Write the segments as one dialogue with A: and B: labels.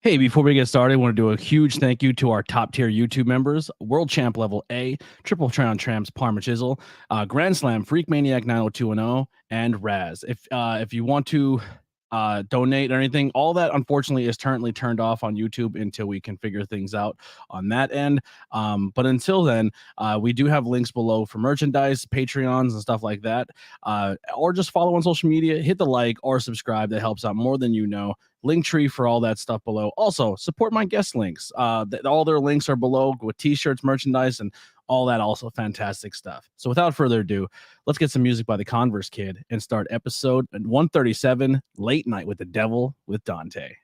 A: Hey, before we get started, I want to do a huge thank you to our top tier YouTube members: World Champ Level A, Triple Try on Tramps, Parma Chisel, Grand Slam, Freak Maniac 90210, and Raz. If you want to donate or anything, all that unfortunately is currently turned off on YouTube until we can figure things out on that end. But until then, we do have links below for merchandise, Patreons, and stuff like that. Or just follow on social media, hit the like or subscribe. That helps out more than you know. Linktree for all that stuff below. Also, support my guest links. All their links are below with t-shirts, merchandise, and all that also fantastic stuff. So without further ado, let's get some music by the Converse Kid and start episode 137, Late Night with the Devil with Dante.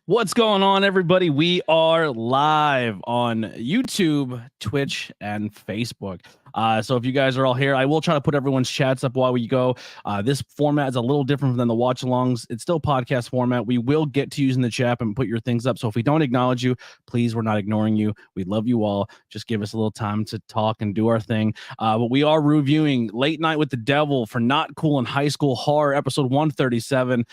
A: What's going on, everybody? We are live on YouTube, Twitch, and Facebook. So if you guys are all here, I will try to put everyone's chats up while we go. This format is a little different than the watch-alongs. It's still podcast format. We will get to using the chat and put your things up. So if we don't acknowledge you, please, we're not ignoring you. We love you all. Just give us a little time to talk and do our thing. But we are reviewing Late Night with the Devil for Not Cool in High School Horror, episode 137,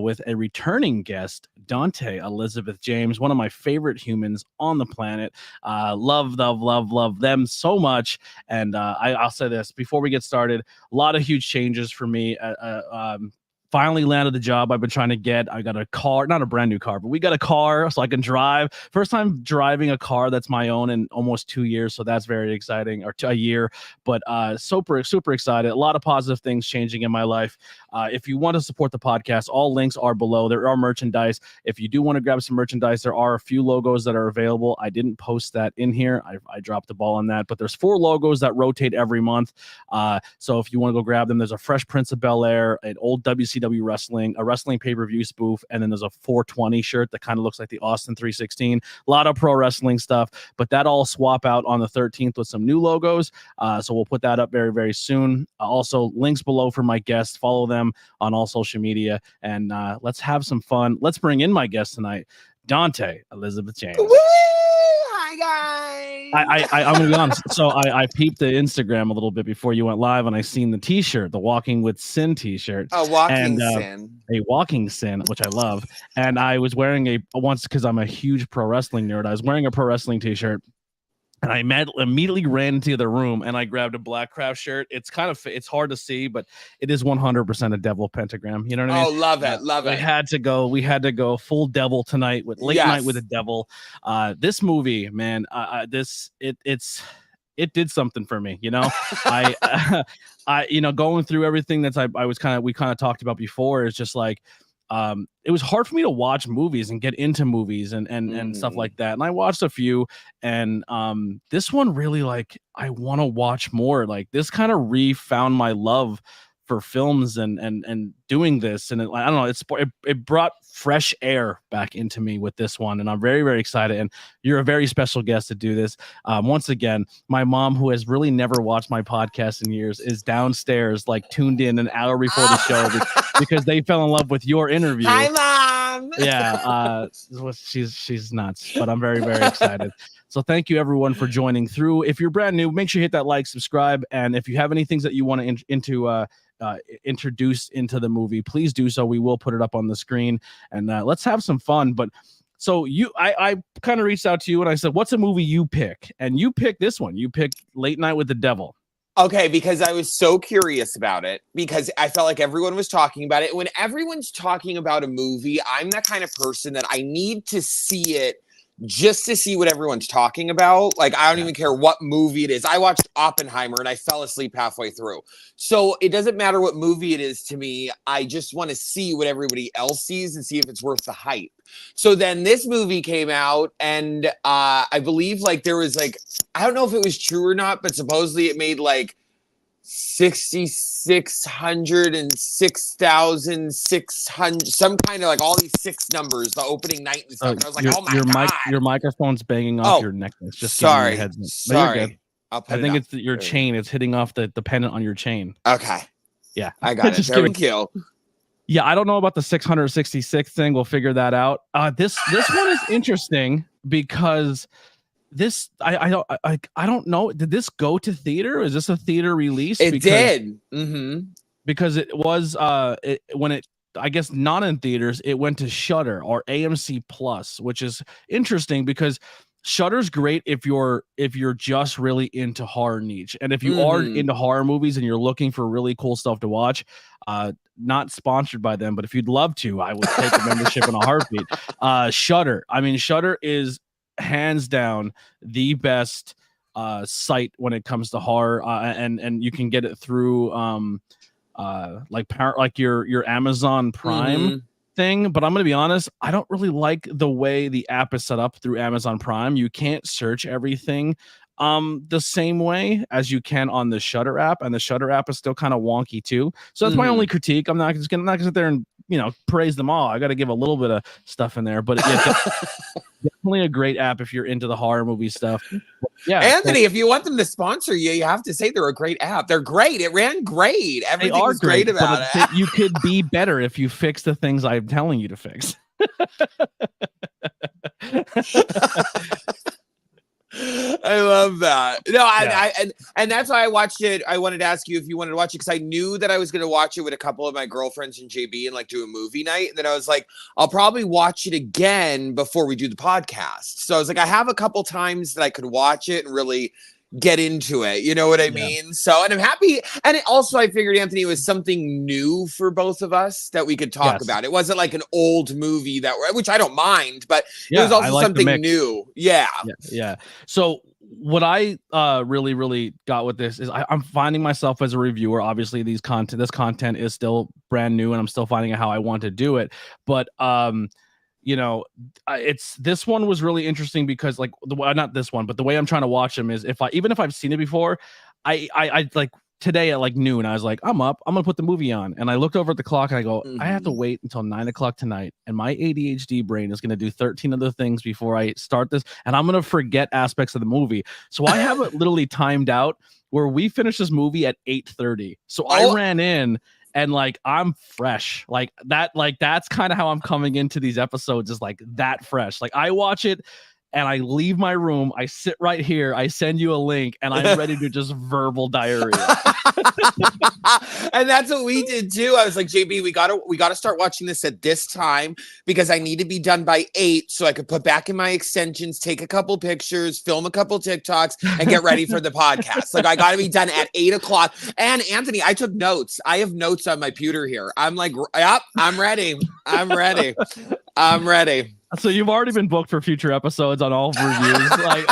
A: with a returning guest, Dante Elizabeth James, one of my favorite humans on the planet. Love them so much. And I'll say this before we get started: a lot of huge changes for me. Finally landed the job I've been trying to get. I got a car, not a brand new car, but we got a car so I can drive. First time driving a car that's my own in almost 2 years. So that's very exciting, or a year, but super excited. A lot of positive things changing in my life. If you want to support the podcast, all links are below. There are merchandise. If you do want to grab some merchandise, there are a few logos that are available. I didn't post that in here. I dropped the ball on that, but there's 4 logos that rotate every month. So if you want to go grab them, there's a Fresh Prince of Bel-Air, an old WCW wrestling, a wrestling pay-per-view spoof, and then there's a 420 shirt that kind of looks like the Austin 316. A lot of pro wrestling stuff, but that all swap out on the 13th with some new logos. So we'll put that up very soon. Also, links below for my guests. Follow them on all social media, and let's have some fun. Let's bring in my guest tonight, Dante Elizabeth James.
B: Woo! Hi guys.
A: I'm gonna be honest. So I peeped the Instagram a little bit before you went live, and I seen the T-shirt, the Walking with Sin T-shirt.
B: A walking sin.
A: A walking sin, which I love. And I was wearing once because I'm a huge pro wrestling nerd. I was wearing a pro wrestling T-shirt. And I immediately ran into the room and I grabbed a Black Craft shirt. It's it's hard to see, but it is 100% a devil pentagram. You know what I mean?
B: Oh, love it. Love it.
A: We had to go full devil tonight with Late Night with the Devil. This movie, man, it did something for me, you know. I going through everything that we kind of talked about before is just like, it was hard for me to watch movies and get into movies and stuff like that. And I watched a few, and this one really, like, I want to watch more. Like, this kind of refound my love for films and doing this, and I don't know, it brought fresh air back into me with this one, and I'm very excited. And you're a very special guest to do this. Once again, my mom, who has really never watched my podcast in years, is downstairs, like, tuned in an hour before the show because they fell in love with your interview.
B: Hi, Mom.
A: Yeah, she's nuts, but I'm very excited. So thank you everyone for joining through. If you're brand new, make sure you hit that like, subscribe, and if you have any things that you want to introduce into the movie, please do so. We will put it up on the screen, and let's have some fun. But so I kind of reached out to you and I said, what's a movie you pick? And you picked this one. You picked Late Night with the Devil.
B: Okay, because I was so curious about it, because I felt like everyone was talking about it. When everyone's talking about a movie, I'm that kind of person that I need to see it just to see what everyone's talking about. Like, I don't even care what movie it is. I watched Oppenheimer and I fell asleep halfway through. So it doesn't matter what movie it is to me. I just want to see what everybody else sees and see if it's worth the hype. So then this movie came out, and I believe like there was like, I don't know if it was true or not, but supposedly it made like 6,600 and 6,600, some kind of like all these six numbers, the opening night and stuff. And I was like, oh my God.
A: Your microphone's banging off your necklace. Just
B: sorry.
A: Sorry. I think it's your chain. It's hitting off the pendant on your chain.
B: Okay.
A: Yeah.
B: I got it. Thank you.
A: Yeah, I don't know about the 666 thing. We'll figure that out. This one is interesting because this I don't know. Did this go to theater? Is this a theater release?
B: It did.
A: Because it was when it, I guess not in theaters, it went to Shudder or AMC Plus, which is interesting because Shudder's great if you're just really into horror niche. And if you are into horror movies and you're looking for really cool stuff to watch, not sponsored by them, but if you'd love to, I would take a membership in a heartbeat. Shudder. I mean, Shudder is hands down the best site when it comes to horror, and you can get it through like your Amazon Prime thing. But I'm gonna be honest, I don't really like the way the app is set up through Amazon Prime. You can't search everything the same way as you can on the Shudder app, and the Shudder app is still kind of wonky too. So that's my only critique. I'm not gonna sit there and praise them all. I got to give a little bit of stuff in there, but definitely a great app if you're into the horror movie stuff. Yeah,
B: Anthony, if you want them to sponsor you, you have to say they're a great app. They're great. It ran great. Everything was great about it.
A: You could be better if you fix the things I'm telling you to fix.
B: I love that. No, and that's why I watched it. I wanted to ask you if you wanted to watch it because I knew that I was going to watch it with a couple of my girlfriends and JB and like do a movie night. And then I was like, I'll probably watch it again before we do the podcast. So I was like, I have a couple times that I could watch it and really get into it. You know what I mean? So, and I'm happy. And also I figured, Anthony, it was something new for both of us that we could talk about. It wasn't like an old movie which I don't mind, but it was also something new. Yeah.
A: So what I really got with this is I'm finding myself as a reviewer. Obviously this content is still brand new and I'm still finding out how I want to do it. But this one was really interesting because like not this one, but the way I'm trying to watch them is even if I've seen it before, I like today at like noon, I was like, I'm gonna put the movie on, and I looked over at the clock and I go, I have to wait until 9 o'clock tonight, and my ADHD brain is gonna do 13 other things before I start this, and I'm gonna forget aspects of the movie. So I have it literally timed out where we finished this movie at 8:30. So I ran in. And like I'm fresh, like that's kind of how I'm coming into these episodes, is like that fresh. Like I watch it and I leave my room, I sit right here, I send you a link, and I'm ready to just verbal diarrhea.
B: And that's what we did too. I was like, JB, we gotta start watching this at this time because I need to be done by 8 so I could put back in my extensions, take a couple pictures, film a couple TikToks, and get ready for the podcast. Like I gotta be done at 8 o'clock. And Anthony, I took notes. I have notes on my computer here. I'm like, yep, I'm ready. I'm ready.
A: So you've already been booked for future episodes on all reviews. Like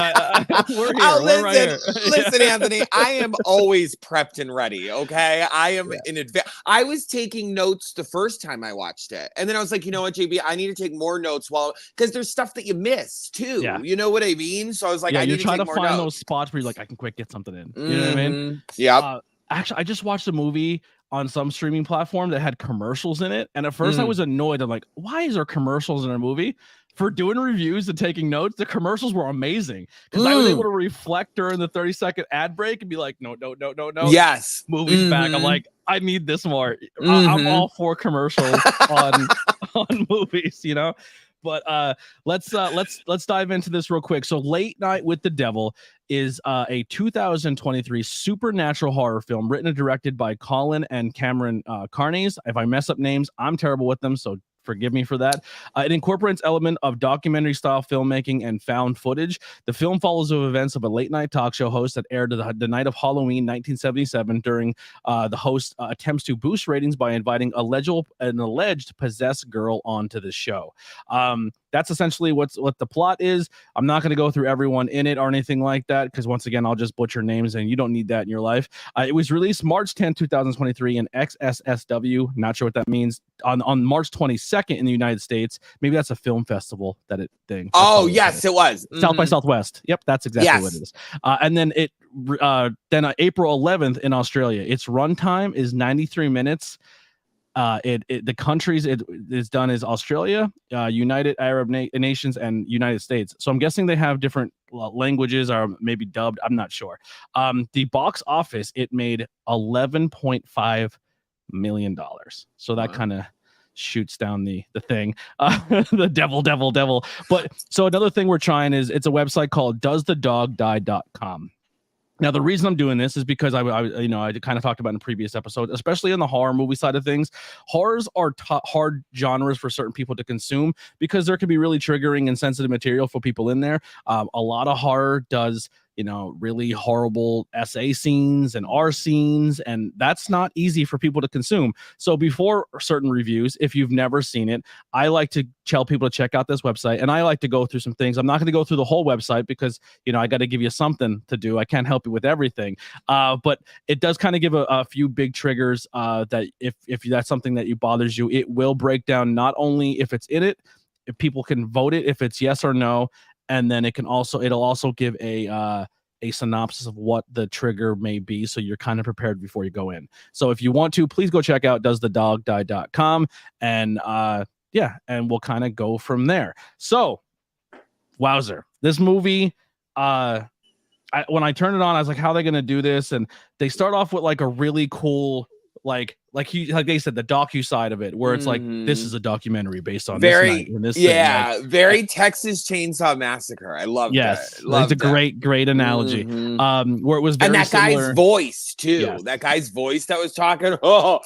A: we're here.
B: Listen, Anthony, I am always prepped and ready. Okay, I am in advance. I was taking notes the first time I watched it, and then I was like, you know what, JB, I need to take more notes because there's stuff that you miss too. Yeah. You know what I mean? So I was like, I need to take more notes. You're trying to find
A: those spots where you're like, I can quick get something in. You know what I mean?
B: Yeah.
A: Actually, I just watched a movie on some streaming platform that had commercials in it. And at first I was annoyed. I'm like, why is there commercials in a movie? For doing reviews and taking notes, the commercials were amazing because I was able to reflect during the 30-second ad break and be like, no.
B: Yes.
A: Movie's back. I'm like, I need this more. I'm all for commercials on movies, But let's dive into this real quick. So Late Night with the Devil is a 2023 supernatural horror film written and directed by Colin and Cameron Carnes. If I mess up names, I'm terrible with them, so forgive me for that. It incorporates element of documentary style filmmaking and found footage. The film follows the events of a late night talk show host that aired the night of Halloween 1977 during the host attempts to boost ratings by inviting an alleged possessed girl onto the show. that's essentially what the plot is. I'm not going to go through everyone in it or anything like that, because once again, I'll just butcher names and you don't need that in your life. It was released March 10, 2023 in XSSW. Not sure what that means. On March 22nd in the United States. Maybe that's a film festival thing.
B: Oh, yes, it was.
A: South by Southwest. Yep, that's exactly what it is. And then April 11th in Australia. Its runtime is 93 minutes. The countries it is done is Australia, United Arab Nations, and United States. So I'm guessing they have different languages or maybe dubbed. I'm not sure. The box office, it made $11.5 million. So that kind of shoots down the thing, the devil. But so another thing we're trying is it's a website called doesthedogdie.com. Now, the reason I'm doing this is because I kind of talked about in a previous episode, especially in the horror movie side of things. Horrors are hard genres for certain people to consume because there can be really triggering and sensitive material for people in there. A lot of horror does, really horrible SA scenes and R scenes, and that's not easy for people to consume. So before certain reviews, if you've never seen it, I like to tell people to check out this website, and I like to go through some things. I'm not going to go through the whole website because, I got to give you something to do. I can't help you with everything. But it does kind of give a few big triggers that if that's something that bothers you, it will break down not only if it's in it, if people can vote it, if it's yes or no. And then it'll also give a synopsis of what the trigger may be, so you're kind of prepared before you go in. So if you want to, please go check out doesthedogdie.com, and and we'll kind of go from there. So, wowzer, this movie, when I turned it on, I was like, how are they going to do this? And they start off with like a really cool, like they said, the docu side of it, where it's like, this is a documentary based on very
B: Texas Chainsaw Massacre. I love that.
A: It's a great analogy. Where it was very
B: and that
A: similar.
B: Guy's voice too. Yes. That guy's voice that was talking. Oh,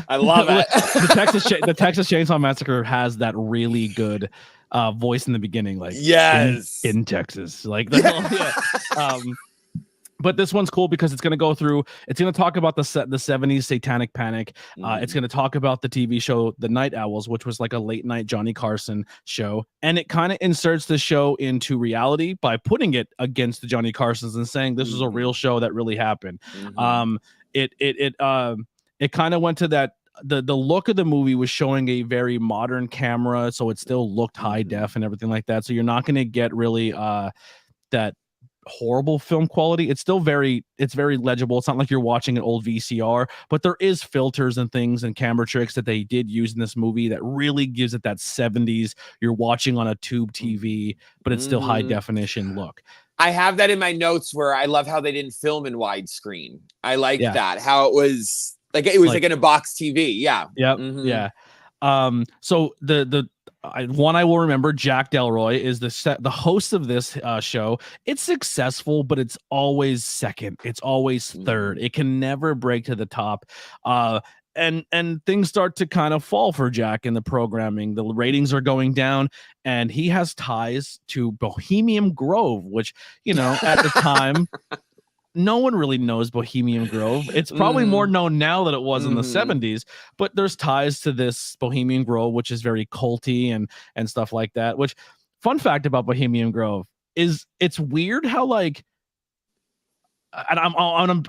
B: I love it.
A: The Texas Chainsaw Massacre has that really good voice in the beginning, like in Texas, like but this one's cool because it's going to talk about the 70s satanic panic. It's going to talk about the TV show The Night Owls, which was like a late night Johnny Carson show, and it kind of inserts the show into reality by putting it against the Johnny Carsons and saying this is a real show that really happened. It kind of went to that. The look of the movie was showing a very modern camera, so it still looked high def and everything like that. So you're not going to get really that horrible film quality. It's very legible. It's not like you're watching an old VCR, but there is filters and things and camera tricks that they did use in this movie that really gives it that 70s you're watching on a tube TV, but it's still high definition look.
B: I have that in my notes where I love how they didn't film in widescreen. I like that, how it was like in a box TV.
A: So the one I will remember, Jack Delroy, is the host of this show. It's successful, but it's always second. It's always third. It can never break to the top. And things start to kind of fall for Jack in the programming. The ratings are going down, and he has ties to Bohemian Grove, which, at the time, no one really knows Bohemian Grove. It's probably more known now than it was in the 70s, but there's ties to this Bohemian Grove, which is very culty and stuff like that. Which, fun fact about Bohemian Grove is it's weird how and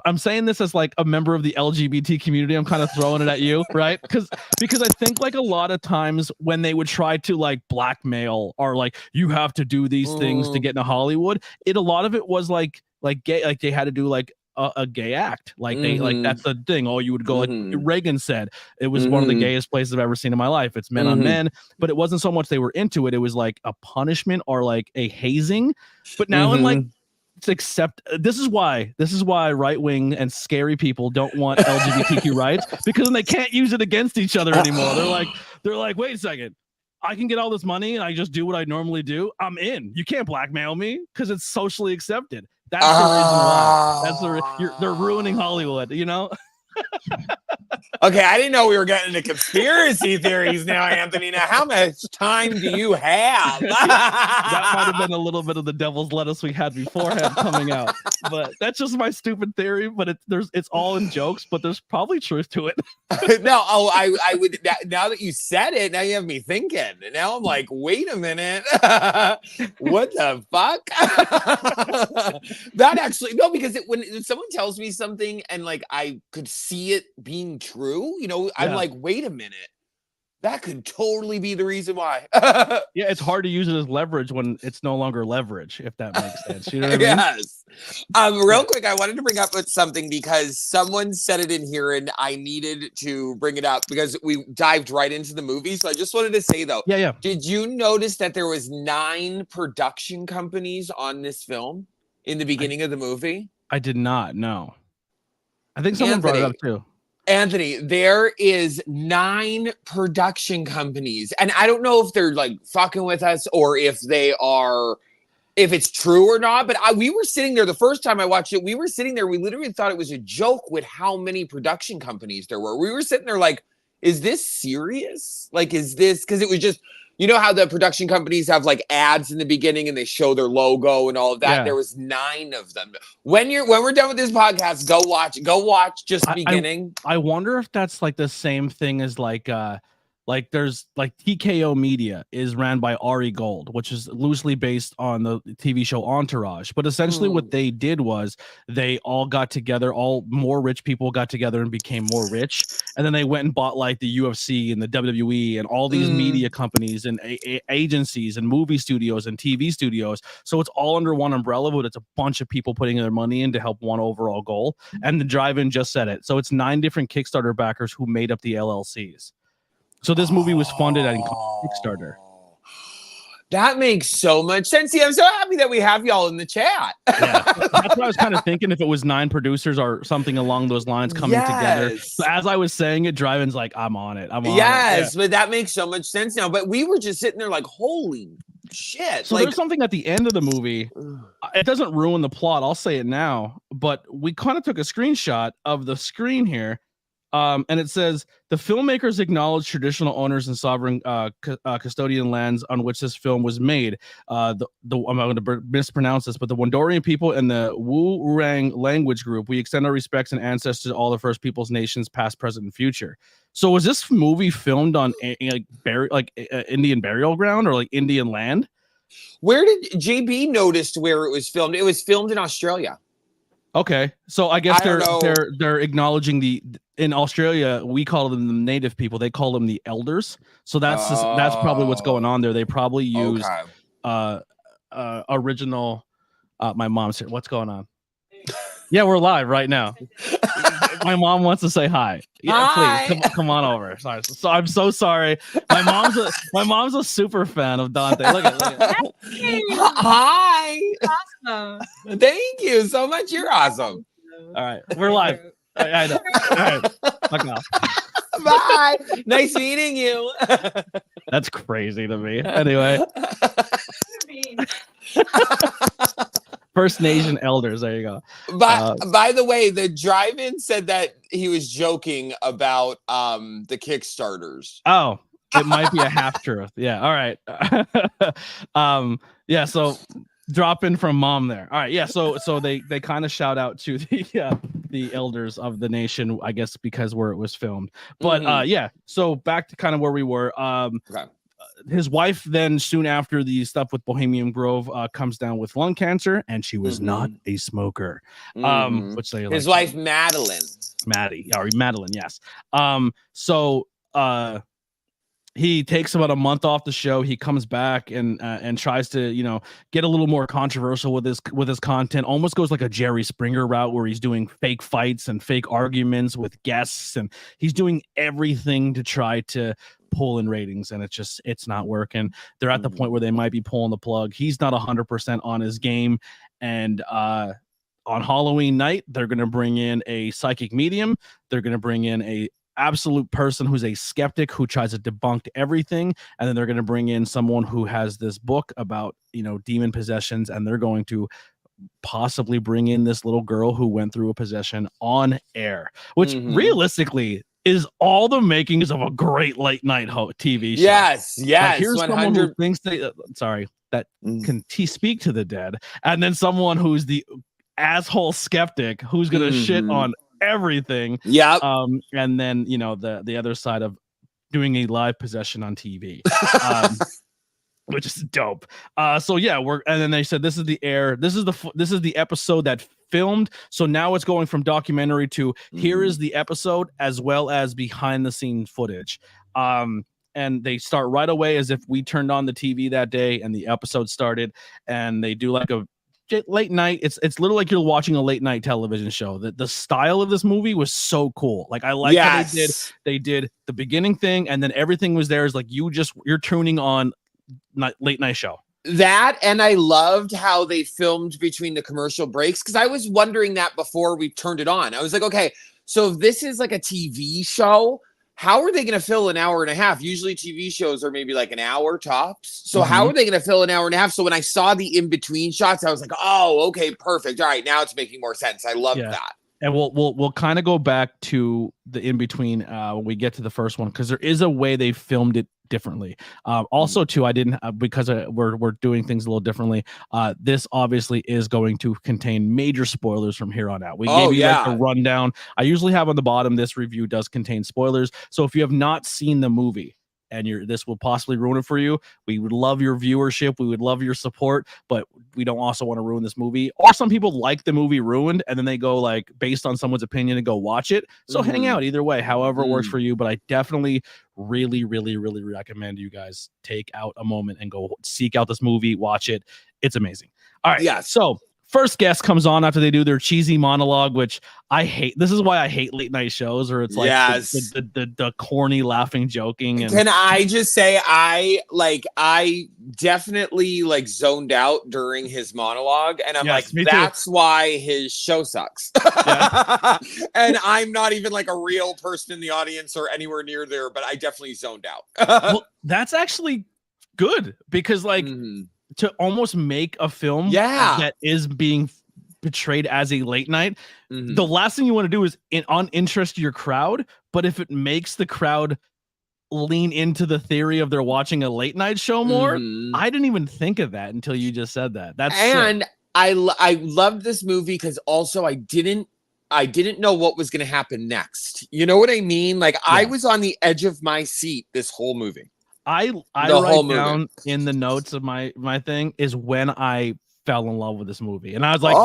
A: I'm saying this as like a member of the LGBT community. I'm kind of throwing it at you, right? Because I think like a lot of times when they would try to like blackmail or like you have to do these things to get into Hollywood, a lot of it was like gay, like they had to do like a gay act, like they like that's the thing. Oh, you would go like Reagan said, it was one of the gayest places I've ever seen in my life. It's men on men, but it wasn't so much they were into it. It was like a punishment or like a hazing. But now in like this is why right wing and scary people don't want LGBTQ rights, because then they can't use it against each other anymore. They're like, wait a second. I can get all this money and I just do what I normally do. I'm in. You can't blackmail me because it's socially accepted. That's the reason why. They're ruining Hollywood,
B: Okay, I didn't know we were getting into conspiracy theories now, Anthony. Now, how much time do you have?
A: That might have been a little bit of the devil's lettuce we had beforehand coming out, but that's just my stupid theory. But it's all in jokes, but there's probably truth to it.
B: No, I would. Now that you said it, now you have me thinking. Now I'm like, wait a minute, what the fuck? That actually no, because when someone tells me something and like I could see it being true, I'm like, wait a minute. That could totally be the reason why.
A: Yeah, it's hard to use it as leverage when it's no longer leverage, if that makes sense. You know what I mean?
B: Yes. Real quick, I wanted to bring up something because someone said it in here and I needed to bring it up because we dived right into the movie. So I just wanted to say, though, did you notice that there was 9 production companies on this film in the beginning of the movie?
A: I did not, no. I think someone brought it up, too.
B: Anthony, there is 9 production companies, and I don't know if they're like fucking with us or if it's true or not, but we were sitting there the first time I watched it. We were sitting there. We literally thought it was a joke with how many production companies there were. We were sitting there like, is this serious? Like, is this, because it was just, you know how the production companies have like ads in the beginning and they show their logo and all of that. Yeah. There was 9 of them. When we're done with this podcast, go watch just the beginning.
A: I wonder if that's like the same thing as like there's like TKO Media is ran by Ari Gold, which is loosely based on the TV show Entourage. But essentially what they did was they all got together, all more rich people got together and became more rich. And then they went and bought like the UFC and the WWE and all these media companies and agencies and movie studios and TV studios. So it's all under one umbrella, but it's a bunch of people putting their money in to help one overall goal. And the drive-in just said it. So it's 9 different Kickstarter backers who made up the LLCs. So this movie was funded at Kickstarter.
B: That makes so much sense. See, I'm so happy that we have y'all in the chat.
A: Yeah, that's what I was kind of thinking, if it was 9 producers or something along those lines coming together. So as I was saying it, Drive-In's like, I'm on it.
B: Yes, but that makes so much sense now. But we were just sitting there like, holy shit.
A: So there's something at the end of the movie. It doesn't ruin the plot. I'll say it now. But we kind of took a screenshot of the screen here. And it says the filmmakers acknowledge traditional owners and sovereign custodian lands on which this film was made. I'm going to mispronounce this, but the Wandorian people and the Wu-Rang language group, we extend our respects and ancestors to all the First Peoples nations, past, present, and future. So was this movie filmed on Indian burial ground or like Indian land?
B: Where did JB noticed where it was filmed? It was filmed in Australia.
A: Okay, so I guess they're acknowledging in Australia we call them the native people. They call them the elders. So that's probably what's going on there. They probably used original. My mom's here. What's going on? Yeah, we're live right now. My mom wants to say hi. Yeah, hi. Please come on over. Sorry. So I'm so sorry. My mom's a super fan of Dante. Look at.
B: Hi. Awesome. Thank you so much. You're awesome.
A: All right, we're live. I know. All right. Fuck off.
B: Bye. Nice meeting you.
A: That's crazy to me. Anyway. First Nation elders. There you go.
B: By the way, the drive-in said that he was joking about the Kickstarters.
A: Oh, it might be a half truth. Yeah. All right. Yeah. So drop in from mom there. All right. Yeah. So they kind of shout out to the elders of the nation, I guess, because where it was filmed. But yeah. So back to kind of where we were. Okay. His wife then soon after the stuff with Bohemian Grove comes down with lung cancer, and she was not a smoker. Which they
B: his wife Madeline,
A: yes. So he takes about a month off the show. He comes back and tries to get a little more controversial with his content. Almost goes like a Jerry Springer route where he's doing fake fights and fake arguments with guests, and he's doing everything to try to pull in ratings, and it's not working. They're at the point where they might be pulling the plug. He's not 100% on his game, and on Halloween night they're going to bring in a psychic medium. They're going to bring in a absolute person who's a skeptic who tries to debunk everything, and then they're going to bring in someone who has this book about demon possessions, and they're going to possibly bring in this little girl who went through a possession on air, which realistically is all the makings of a great late night TV show.
B: Yes,
A: Like, here's
B: 100.
A: someone who thinks they that can speak to the dead, and then someone who's the asshole skeptic who's gonna shit on everything.
B: Yep.
A: And then the other side of doing a live possession on TV. Which is dope. So yeah, and then they said this is the episode that filmed. So now it's going from documentary to here is the episode as well as behind the scenes footage. And they start right away as if we turned on the TV that day and the episode started, and they do like a late night. It's literally like you're watching a late night television show. The style of this movie was so cool. Like, I like how they did the beginning thing, and then everything was there is like you're tuning on late night show.
B: That, and I loved how they filmed between the commercial breaks, because I was wondering that before we turned it on. I was like, okay, so if this is like a TV show, how are they going to fill an hour and a half? Usually TV shows are maybe like an hour tops. So how are they going to fill an hour and a half? So when I saw the in-between shots, I was like, oh, okay, perfect. All right, now it's making more sense. I love that.
A: And we'll kind of go back to the in-between when we get to the first one, because there is a way they filmed it differently. Also too, I didn't because we're doing things a little differently. This obviously is going to contain major spoilers from here on out. We gave you like a rundown. I usually have on the bottom, this review does contain spoilers. So if you have not seen the movie and this will possibly ruin it for you, we would love your viewership, we would love your support, but we don't also want to ruin this movie. Or some people like the movie ruined and then they go like based on someone's opinion and go watch it. So hang out either way, however it works for you. But I definitely really recommend you guys take out a moment and go seek out this movie, watch it. It's amazing. All right. Yeah. So first guest comes on after they do their cheesy monologue, which I hate. This is why I hate late night shows, or it's like the corny laughing joking. And
B: can I just say I definitely like zoned out during his monologue, and I'm that's why his show sucks. And I'm not even like a real person in the audience or anywhere near there, but I definitely zoned out.
A: Well, that's actually good, because like to almost make a film that is being portrayed as a late night, the last thing you want to do is uninterest your crowd. But if it makes the crowd lean into the theory of they're watching a late night show more, I didn't even think of that until you just said that.
B: I loved this movie because also I didn't know what was going to happen next. You know what I mean? Like I was on the edge of my seat this whole movie. I
A: write down in the notes of my thing is when I fell in love with this movie, and I was like,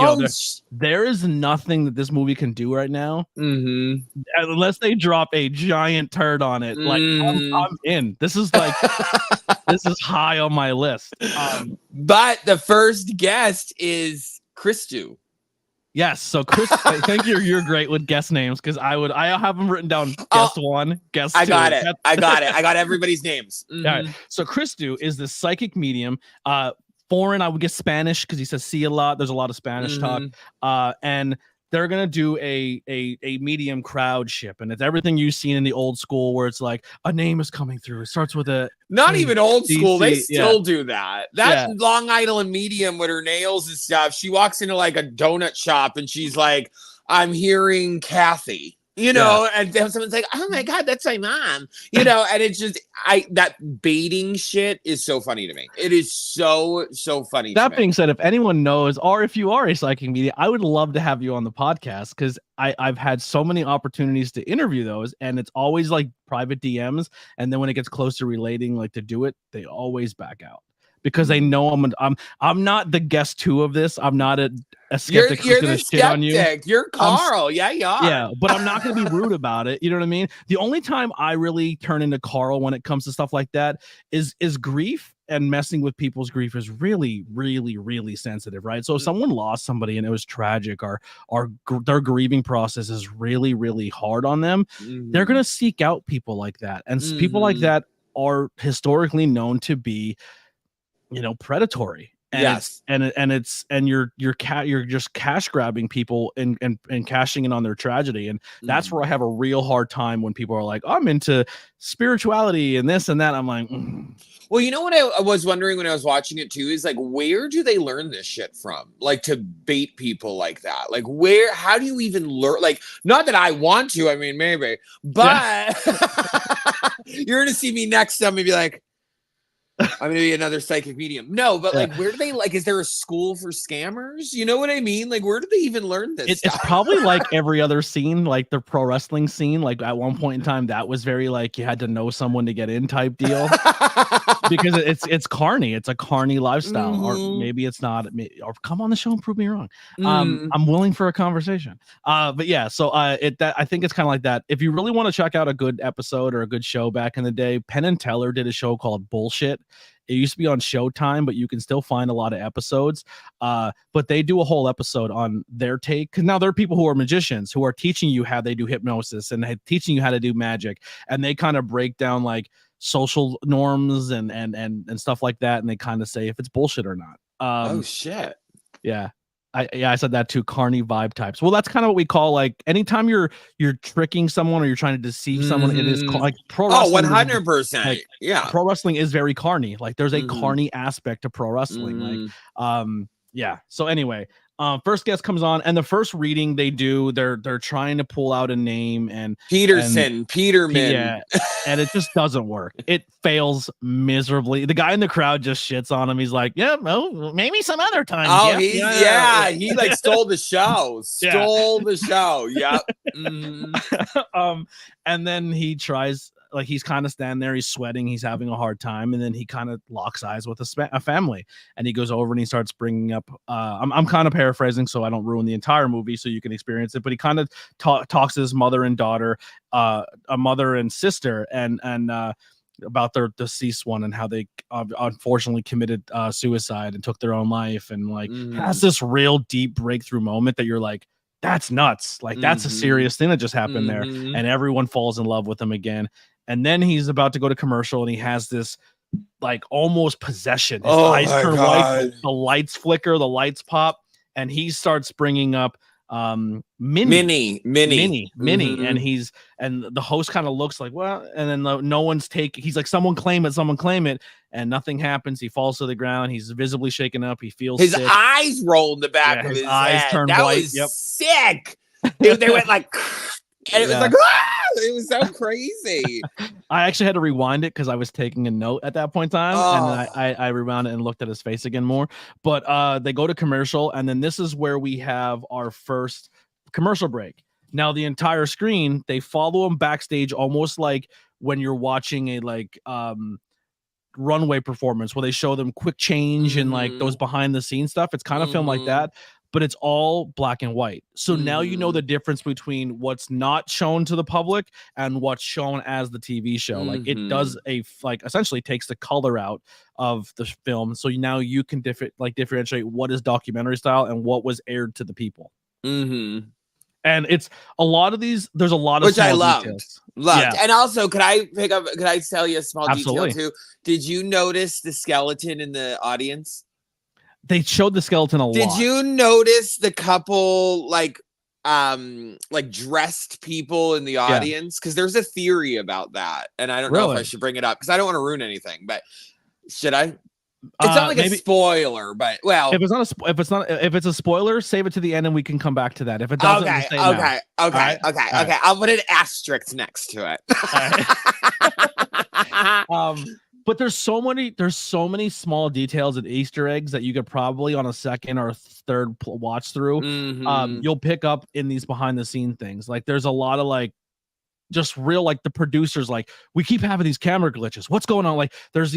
A: there is nothing that this movie can do right now unless they drop a giant turd on it. Like I'm in. This is like this is high on my list.
B: But the first guest is Christu.
A: Yes, so Chris, I think you're great with guest names, because I have them written down. Guest one, guest two.
B: I got it. I got everybody's names.
A: All right. So Christu is the psychic medium. Foreign, I would guess Spanish, because he says see a lot. There's a lot of Spanish talk. And they're gonna do a medium crowd ship, and it's everything you've seen in the old school, where it's like a name is coming through. It starts with a
B: not even old school. They still do that. That Long Island medium with her nails and stuff. She walks into like a donut shop and she's like, "I'm hearing Kathy." You know, and then someone's like, "Oh my God, that's my mom." You know, and it's just that baiting shit is so funny to me. It is so funny.
A: That being said, if anyone knows, or if you are a psychic medium, I would love to have you on the podcast, because I've had so many opportunities to interview those, and it's always like private DMs, and then when it gets close to relating, like to do it, they always back out. Because they know I'm not the guest two of this. I'm not a skeptic who's gonna shit on you.
B: You're Carl. You are.
A: Yeah, but I'm not gonna be rude about it. You know what I mean? The only time I really turn into Carl when it comes to stuff like that is grief, and messing with people's grief is really sensitive, right? So if someone lost somebody and it was tragic, or their grieving process is really hard on them, they're gonna seek out people like that, and people like that are historically known to be predatory. and you're just cash grabbing people and cashing in on their tragedy. And that's where I have a real hard time when people are like, I'm into spirituality and this and that. I'm like,
B: Well, you know what I was wondering when I was watching it too is like, where do they learn this shit from? Like, to bait people like that? Like, how do you even learn? Like, not that I want to, I mean, maybe, but you're going to see me next time and be like, I'm gonna be another psychic medium. No, but like, where do they, like, is there a school for scammers? You know what I mean? Like, where do they even learn this stuff?
A: It's probably like every other scene, like the pro wrestling scene. Like at one point in time, that was very like you had to know someone to get in type deal. Because it's carny. It's a carny lifestyle, or maybe it's not. Or come on the show and prove me wrong. I'm willing for a conversation. But yeah, so I think it's kind of like that. If you really want to check out a good episode or a good show back in the day, Penn and Teller did a show called Bullshit. It used to be on Showtime, but you can still find a lot of episodes. But they do a whole episode on their take, because now there are people who are magicians who are teaching you how they do hypnosis and teaching you how to do magic, and they kind of break down like social norms and stuff like that, and they kind of say if it's bullshit or not.
B: Oh shit.
A: Yeah. I said that too. Carny vibe types. Well, that's kind of what we call, like, anytime you're tricking someone or you're trying to deceive someone, it is like pro wrestling.
B: 100%.
A: Like,
B: yeah.
A: Pro wrestling is very carny. Like, there's a carny aspect to pro wrestling. Like, yeah. So anyway, first guest comes on, and the first reading they do, they're trying to pull out a name, and
B: Peterman.
A: Yeah, and it just doesn't work. It fails miserably. The guy in the crowd just shits on him. He's like, yeah, well, maybe some other time.
B: Oh, he like stole the show. The show. Yep.
A: And then he tries, like, he's kind of standing there, he's sweating, he's having a hard time, and then he kind of locks eyes with a family, and he goes over and he starts bringing up, I'm kind of paraphrasing so I don't ruin the entire movie so you can experience it, but he kind of talks to his mother and daughter, a mother and sister, and about their deceased one, and how they unfortunately committed suicide and took their own life, and like has this real deep breakthrough moment that you're like, that's nuts. Like, that's a serious thing that just happened there. And everyone falls in love with him again. And then he's about to go to commercial, and he has this like almost possession. His eyes turn white, the lights flicker, the lights pop, and he starts bringing up Minnie. And the host kind of looks like, well, and then no one's he's like, someone claim it, and nothing happens. He falls to the ground. He's visibly shaken up. He feels
B: his
A: sick.
B: eyes roll in the back of his
A: eyes
B: head.
A: Turn
B: that
A: white.
B: Was sick. They went like, and it was like, it was so crazy.
A: I actually had to rewind it because I was taking a note at that point in time, and I rewound it and looked at his face again more. But they go to commercial, and then this is where we have our first commercial break. Now, the entire screen, they follow him backstage, almost like when you're watching a runway performance where they show them quick change and like those behind the scenes stuff. It's kind of filmed like that, but it's all black and white. So now you know the difference between what's not shown to the public and what's shown as the TV show. Like, it does essentially takes the color out of the film. So now you can differentiate what is documentary style and what was aired to the people. And it's a lot of these. There's a lot of
B: which I loved.
A: Details.
B: Yeah. And also, could I tell you a small detail too? Did you notice the skeleton in the audience?
A: They showed the skeleton a lot.
B: Did you notice the couple like dressed people in the audience? Because there's a theory about that, and I don't know if I should bring it up because I don't want to ruin anything. But should I? It's not like a spoiler, but well,
A: if it's a spoiler, save it to the end and we can come back to that. If it doesn't,
B: okay. I'll put an asterisk next to
A: it. But there's so many small details and Easter eggs that you could probably on a second or third watch through, you'll pick up in these behind the scene things. Like, there's a lot of like just real, like, the producers, like, we keep having these camera glitches. What's going on? Like, there's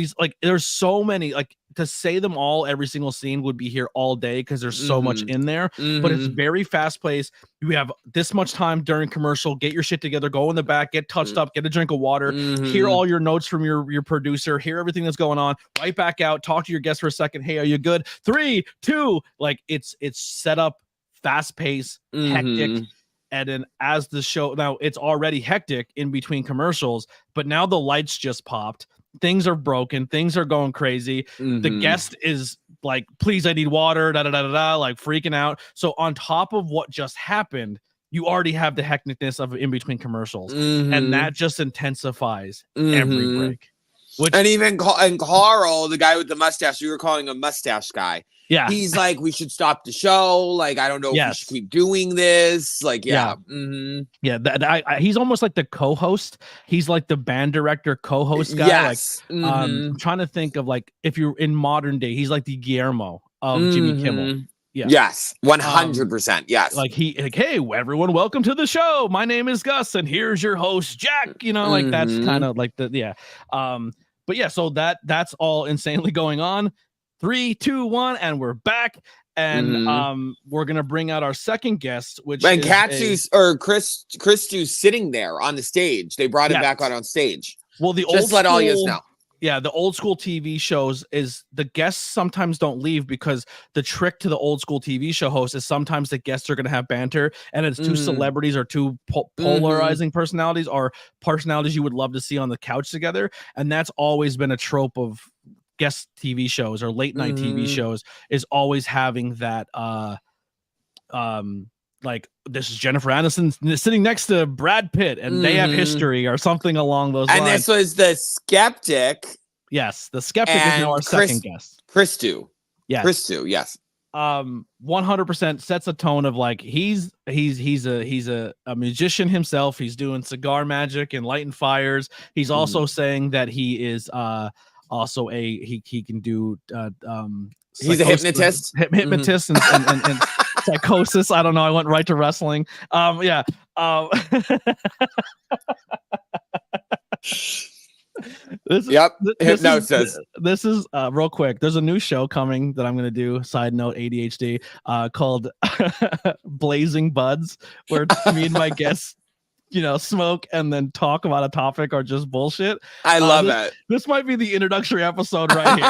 A: so many, like, to say them all, every single scene would be here all day because there's so much in there, but it's very fast paced. You have this much time during commercial, get your shit together, go in the back, get touched up, get a drink of water, hear all your notes from your producer, hear everything that's going on, right back out, talk to your guest for a second. Hey, are you good? 3, 2, like, it's set up fast paced, hectic. And then as the show, now it's already hectic in between commercials, but now the lights just popped. Things are broken. Things are going crazy. The guest is like, please, I need water, da da da da da, like freaking out. So on top of what just happened, you already have the hecticness of in between commercials, and that just intensifies every break.
B: And even Carl, the guy with the mustache, you were calling him mustache guy.
A: Yeah,
B: he's like, we should stop the show. Like, I don't know if we should keep doing this. Like,
A: he's almost like the co-host. He's like the band director co-host guy.
B: Yes.
A: Like, I'm trying to think of like if you're in modern day, he's like the Guillermo of Jimmy Kimmel. Yeah.
B: Yes. 100%. Yes.
A: Like hey, everyone, welcome to the show. My name is Gus, and here's your host, Jack. You know, like that's kind of like but yeah, so that's all insanely going on. 3, 2, 1, and we're back. And we're gonna bring out our second guest, which
B: and Katsu's or Christu's sitting there on the stage. They brought him back on stage.
A: Well, the
B: just let all you know.
A: Yeah, the old school TV shows is the guests sometimes don't leave, because the trick to the old school TV show host is sometimes the guests are going to have banter, and it's two celebrities or two polarizing personalities, or personalities you would love to see on the couch together. And that's always been a trope of guest TV shows or late night TV shows, is always having that like, this is Jennifer Aniston sitting next to Brad Pitt, and they have history or something along those lines.
B: And this was the skeptic.
A: Yes, the skeptic is now our second guest.
B: Christu.
A: Yes.
B: Christu, yes.
A: 100% sets a tone of like, he's a musician himself. He's doing cigar magic and lighting fires. He's also saying that he is also he can do
B: he's a hypnotist.
A: Hypnotist and psychosis. I don't know. I went right to wrestling.
B: Hypnosis.
A: This is real quick. There's a new show coming that I'm going to do. Side note, ADHD, called Blazing Buds, where me and my guests, smoke and then talk about a topic or just bullshit.
B: I love that.
A: This might be the introductory episode right here.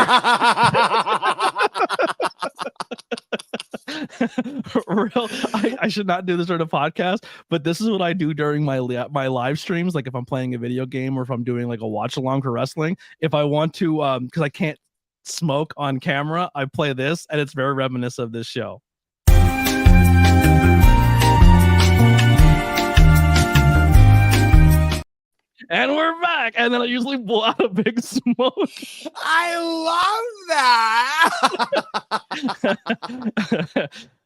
A: I should not do this during a podcast, but this is what I do during my live streams. Like if I'm playing a video game or if I'm doing like a watch along for wrestling, if I want to, because I can't smoke on camera, I play this, and it's very reminiscent of this show. And we're back, and then I usually blow out a big smoke.
B: I love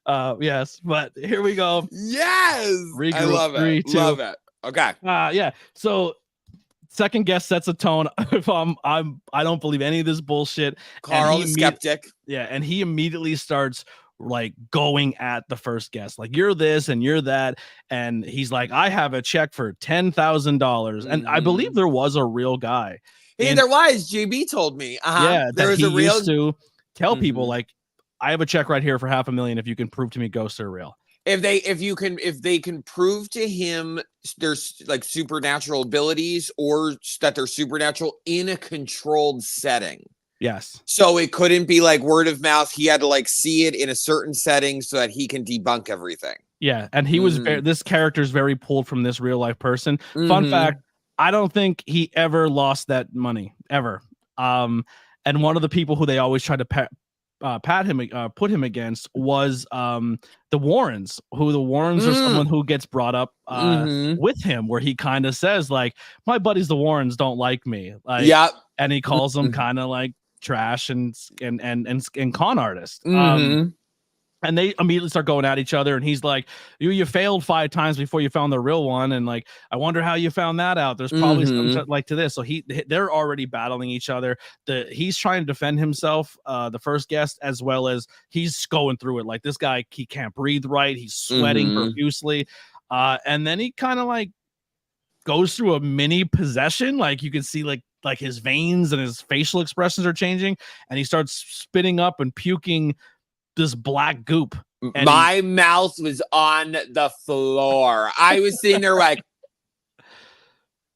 A: that. Yes, but here we go.
B: Yes, I love it. Love it. Okay.
A: Yeah. So, second guest sets a tone. If I don't believe any of this bullshit.
B: Carl the skeptic.
A: Yeah, and he immediately starts like going at the first guest, like, you're this and you're that, and he's like, I have a check for $10,000, and I believe there was a real guy.
B: Hey, there was. JB told me.
A: Yeah, there was a real. Used to tell people like, I have a check right here for $500,000 if you can prove to me ghosts are real.
B: If they can prove to him there's like supernatural abilities, or that they're supernatural in a controlled setting.
A: Yes.
B: So it couldn't be like word of mouth. He had to like see it in a certain setting so that he can debunk everything.
A: Yeah. And he was this character is very pulled from this real life person. Fun fact, I don't think he ever lost that money ever. And one of the people who they always tried to put him against was the Warrens, who the Warrens are someone who gets brought up with him, where he kind of says like, my buddies, the Warrens don't like me. Like, and he calls them kind of like trash and con artist. And they immediately start going at each other, and he's like, you failed 5 times before you found the real one, and like, I wonder how you found that out. There's probably something like to this. So they're already battling each other. He's trying to defend himself, the first guest, as well as he's going through it. Like, this guy, he can't breathe right, he's sweating profusely, and then he kind of like goes through a mini possession. Like, you can see like his veins and his facial expressions are changing, and he starts spitting up and puking this black goop. And
B: my mouth was on the floor. I was sitting there like,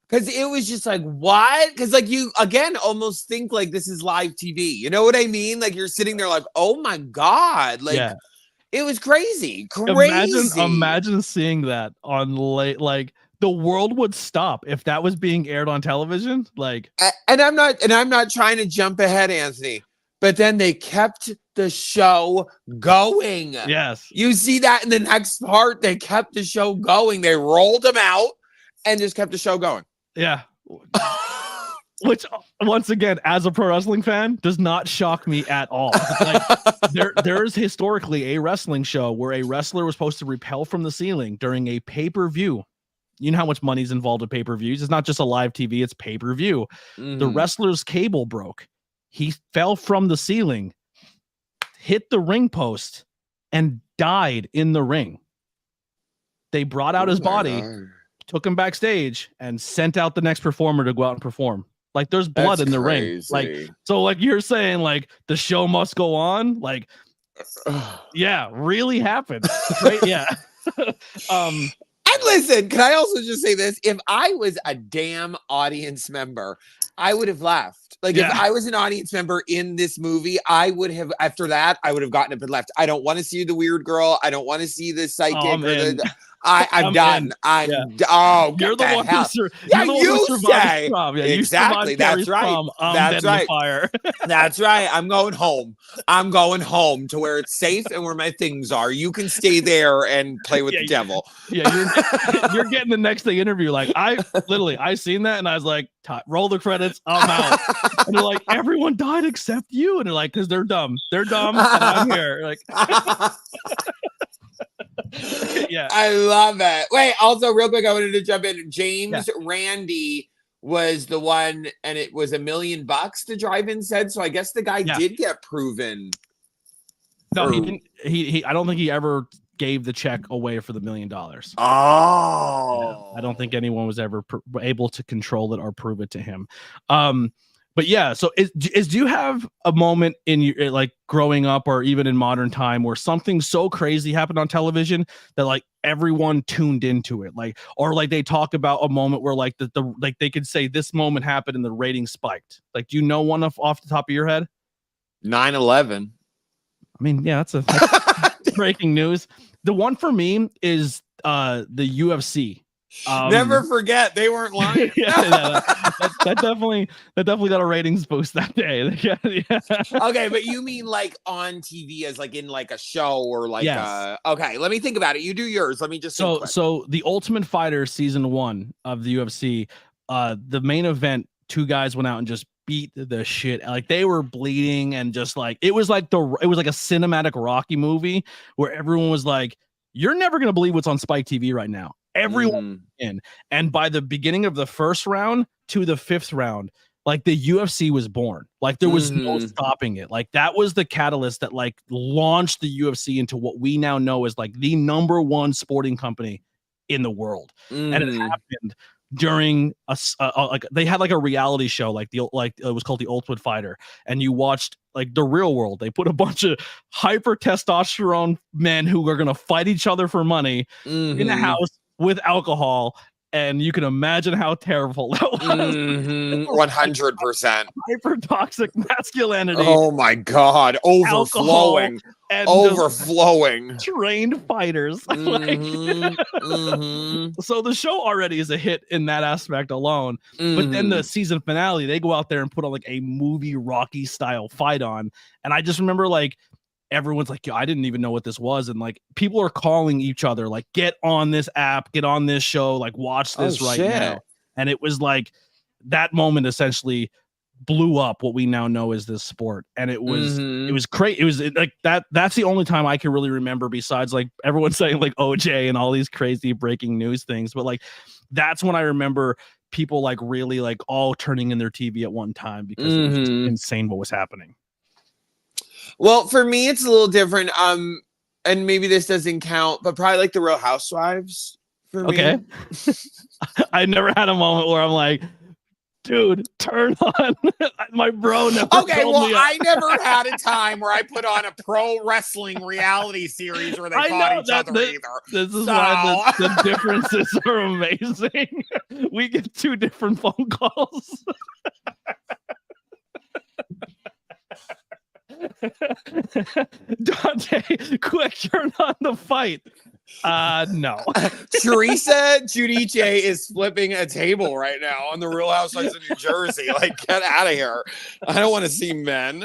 B: because it was just like, what? Because like, you again almost think like this is live TV. You know what I mean? Like, you're sitting there like, oh my God. Like, it was crazy.
A: Imagine seeing that on like the world would stop if that was being aired on television. Like,
B: and I'm not trying to jump ahead, Anthony, but then they kept the show going.
A: Yes.
B: You see that in the next part, they kept the show going. They rolled them out and just kept the show going.
A: Yeah. Which, once again, as a pro wrestling fan, does not shock me at all. Like, there is historically a wrestling show where a wrestler was supposed to rappel from the ceiling during a pay-per-view. You know how much money is involved in pay-per-views. It's not just a live TV, it's pay-per-view. The wrestler's cable broke. He fell from the ceiling, hit the ring post, and died in the ring. They brought out his body, took him backstage, and sent out the next performer to go out and perform. Like, there's blood in the ring. Like, so like you're saying, like, the show must go on. Like, yeah, really happened. Right? Yeah.
B: And listen, can I also just say this? If I was a damn audience member, I would have laughed. Like, if I was an audience member in this movie, I would have, after that, I would have gotten up and left. I don't want to see the weird girl. I don't want to see the psychic. I'm done.
A: You're the one who survived prom. Yeah,
B: exactly. That's right. That's right.
A: Fire.
B: That's right. I'm going home. I'm going home to where it's safe and where my things are. You can stay there and play with the devil.
A: Yeah, you're getting the next day interview. Like, I seen that and I was like, roll the credits. I'm out. And they're like, everyone died except you. And they're like, because they're dumb. They're dumb. And I'm here. Like. Yeah,
B: I love it. Wait, also real quick, I wanted to jump in. James Randy was the one, and it was $1 million the drive-in said. So I guess the guy did get proven.
A: No, he didn't. He I don't think he ever gave the check away for the $1 million.
B: Oh,
A: I don't think anyone was ever able to control it or prove it to him. But yeah, so do you have a moment in your, like, growing up or even in modern time where something so crazy happened on television that, like, everyone tuned into it, like, or like they talk about a moment where, like, like they could say this moment happened and the rating spiked? Like, do you know one off the top of your head?
B: 9/11.
A: I mean, yeah, that's breaking news. The one for me is the UFC.
B: Never forget, they weren't lying.
A: that definitely got a ratings boost that day.
B: Okay, but you mean like on TV, as like in like a show or like okay, let me think about it. You do yours. Let me just
A: so the Ultimate Fighter season 1 of the UFC, the main event, 2 guys went out and just beat the shit. Like, they were bleeding and just like it was like a cinematic Rocky movie where everyone was like, you're never gonna believe what's on Spike TV right now. Everyone in. And by the beginning of the first round to the 5th round, like, the UFC was born. Like, there was no stopping it. Like, that was the catalyst that, like, launched the UFC into what we now know as, like, the #1 sporting company in the world. And it happened during like, they had like a reality show, like it was called The Ultimate Fighter, and you watched like the real world. They put a bunch of hyper testosterone men who are gonna fight each other for money in a house with alcohol, and you can imagine how terrible that was.
B: 100%.
A: Hyper toxic masculinity.
B: Oh my God. Overflowing. Overflowing.
A: Trained fighters. So the show already is a hit in that aspect alone. But then the season finale, they go out there and put on like a movie Rocky style fight on. And I just remember, like, everyone's like, I didn't even know what this was. And like, people are calling each other, like, get on this app, get on this show, like, watch this now. And it was like, that moment essentially blew up what we now know as this sport. And it was great. It was like that's the only time I can really remember, besides like everyone saying like OJ and all these crazy breaking news things. But like, that's when I remember people like really like all turning in their TV at one time, because it was just insane what was happening.
B: Well, for me, it's a little different. And maybe this doesn't count, but probably like the Real Housewives for me.
A: Okay. I never had a moment where I'm like, dude, turn on. My bro never told me.
B: I never had a time where I put on a pro wrestling reality series where they fought each other either.
A: This is why the differences are amazing. We get 2 different phone calls. Dante, quick, turn on the fight. No.
B: Teresa Giudice is flipping a table right now on the Real Housewives of New Jersey. Like, get out of here. I don't want to see men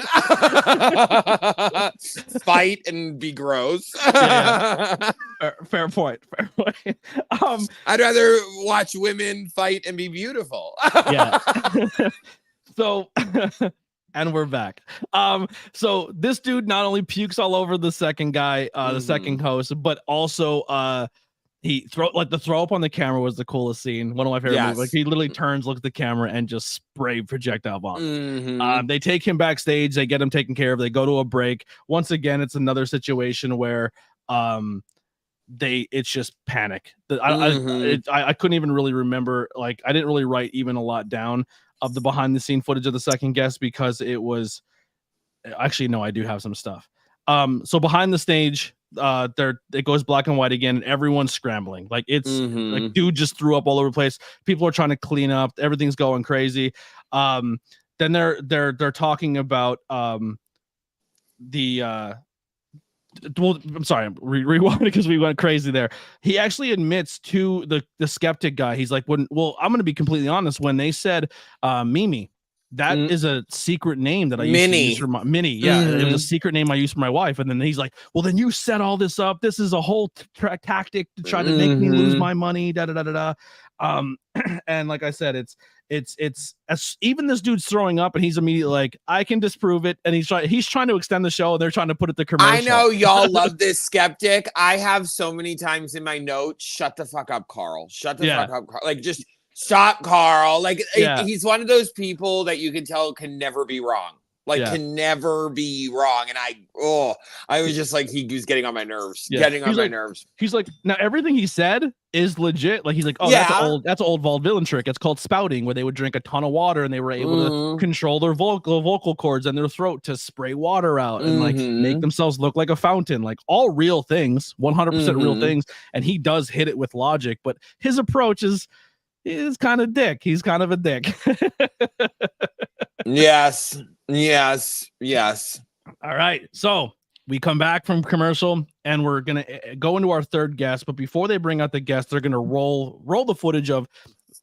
B: fight and be gross.
A: Yeah. Fair point. Fair point.
B: I'd rather watch women fight and be beautiful.
A: Yeah. So and we're back. So this dude not only pukes all over the second guy, the second host, but also he the throw up on the camera was the coolest scene. One of my favorite movies. Like he literally turns, looks at the camera, and just spray projectile bombs. They take him backstage, they get him taken care of, they go to a break. Once again, it's another situation where it's just panic. I couldn't even really remember, like I didn't really write even a lot down of the behind the scene footage of the second guest because it was actually, no, I do have some stuff. So behind the stage, it goes black and white again, and everyone's scrambling. Like it's like dude just threw up all over the place. People are trying to clean up, everything's going crazy. Then they're talking about well, I'm sorry, rewind because we went crazy there. He actually admits to the skeptic guy. He's like, I'm going to be completely honest. When they said Mimi, that is a secret name that I used to use for my Minnie. Yeah, it was a secret name I used for my wife. And then he's like, well, then you set all this up. This is a whole tactic to try to make me lose my money. Da da da da da. And like I said, it's even this dude's throwing up and he's immediately like, I can disprove it, and he's trying to extend the show, and they're trying to put it to commercial.
B: I know y'all love this skeptic. I have so many times in my notes, shut the fuck up, Carl. Shut the fuck up, Carl. Like, just stop, Carl. Like he's one of those people that you can tell can never be wrong. Like can never be wrong. And I was just like, he was getting on my nerves. Getting on my nerves.
A: He's like, now everything he said is legit. Like he's like, oh, that's an old vaudevillian trick. It's called spouting, where they would drink a ton of water and they were able to control their vocal cords and their throat to spray water out and like make themselves look like a fountain. Like all real things, 100% real things. And he does hit it with logic, but his approach is kind of dick. He's kind of a dick.
B: Yes.
A: All right. So we come back from commercial and we're going to go into our third guest. But before they bring out the guest, they're going to roll the footage of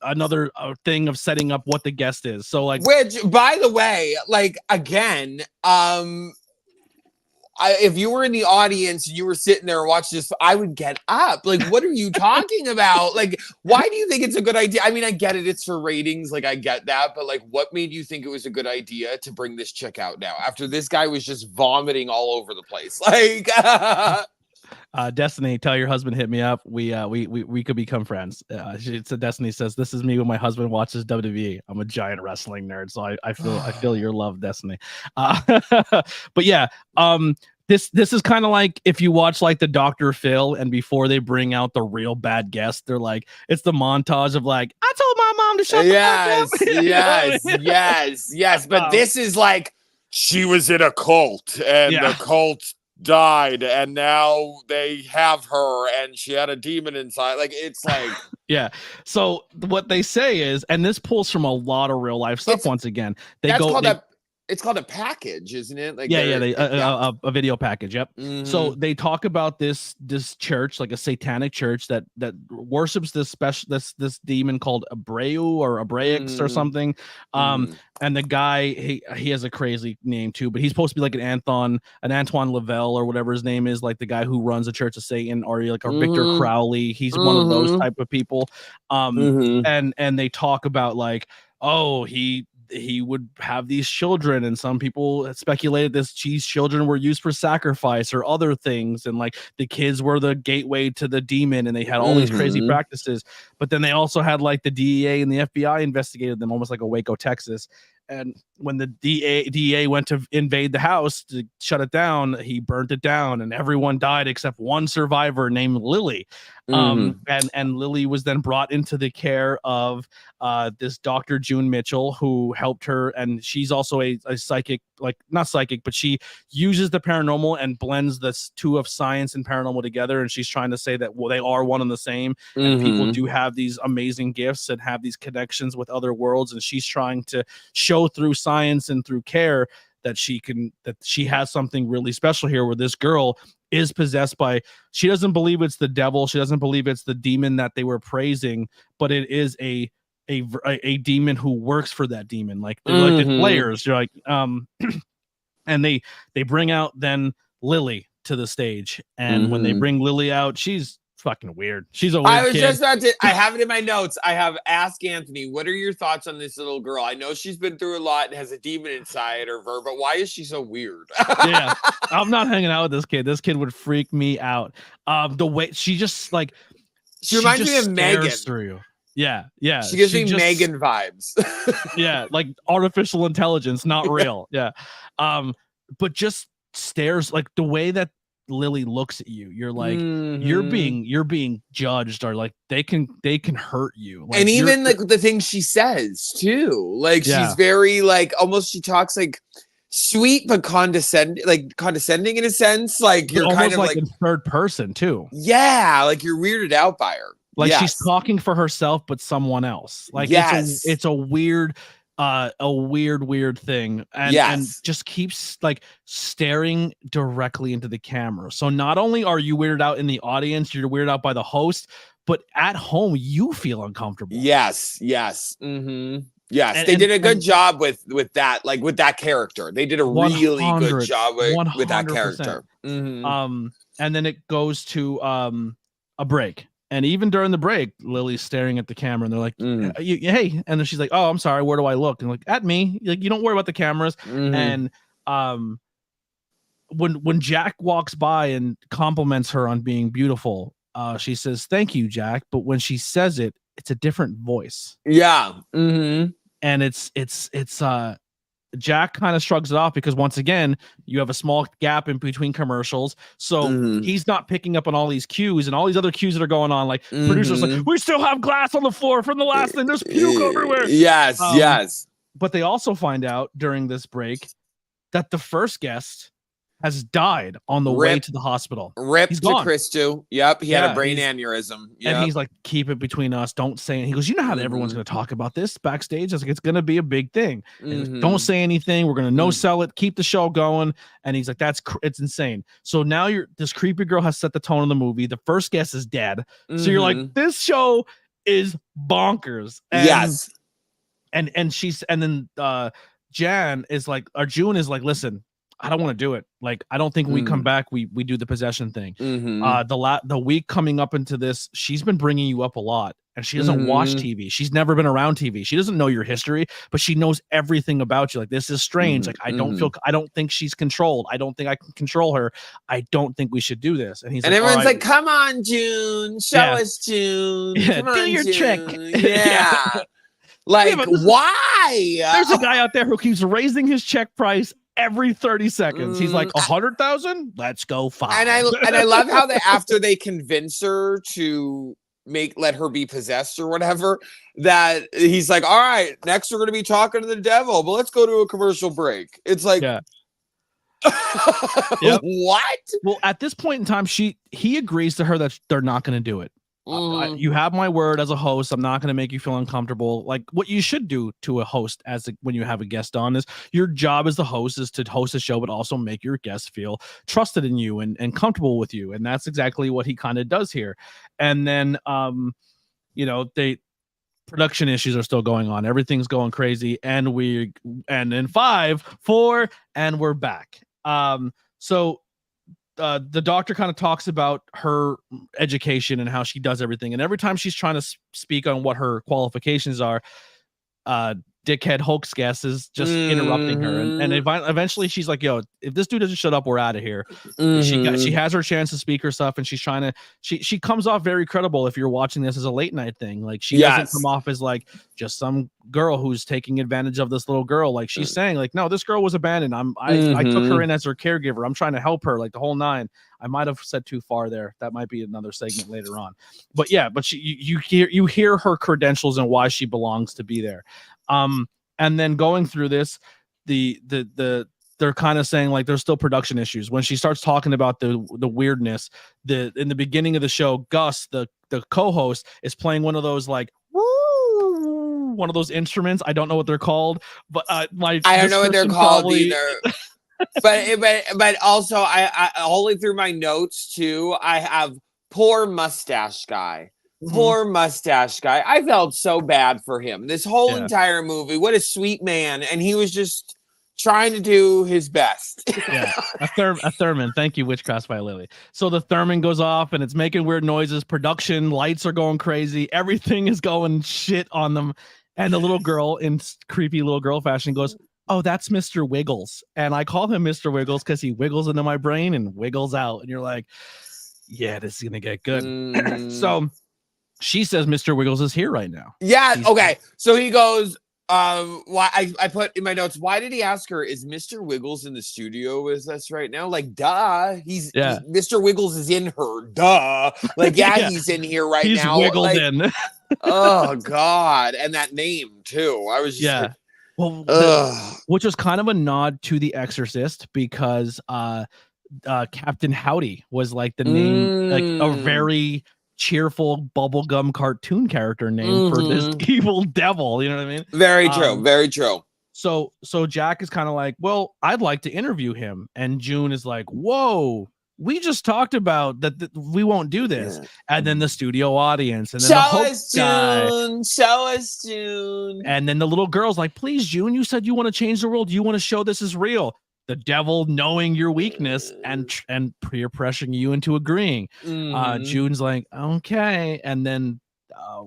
A: another thing of setting up what the guest is. So like,
B: which, by the way, like, again, if you were in the audience and you were sitting there and watching this, I would get up. Like, what are you talking about? Like, why do you think it's a good idea? I mean, I get it. It's for ratings. Like, I get that. But like, what made you think it was a good idea to bring this chick out now after this guy was just vomiting all over the place? Like,
A: Destiny, tell your husband hit me up. We could become friends. Destiny says, this is me when my husband watches WWE. I'm a giant wrestling nerd, so I feel your love, Destiny. But yeah, this is kind of like if you watch like the Dr. Phil, and before they bring out the real bad guest, they're like, it's the montage of like, I told my mom to shut the fuck up.
B: Yes. But this is like, she was in a cult and the cult died and now they have her and she had a demon inside. Like, it's like,
A: so what they say is, and this pulls from a lot of real life stuff. Once again,
B: it's called a package, isn't it? Like,
A: a video package. Yep. So they talk about this church, like a satanic church that worships this demon called Abreu or Abraix or something. And the guy, he has a crazy name too, but he's supposed to be like an Antoine Lavelle or whatever his name is, like the guy who runs the Church of Satan, or like a Victor Crowley. He's one of those type of people. And they talk about like, oh, he would have these children, and some people speculated these children were used for sacrifice or other things, and like the kids were the gateway to the demon, and they had all these crazy practices. But then they also had like the DEA and the FBI investigated them, almost like a Waco, Texas. And when the DEA went to invade the house to shut it down, he burnt it down, and everyone died except one survivor named Lily. And Lily was then brought into the care of this Dr. June Mitchell, who helped her, and she's also a psychic, like not psychic, but she uses the paranormal and blends the two of science and paranormal together, and she's trying to say that they are one and the same, and people do have these amazing gifts and have these connections with other worlds, and she's trying to show through science and through care that she has something really special here, where this girl is possessed by, she doesn't believe it's the devil, she doesn't believe it's the demon that they were praising, but it is a demon who works for that demon. Like they're like the players. You're like, and they bring out then Lily to the stage, and when they bring Lily out, she's fucking weird. She's a weird
B: I was
A: kid.
B: just about to, I have it in my notes. I have ask Anthony, what are your thoughts on this little girl? I know she's been through a lot and has a demon inside of her, but why is she so weird?
A: Yeah, I'm not hanging out with this kid. This kid would freak me out. The way she just like,
B: she reminds me of Megan.
A: Through you. Yeah.
B: She gives me Megan vibes.
A: Yeah, like artificial intelligence, not real. Yeah. But just stares, like the way that Lily looks at you, you're like, you're being judged, or like they can hurt you. Like,
B: and even like the things she says too. Like she's very like, almost, she talks like sweet but condescending in a sense. Like you're kind of like in
A: third person too.
B: Yeah, like you're weirded out by her.
A: Like she's talking for herself, but someone else. Like it's a weird thing, and just keeps like staring directly into the camera. So not only are you weirded out in the audience, you're weirded out by the host, but at home you feel uncomfortable.
B: Yes. Yes, they did a good job with that, like with that character. They did a really good job with that character.
A: And then it goes to a break. And even during the break, Lily's staring at the camera, and they're like, hey. And then she's like, oh, I'm sorry, where do I look? And like, at me. Like, you don't worry about the cameras. And when Jack walks by and compliments her on being beautiful, she says, thank you, Jack. But when she says it, it's a different voice.
B: Yeah.
A: And it's Jack kind of shrugs it off, because once again, you have a small gap in between commercials. So he's not picking up on all these cues and all these other cues that are going on. Like producers like, we still have glass on the floor from the last thing. There's puke everywhere.
B: Yes.
A: But they also find out during this break that the first guest has died on the way to the hospital.
B: Rip to Christo. Yep. He had a brain aneurysm.
A: And he's like, keep it between us. Don't say it. He goes, you know how everyone's going to talk about this backstage? I was like, it's going to be a big thing. And don't say anything. We're going to no sell it. Keep the show going. And he's like, it's insane. So now this creepy girl has set the tone of the movie. The first guest is dead. So you're like, this show is bonkers. And, And then June is like, listen, I don't want to do it. Like, I don't think when we come back, we do the possession thing. The week coming up into this, she's been bringing you up a lot, and she doesn't watch TV. She's never been around TV. She doesn't know your history, but she knows everything about you. Like, this is strange. Like, I don't think she's controlled. I don't think I can control her. I don't think we should do this. And
B: everyone's like, come on, June, show us, June. Come
A: do
B: on,
A: your
B: June.
A: trick.
B: Yeah. Like, why?
A: There's a guy out there who keeps raising his check price every 30 seconds. He's like, 100,000, let's go 5.
B: And I love how after they convince her to let her be possessed or whatever, that he's like, all right, next we're going to be talking to the devil, but let's go to a commercial break. It's like, what?
A: Well, at this point in time, he agrees to her that they're not going to do it. You have my word as a host. I'm not going to make you feel uncomfortable. Like, what you should do to a host when you have a guest on is, your job as the host is to host a show, but also make your guests feel trusted in you and comfortable with you. And that's exactly what he kind of does here. And then, production issues are still going on. Everything's going crazy. And in 5, 4, and we're back. So the doctor kind of talks about her education and how she does everything. And every time she's trying to speak on what her qualifications are, dickhead hoax guest is just interrupting her. And eventually she's like, yo, if this dude doesn't shut up, we're out of here. She has her chance to speak her stuff, and she's trying to, she comes off very credible if you're watching this as a late night thing. Like, she doesn't come off as like just some girl who's taking advantage of this little girl. Like, she's saying like, no, this girl was abandoned. I took her in as her caregiver. I'm trying to help her, like the whole 9. I might have said too far there. That might be another segment later on. But yeah, but you hear her credentials and why she belongs to be there. And then going through this, they're kind of saying like there's still production issues. When she starts talking about the weirdness, in the beginning of the show, Gus, the co-host, is playing one of those like woo one of those instruments. I don't know what they're called, but
B: I don't know what they're called either. but also I only through my notes too, I have poor mustache guy. Poor mustache guy. I felt so bad for him. This whole entire movie. What a sweet man. And he was just trying to do his best.
A: Yeah. A Thurman. Thank you, Witchcraft by Lily. So the Thurman goes off and it's making weird noises. Production lights are going crazy. Everything is going shit on them. And the little girl in creepy little girl fashion goes, "Oh, that's Mr. Wiggles." And I call him Mr. Wiggles because he wiggles into my brain and wiggles out. And you're like, yeah, this is going to get good. So she says Mr. Wiggles is here right now.
B: Yeah. Okay. So he goes, why I put in my notes, why did he ask her, is Mr. Wiggles in the studio with us right now? Like, duh. Mr. Wiggles is in her. Duh. Like, he's in here right now.
A: He's wiggled in.
B: Oh, God. And that name, too. I was just
A: which was kind of a nod to The Exorcist because Captain Howdy was like the name, like a very cheerful bubblegum cartoon character name for this evil devil. You know what I mean?
B: Very true. Very true.
A: So Jack is kind of like, well, I'd like to interview him. And June is like, whoa, we just talked about that we won't do this. And then the studio audience and then
B: show us June.
A: And then the little girl's like, please, June, you said you want to change the world. You want to show this is real. The devil knowing your weakness and peer pressuring you into agreeing. June's like, okay. And then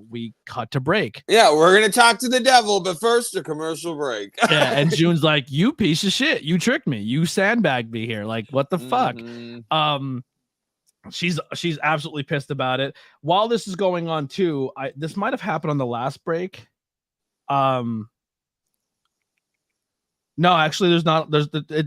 A: we cut to break.
B: Yeah, we're going to talk to the devil, but first a commercial break.
A: And June's like, you piece of shit. You tricked me. You sandbagged me here. Like, what the fuck? She's absolutely pissed about it. While this is going on too, this might have happened on the last break. No, actually, there's not.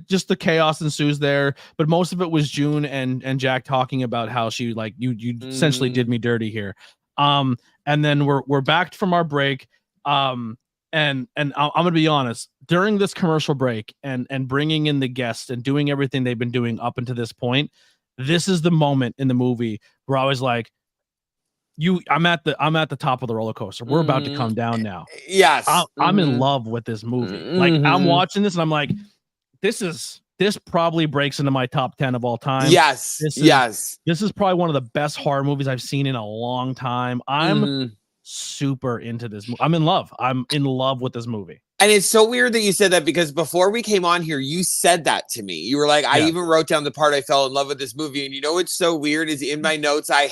A: Just the chaos ensues there, but most of it was June and Jack talking about how she like you essentially did me dirty here. And then we're back from our break. And I'm gonna be honest, during this commercial break and bringing in the guests and doing everything they've been doing up until this point, this is the moment in the movie where I was like, I'm at the top of the roller coaster. We're about to come down now.
B: Yes.
A: I'm in love with this movie. Like I'm watching this and I'm like, this probably breaks into my top 10 of all time.
B: Yes.
A: This is probably one of the best horror movies I've seen in a long time. I'm super into this movie. I'm in love. I'm in love with this movie.
B: And it's so weird that you said that because before we came on here, you said that to me. You were like, I even wrote down the part I fell in love with this movie. And you know what's so weird is in my notes I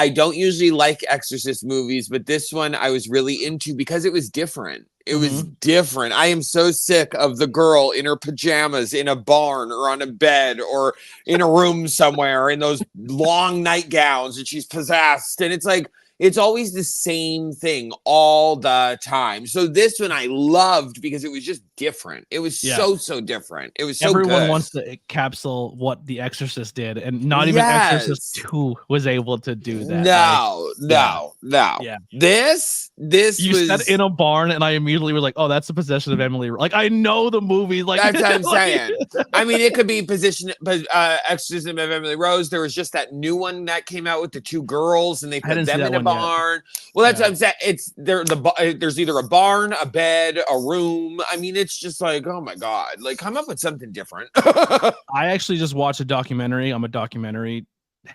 B: don't usually like Exorcist movies, but this one I was really into because it was different. It was different. I am so sick of the girl in her pajamas in a barn or on a bed or in a room somewhere in those long nightgowns and she's possessed. And it's like, it's always the same thing all the time. So this one I loved because it was just different. It was so different. It was so
A: everyone
B: good.
A: wants to capsule what The Exorcist did, and not even Exorcist 2 was able to do that.
B: No. Yeah. This
A: you
B: was
A: said in a barn, and I immediately was like, "Oh, that's the possession of Emily." Like I know the movie. Like
B: that's what I'm saying. I mean, it could be Exorcism of Emily Rose. There was just that new one that came out with the two girls, and they put them in a barn. Well, that's what I'm saying. It's there's either a barn, a bed, a room. I mean, it's just like, oh my god, like come up with something different.
A: I actually just watched a documentary. I'm a documentary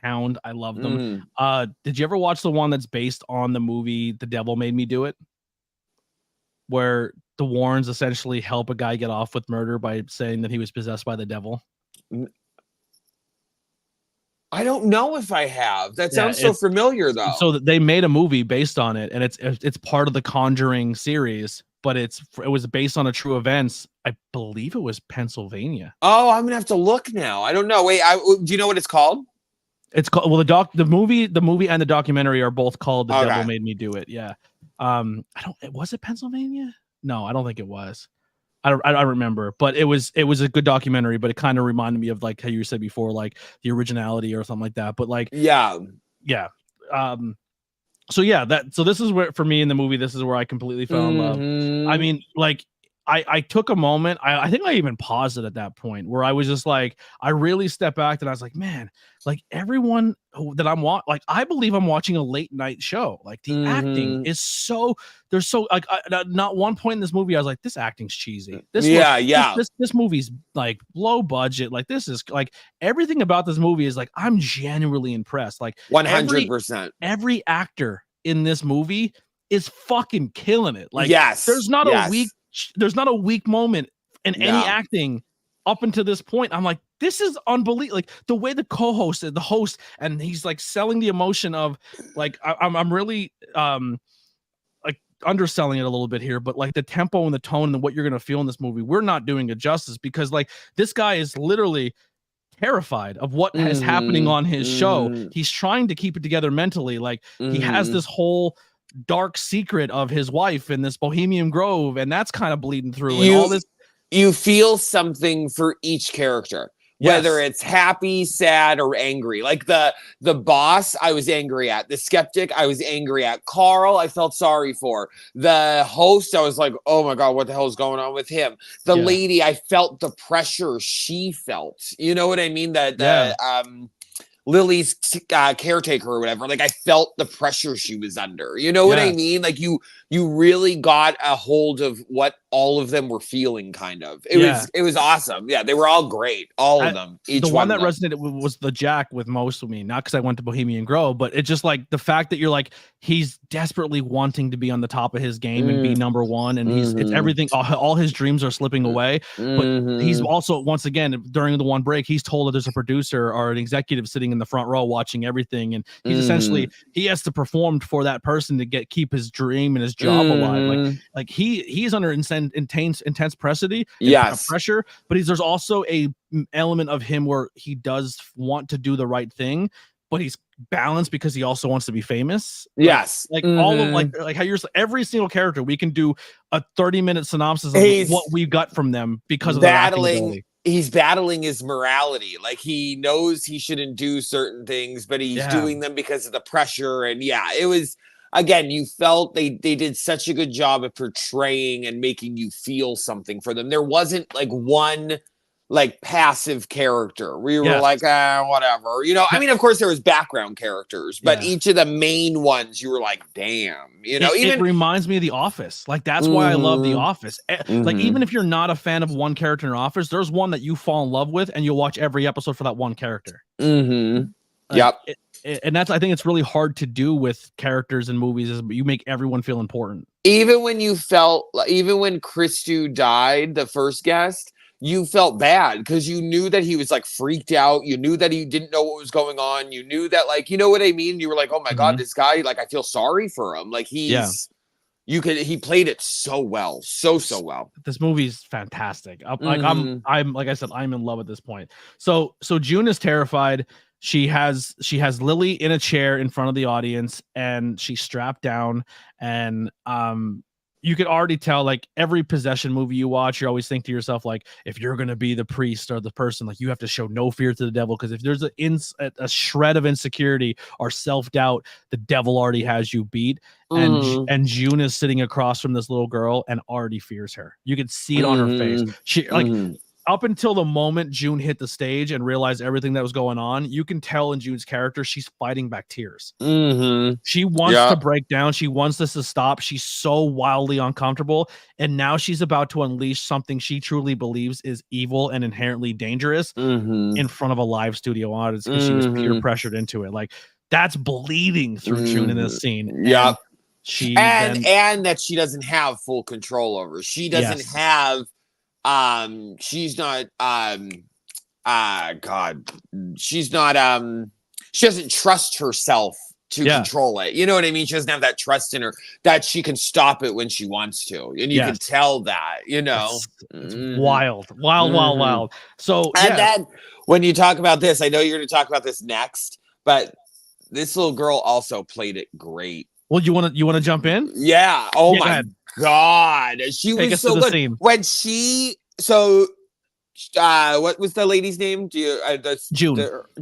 A: hound. I love them. Did you ever watch the one that's based on the movie The Devil Made Me Do It, where the Warrens essentially help a guy get off with murder by saying that he was possessed by the devil?
B: I don't know if I have. That sounds so familiar, though.
A: So they made a movie based on it, and it's part of the Conjuring series, but it was based on a true events. I believe it was Pennsylvania.
B: Oh, I'm gonna have to look now. I don't know. Wait, do you know what it's called?
A: It's called the movie and the documentary are both called The Devil Made Me Do It. Yeah. Was it Pennsylvania? No, I don't think it was. I don't remember, but it was a good documentary, but it kind of reminded me of like how you said before, like the originality or something like that. But like, yeah. So this is where, for me in the movie, this is where I completely fell in love. I mean, like, I took a moment. I think I even paused it at that point where I was just like, I really stepped back and I was like, man, like everyone that I'm watching, like I believe I'm watching a late night show. Like the acting is so, there's so like not one point in this movie I was like, this acting's cheesy. This movie's like low budget. Like this is like everything about this movie is like I'm genuinely impressed. Like
B: 100%.
A: Every actor in this movie is fucking killing it. Like there's not a weak moment in any acting up until this point. I'm like, this is unbelievable. Like the way the co-host, the host, and he's like selling the emotion of like, I'm really like underselling it a little bit here, but like the tempo and the tone and what you're going to feel in this movie, we're not doing it justice because like this guy is literally terrified of what is happening on his show. He's trying to keep it together mentally. Like he has this whole dark secret of his wife in this Bohemian Grove, and that's kind of bleeding through. And all this,
B: you feel something for each character, whether it's happy, sad, or angry. Like the boss, I was angry at. The skeptic, I was angry at. Carl, I felt sorry for. The host, I was like, oh my God, what the hell is going on with him? The lady, I felt the pressure she felt. You know what I mean? Lily's caretaker or whatever. Like I felt the pressure she was under. You know what I mean? Like you really got a hold of what all of them were feeling. Kind of. It was awesome. Yeah, they were all great. All of them. Each
A: the one that resonated was the Jack with most of me. Not because I went to Bohemian Grove, but it's just like the fact that you're like he's desperately wanting to be on the top of his game and be number one, and it's everything. All his dreams are slipping away. But he's also once again during the one break, he's told that there's a producer or an executive sitting in the front row watching everything, and he's essentially he has to perform for that person to keep his dream and his job alive. Like he's under intense pressure, but there's also a element of him where he does want to do the right thing, but he's balanced because he also wants to be famous. All of like how you're every single character we can do a 30-minute synopsis of what we got from them because of battling.
B: He's battling his morality. Like he knows he shouldn't do certain things, but he's doing them because of the pressure. And it was, again, you felt they did such a good job of portraying and making you feel something for them. There wasn't like one like passive character where you were like, whatever, you know. I mean, of course there was background characters, but each of the main ones you were like, damn, you know.
A: It reminds me of The Office. Like that's why I love The Office. Like even if you're not a fan of one character in Office, there's one that you fall in love with and you'll watch every episode for that one character. And that's, I think it's really hard to do with characters in movies is you make everyone feel important.
B: Even when Christu died, the first guest, you felt bad because you knew that he was like freaked out. You knew that he didn't know what was going on. You knew that, like, you know what I mean? You were like, oh my God, this guy, like, I feel sorry for him. Like he played it so well. So well.
A: This movie's fantastic. Like I'm like I said, I'm in love at this point. So June is terrified. She has Lily in a chair in front of the audience and she's strapped down, and you could already tell, like every possession movie you watch, you always think to yourself, like, if you're going to be the priest or the person, like you have to show no fear to the devil. Because if there's a shred of insecurity or self-doubt, the devil already has you beat. And June is sitting across from this little girl and already fears her. You could see it on her face. She up until the moment June hit the stage and realized everything that was going on, you can tell in June's character, she's fighting back tears. She wants to break down. She wants this to stop. She's so wildly uncomfortable. And now she's about to unleash something she truly believes is evil and inherently dangerous in front of a live studio audience because she was peer pressured into it. Like that's bleeding through June in this scene.
B: And that she doesn't have full control over. She doesn't have she's not she doesn't trust herself to control it. You know what I mean? She doesn't have that trust in her that she can stop it when she wants to. And you can tell that, you know.
A: It's wild. So
B: then when you talk about this, I know you're going to talk about this next, but this little girl also played it great.
A: Well, you want to jump in?
B: Yeah. Oh my God. She was so good. Scene. When what was the lady's name?
A: June.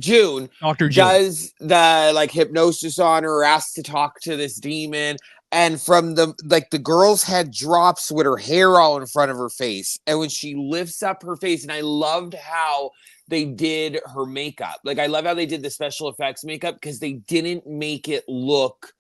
B: June.
A: Dr. June
B: does the like hypnosis on her, or asks to talk to this demon. and from the girl's head drops with her hair all in front of her face, and when she lifts up her face, and I loved how they did her makeup. Like, I love how they did the special effects makeup, because they didn't make it look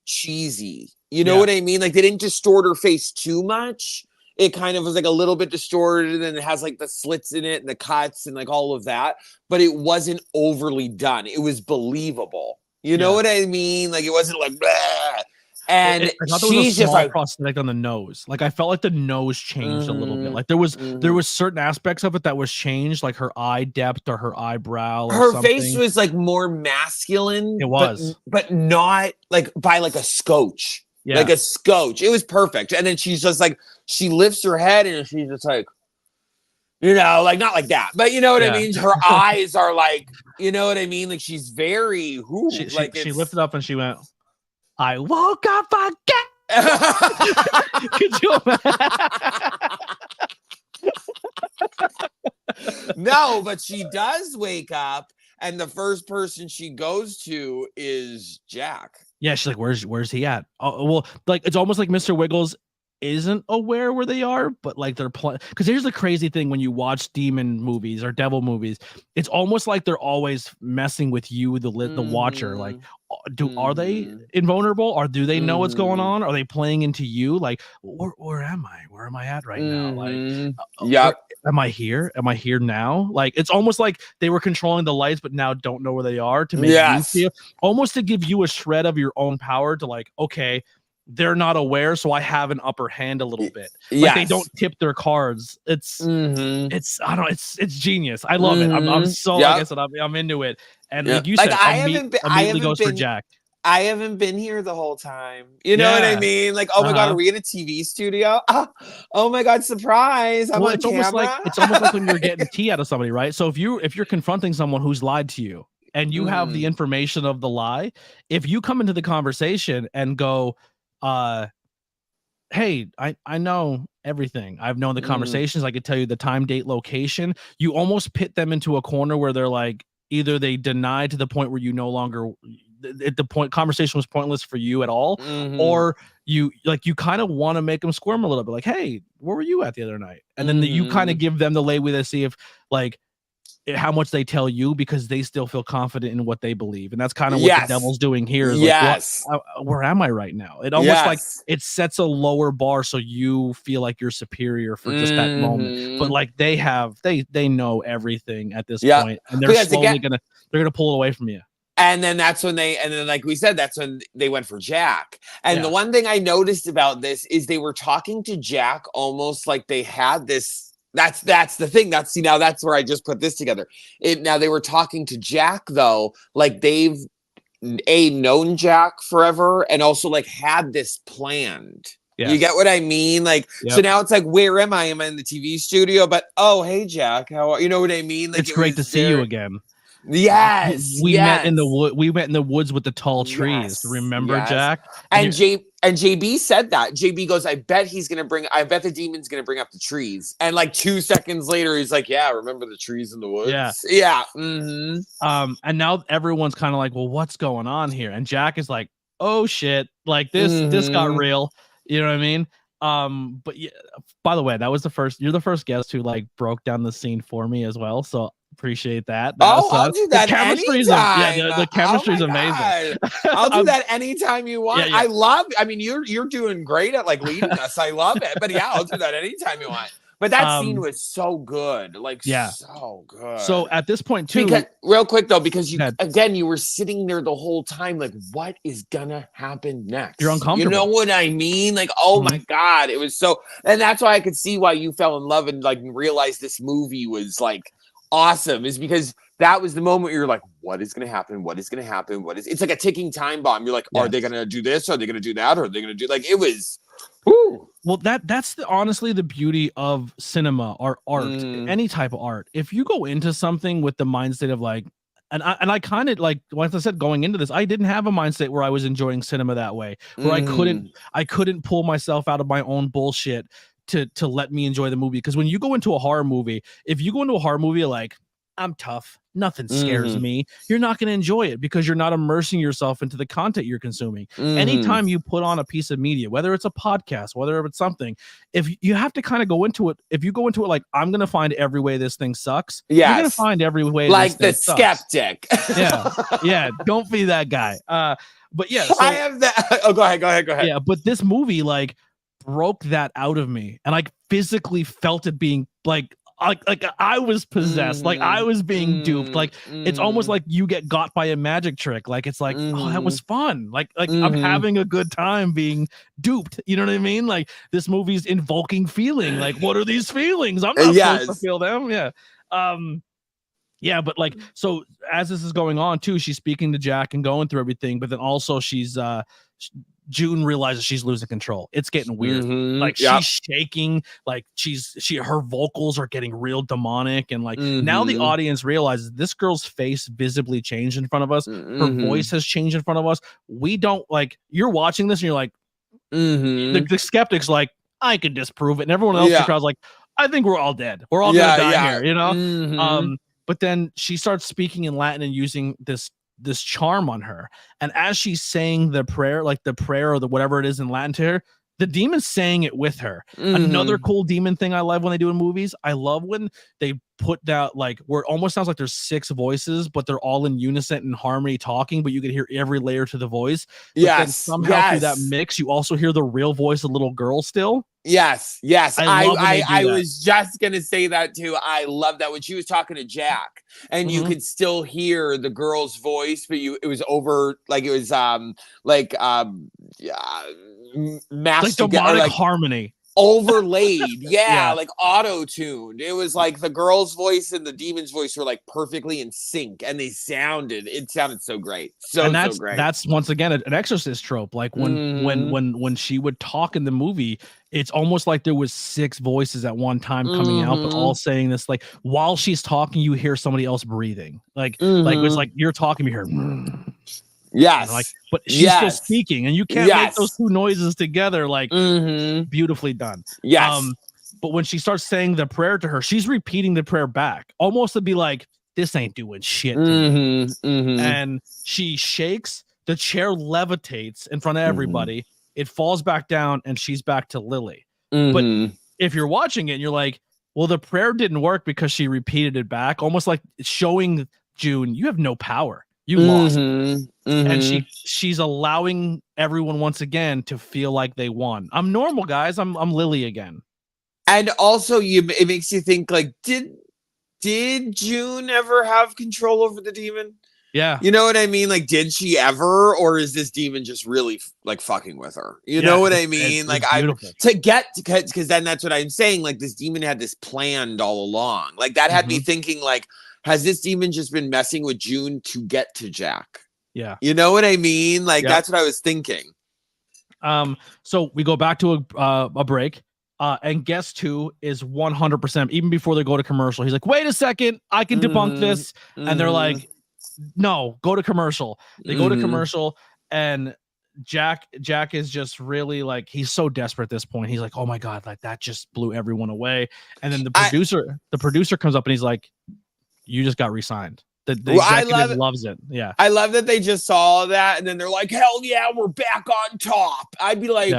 B: cheesy. You know what I mean? Like, they didn't distort her face too much. It kind of was like a little bit distorted, and then it has like the slits in it and the cuts and like all of that, but it wasn't overly done. It was believable. You know what I mean? Like, it wasn't like, bleh. And
A: I thought there was a small prosthetic on the nose. Like, I felt like the nose changed a little bit. Like, there was certain aspects of it that was changed, like her eye depth or her eyebrow. Or
B: her face was like more masculine.
A: It was,
B: but not like by like a scotch. Yeah. Like a scotch. It was perfect. And then she's just like, she lifts her head and she's just like, you know, like not like that, but you know what I mean? Her eyes are like, you know what I mean? Like, she's very,
A: she lifted up and she went, I woke up again. Could you imagine?
B: No, but she does wake up, and the first person she goes to is Jack.
A: Yeah, she's like, where's he at? Oh, well, like, it's almost like Mr. Wiggles isn't aware where they are, but like they're playing. Because here's the crazy thing: when you watch demon movies or devil movies, it's almost like they're always messing with you, the watcher. Like, are they invulnerable, or do they know what's going on? Are they playing into you? Like, where am I? Where am I at right now? Like, am I here? Am I here now? Like, it's almost like they were controlling the lights, but now don't know where they are to make you feel, almost to give you a shred of your own power to like, okay, they're not aware, so I have an upper hand a little bit. Like, they don't tip their cards. It's I don't know, it's genius. I love it. I'm so like I said, I'm into it. And like you said, immediately goes for Jack.
B: I haven't been here the whole time. You know what I mean? Like, oh my God, are we in a TV studio? Oh my God, surprise. I'm on camera.
A: It's almost like when you're getting tea out of somebody, right? So if you're confronting someone who's lied to you and you have the information of the lie, if you come into the conversation and go, hey, I know everything. I've known the conversations. I could tell you the time, date, location. You almost pit them into a corner where they're like, either they deny to the point where you no longer, at the point conversation was pointless for you at all, or you kind of want to make them squirm a little bit. Like, hey, where were you at the other night? And then you kind of give them the lay with it, see if like how much they tell you, because they still feel confident in what they believe. And that's kind of what the devil's doing here is like, where am I right now? It almost like it sets a lower bar so you feel like you're superior for just that moment. But like they know everything at this point, and they're slowly gonna pull it away from you.
B: And then like we said, that's when they went for Jack. And the one thing I noticed about this is they were talking to Jack almost like they had this. That's the thing. Now that's where I just put this together. Now they were talking to Jack though, like they've known Jack forever, and also like had this planned. Yes. You get what I mean? Like, so now it's like, where am I? Am I in the TV studio? But oh, hey Jack, how are you? Know what I mean? Like,
A: it's great to see you again.
B: Yes,
A: we met in the wood. We met in the woods with the tall trees. Remember, Jack?
B: And JB said that. JB goes, I bet the demon's gonna bring up the trees. And like 2 seconds later, he's like, yeah, remember the trees in the woods? Yeah.
A: And now everyone's kind of like, well, what's going on here? And Jack is like, oh shit, like this got real. You know what I mean? But yeah, by the way, you're the first guest who like broke down the scene for me as well. So appreciate that.
B: I'll do that anytime.
A: The chemistry's amazing.
B: I'll do that anytime you want. I mean, you're doing great at like leading us. I love it. But yeah, I'll do that anytime you want. But that scene was so good. Like, so good.
A: So at this point too,
B: real quick though, because you were sitting there the whole time, like, what is gonna happen next?
A: You're uncomfortable.
B: You know what I mean? Like, oh my God, it was so, and that's why I could see why you fell in love and like realized this movie was like awesome, is because that was the moment you're like, what is going to happen? What is going to happen? It's like a ticking time bomb. You're like, are they going to do this? Are they going to do that? Or are they going to do, like, it was, whoo.
A: Well, that's honestly the beauty of cinema or art, any type of art. If you go into something with the mindset of like, and I kind of like, once I said going into this, I didn't have a mindset where I was enjoying cinema that way, where I couldn't pull myself out of my own bullshit to let me enjoy the movie. Because when you go into a horror movie, if you go into a horror movie like, I'm tough. Nothing scares me. You're not going to enjoy it because you're not immersing yourself into the content you're consuming. Anytime you put on a piece of media, whether it's a podcast, whether it's something, if you have to kind of go into it, if you go into it like, I'm going to find every way this thing sucks, you're going to find every way
B: like
A: this
B: the
A: thing
B: skeptic.
A: sucks. Yeah. Don't be that guy. But yeah, so,
B: I have that. Oh, go ahead.
A: Yeah, but this movie like broke that out of me, and I physically felt it being like I was possessed, like I was being duped. Like it's almost like you got by a magic trick. Like it's like, oh, that was fun. Like I'm having a good time being duped. You know what I mean? Like this movie's invoking feeling. Like what are these feelings? I'm not supposed to feel them. Yeah. Yeah, but like, so as this is going on too, she's speaking to Jack and going through everything, but then also she's June realizes she's losing control. It's getting weird. Like she's shaking, like her vocals are getting real demonic, and like now the audience realizes this girl's face visibly changed in front of us. Her voice has changed in front of us. We don't like, you're watching this and you're like, the skeptic's like, I can disprove it, and everyone else in the crowd's like, I think we're all dead. We're all gonna die here, you know? But then she starts speaking in Latin and using this charm on her. And as she's saying the prayer, like the prayer or the whatever it is in Latin to her, the demon's saying it with her. Another cool demon thing I love when they do in movies, I love when they put that, like, where it almost sounds like there's 6 voices, but they're all in unison and harmony talking, but you can hear every layer to the voice. But then somehow through that mix, you also hear the real voice of the little girl still.
B: Yes. I was just gonna say that too. I love that when she was talking to Jack, and you could still hear the girl's voice, but it was over, like it was
A: like demonic harmony
B: overlaid, like auto-tuned. It was like the girl's voice and the demon's voice were like perfectly in sync, and it sounded so great. So great. That's
A: once again an Exorcist trope. Like when she would talk in the movie, it's almost like there was 6 voices at one time coming out, but all saying this. Like while she's talking, you hear somebody else breathing. Like it's like you're talking, you hear like, but she's still speaking, and you can't make those 2 noises together. Like beautifully done. But when she starts saying the prayer to her, she's repeating the prayer back, almost to be like, this ain't doing shit to me. And she shakes, the chair levitates in front of everybody, it falls back down, and she's back to Lily. But if you're watching it and you're like, well, the prayer didn't work because she repeated it back, almost like showing June, you have no power. You lost. And she's allowing everyone once again to feel like they won. I'm normal, guys. I'm Lily again.
B: And also it makes you think, like, did June ever have control over the demon?
A: Yeah.
B: You know what I mean? Like, did she ever, or is this demon just really like fucking with her? You know what I mean? Like, because then that's what I'm saying. Like, this demon had this planned all along. Like, that had me thinking, like, has this demon just been messing with June to get to Jack?
A: Yeah.
B: You know what I mean? Like, that's what I was thinking.
A: So we go back to a break. And guest 2 is 100%, even before they go to commercial. He's like, wait a second, I can debunk this. And they're like, no, go to commercial. They go to commercial, and Jack is just really like, he's so desperate at this point. He's like, oh my God, like that just blew everyone away. And then the producer comes up and he's like, you just got re-signed. The executive loves it. Yeah.
B: I love that they just saw that, and then they're like, hell yeah, we're back on top. I'd be like,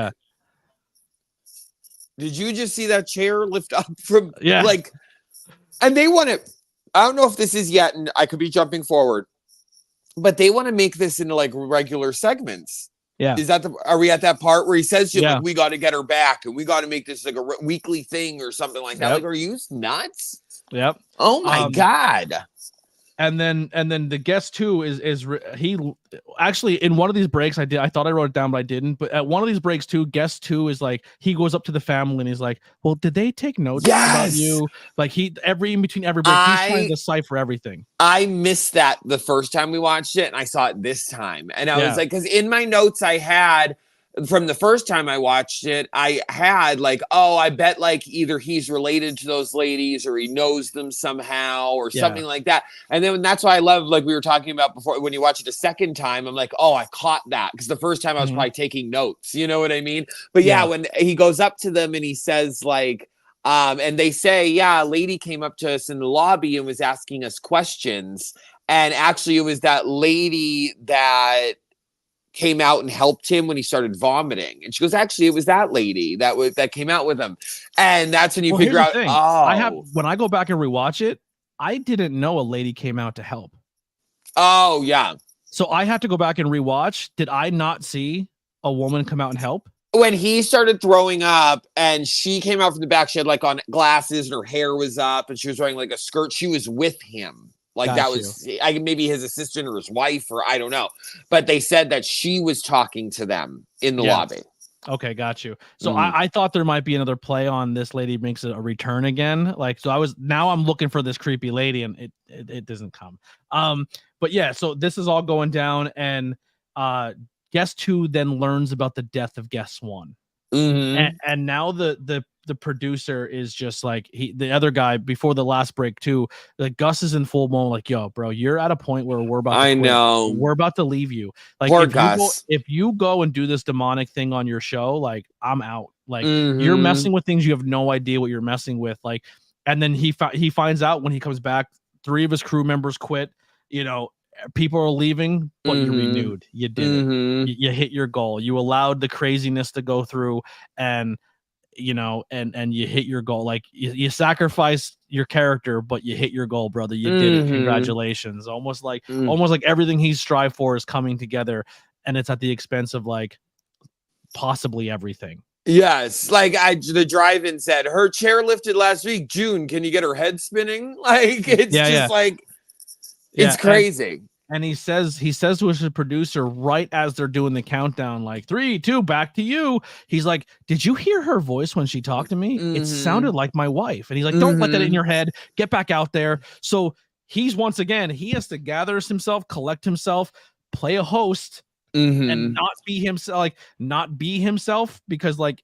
B: did you just see that chair lift up from like, and they want to, I don't know if this is yet, and I could be jumping forward, but they want to make this into like regular segments.
A: Yeah.
B: Are we at that part where he says to you, like, we got to get her back, and we got to make this like a weekly thing or something like that? Like, are you nuts?
A: Yep.
B: Oh my God.
A: And then the guest 2 is he actually, in one of these breaks I thought I wrote it down, but I didn't. But at one of these breaks too, guest 2 is like, he goes up to the family and he's like, well, did they take notes about you? Like in between every break, he's trying to decipher everything.
B: I missed that the first time we watched it, and I saw it this time. And I was like, because in my notes I had, from the first time I watched it, I had like, oh, I bet like either he's related to those ladies or he knows them somehow or something like that. And then that's why I love, like we were talking about before, when you watch it a second time, I'm like, oh, I caught that. Because the first time I was probably taking notes. You know what I mean? But when he goes up to them and he says like, And they say, yeah, a lady came up to us in the lobby and was asking us questions. And actually, it was that lady that came out and helped him when he started vomiting. And she goes, actually, it was that lady that came out with him. And that's when you figure out,
A: when I go back and rewatch it, I didn't know a lady came out to help.
B: Oh, yeah.
A: So I have to go back and rewatch. Did I not see a woman come out and help?
B: When he started throwing up and she came out from the back, she had like on glasses and her hair was up and she was wearing like a skirt. She was with him. Like that was maybe his assistant or his wife, or I don't know. But they said that she was talking to them in the lobby.
A: Okay, got you. So I thought there might be another play on this lady makes a return again. Like, so I'm looking for this creepy lady and it doesn't come. But yeah, so this is all going down and guest 2 then learns about the death of guest 1. And now the producer is just like the other guy before the last break too. Like Gus is in full blown like, yo, bro, you're at a point where we're about to quit. We're about to leave you. Like if you go and do this demonic thing on your show, like I'm out. Like you're messing with things you have no idea what you're messing with. Like, and then he finds out when he comes back, 3 of his crew members quit. You know, people are leaving, but you renewed. You did it. You hit your goal. You allowed the craziness to go through, and you know, and you hit your goal. Like you sacrificed your character, but you hit your goal, brother. You did it. Congratulations. Almost like everything he's strived for is coming together, and it's at the expense of like possibly everything.
B: Yes, like the drive-in said, her chair lifted last week. June, can you get her head spinning? Like it's like. It's crazy.
A: And he says to his producer right as they're doing the countdown, like 3, 2, back to you. He's like, did you hear her voice when she talked to me? It sounded like my wife. And he's like, don't let that in your head. Get back out there. So he's once again, he has to gather himself, collect himself, play a host, and not be himself, because like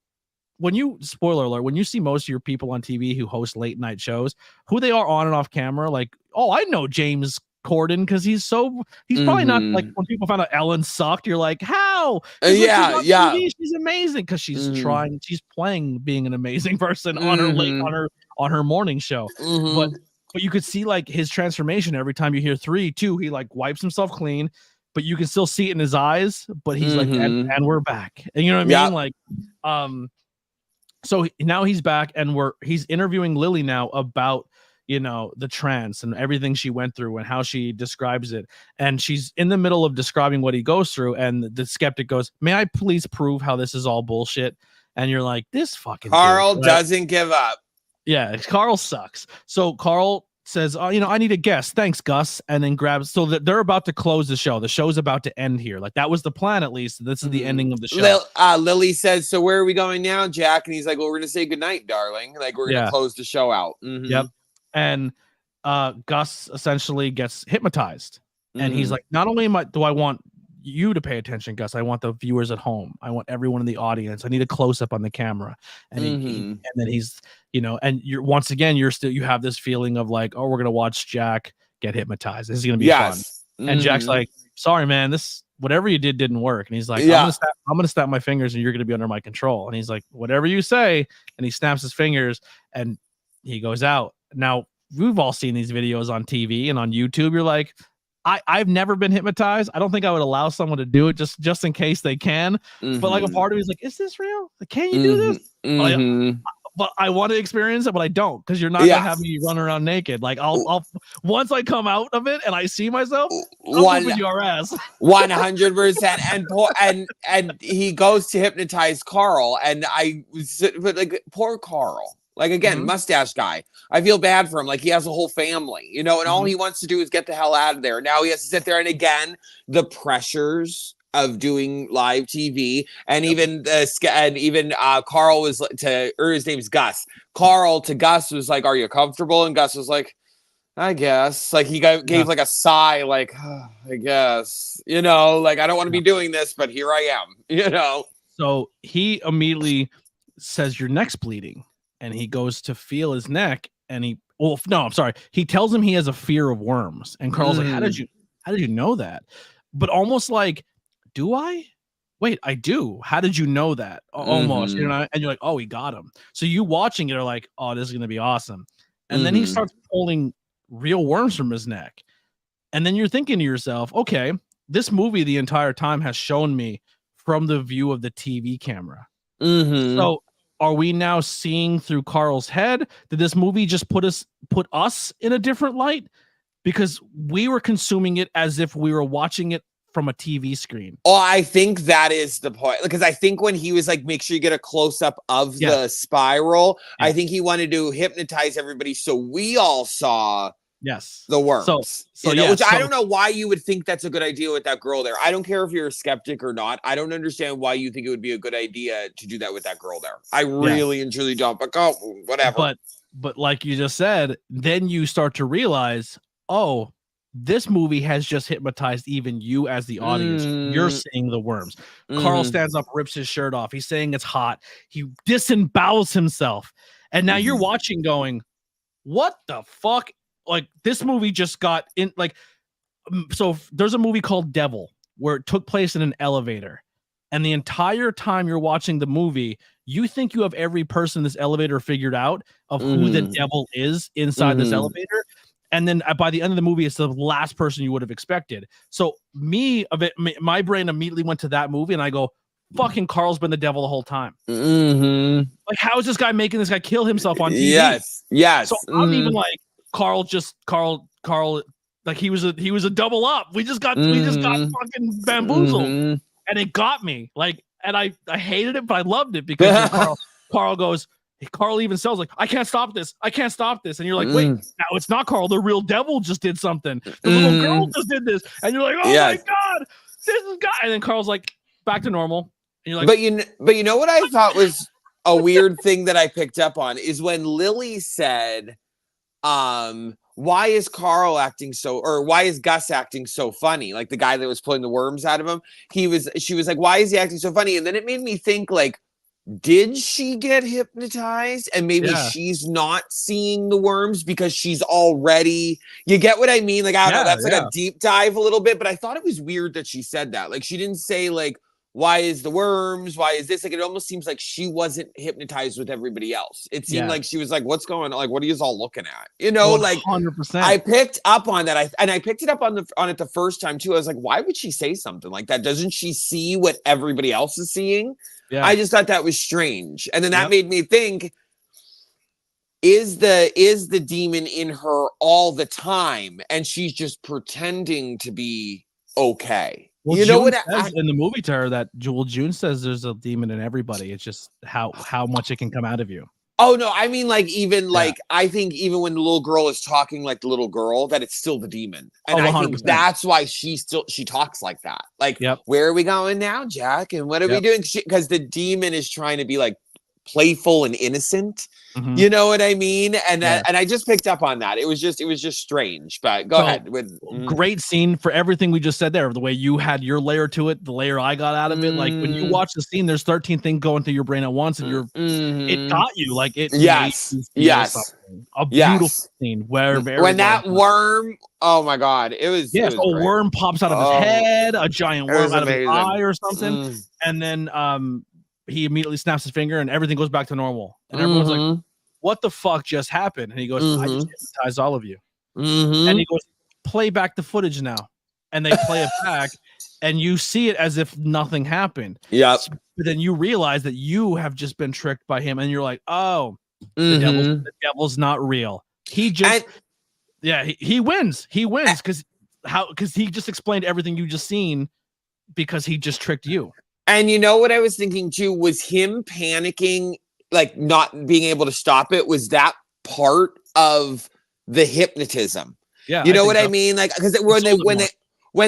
A: spoiler alert, when you see most of your people on TV who host late night shows, who they are on and off camera, like, oh, I know James Corden because he's probably not like when people found out Ellen sucked, you're like, how? TV, she's amazing because she's she's playing being an amazing person on her morning show. But you could see like his transformation every time you hear 3, 2, he like wipes himself clean, but you can still see it in his eyes, but he's like, and we're back. And you know what I mean? Like so now he's back and he's interviewing Lily now about, you know, the trance and everything she went through and how she describes it. And she's in the middle of describing what he goes through. And the skeptic goes, may I please prove how this is all bullshit? And you're like, this fucking
B: Carl doesn't give up.
A: Yeah, Carl sucks. So Carl says, oh, you know, I need a guest. Thanks, Gus. And then grabs, so that they're about to close the show. The show's about to end here. Like that was the plan, at least. This is the ending of the show.
B: Lily says, so where are we going now, Jack? And he's like, well, we're going to say goodnight, darling. Like we're going to close the show out.
A: Yep. And Gus essentially gets hypnotized, and he's like, not only do I want you to pay attention, Gus, I want the viewers at home, I want everyone in the audience, I need a close-up on the camera. And and then he's, you know, and you're once again you have this feeling of like, oh, we're gonna watch Jack get hypnotized, this is gonna be fun. And Jack's like, sorry man, this whatever you did didn't work. And he's like, I'm gonna snap my fingers and you're gonna be under my control. And he's like, whatever you say. And he snaps his fingers and he goes out. Now, we've all seen these videos on TV and on YouTube. You're like, I've never been hypnotized. I don't think I would allow someone to do it just in case they can. But like a part of me is like, is this real? Like, can you do this? But I want to experience it, but I don't, because you're not gonna have me run around naked. Like I'll once I come out of it and I see myself, I'll whoop your ass.
B: 100%. And he goes to hypnotize Carl, and but like poor Carl. Like, again, mustache guy. I feel bad for him. Like, he has a whole family, you know, and all he wants to do is get the hell out of there. Now he has to sit there. And again, the pressures of doing live TV. And even Carl was his name's Gus. Carl to Gus was like, are you comfortable? And Gus was like, I guess. Like, he gave like a sigh, like, oh, I guess, you know, like, I don't want to be doing this, but here I am, you know.
A: So he immediately says, your neck's bleeding. And he goes to feel his neck, and he tells him he has a fear of worms. And Carl's like, how did you know that? But almost like, do I? wait, I do. How did you know that? Almost, you know, and you're like, oh, he got him. So you watching it are like, oh, this is gonna be awesome. And then he starts pulling real worms from his neck. And then you're thinking to yourself, okay, this movie the entire time has shown me from the view of the TV camera. So are we now seeing through Carl's head? Did this movie just put us in a different light? Because we were consuming it as if we were watching it from a TV screen.
B: Oh, I think that is the point. Because I think when he was like, make sure you get a close up of the spiral, I think he wanted to hypnotize everybody so we all saw the worms. So which I don't know why you would think that's a good idea with that girl there. I don't care if you're a skeptic or not. I don't understand why you think it would be a good idea to do that with that girl there. I really and truly don't. But whatever.
A: But like you just said, then you start to realize, oh, this movie has just hypnotized even you as the audience. You're seeing the worms. Carl stands up, rips his shirt off. He's saying it's hot. He disembowels himself. And now you're watching going, what the fuck? Like, this movie just got in, like, so there's a movie called Devil where it took place in an elevator. And the entire time you're watching the movie, you think you have every person in this elevator figured out of who the devil is inside this elevator. And then by the end of the movie, it's the last person you would have expected. So my brain immediately went to that movie and I go, fucking Carl's been the devil the whole time. Like, how is this guy making this guy kill himself on TV?
B: Yes.
A: So I'm even like, Carl, like he was a double up. We just got fucking bamboozled. And it got me. Like, and I hated it, but I loved it because Carl even sells like, I can't stop this. And you're like, wait, now it's not Carl. The real devil just did something. The little girl just did this. And you're like, oh my God, this is guy. And then Carl's like, back to normal. And you're like,
B: but you know what I thought was a weird thing that I picked up on is when Lily said, why is Carl acting so, or why is Gus acting so funny? Like the guy that was pulling the worms out of him. She was like, why is he acting so funny? And then it made me think, like, did she get hypnotized and maybe she's not seeing the worms because she's already, you get what I mean? Like, I don't know, that's like a deep dive a little bit, but I thought it was weird that she said that. Like, she didn't say like, why is the worms? Why is this? Like, it almost seems like she wasn't hypnotized with everybody else. It seemed like she was like, what's going on? Like, what are you all looking at? You know, 100%.
A: Like
B: 100%. I picked up on that. I picked it up on it the first time too. I was like, why would she say something like that? Doesn't she see what everybody else is seeing? Yeah. I just thought that was strange. And then that made me think, is the demon in her all the time? And she's just pretending to be okay.
A: Well, you know what in the movie to her that June says there's a demon in everybody. It's just how much it can come out of you.
B: Oh no, I mean like even like I think even when the little girl is talking like the little girl, that it's still the demon. And I think that's why she talks like that. Like, where are we going now, Jack? And what are we doing? Because the demon is trying to be like playful and innocent. You know what I mean? And and I just picked up on that. It was just strange. But go ahead.
A: Great scene for everything we just said there. The way you had your layer to it, the layer I got out of it. Like when you watch the scene, there's 13 things going through your brain at once, and it got you. Like it.
B: Yes.
A: A beautiful scene where
B: when that worm. Oh my God! It was.
A: Yes, a worm pops out of his head, a giant worm out of his eye, or something, and then he immediately snaps his finger and everything goes back to normal. And everyone's like, what the fuck just happened? And he goes, I just hypnotized all of you. And he goes, play back the footage now. And they play it back and you see it as if nothing happened.
B: But
A: then you realize that you have just been tricked by him. And you're like, oh, the devil's not real. He just, he wins. He wins because he just explained everything you just seen because he just tricked you.
B: And you know what I was thinking too was him panicking, like not being able to stop it. Was that part of the hypnotism?
A: Yeah,
B: you know what I mean? Like because when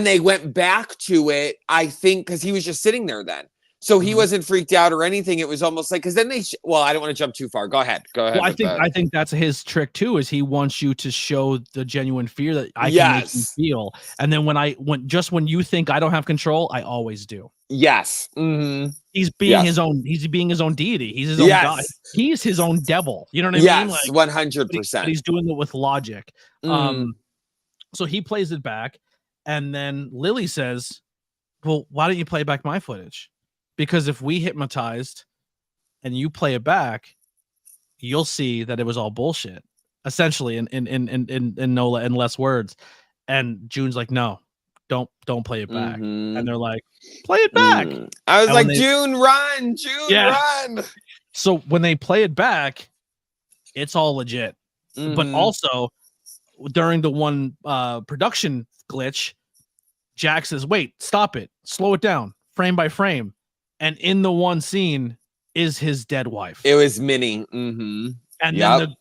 B: they went back to it, I think because he was just sitting there then, so he wasn't freaked out or anything. It was almost like because then they. Well, I don't want to jump too far. Go ahead.
A: Well, I think that's his trick too. Is he wants you to show the genuine fear that I can make you feel, and then when you think I don't have control, I always do.
B: Yes.
A: He's being his own. He's being his own deity. He's his own God. He's his own devil. You know what I mean?
B: Like 100%.
A: He's doing it with logic. So he plays it back, and then Lily says, "Well, why don't you play back my footage?" because if we hypnotized and you play it back, you'll see that it was all bullshit, essentially, in no in less words. And June's like, no, don't play it back. And they're like, play it back.
B: I was
A: and
B: like, June, run, run.
A: So when they play it back, it's all legit. But also during the one production glitch, Jack says, wait, stop it, slow it down, frame by frame. And in the one scene is his dead wife.
B: It was Minnie.
A: And then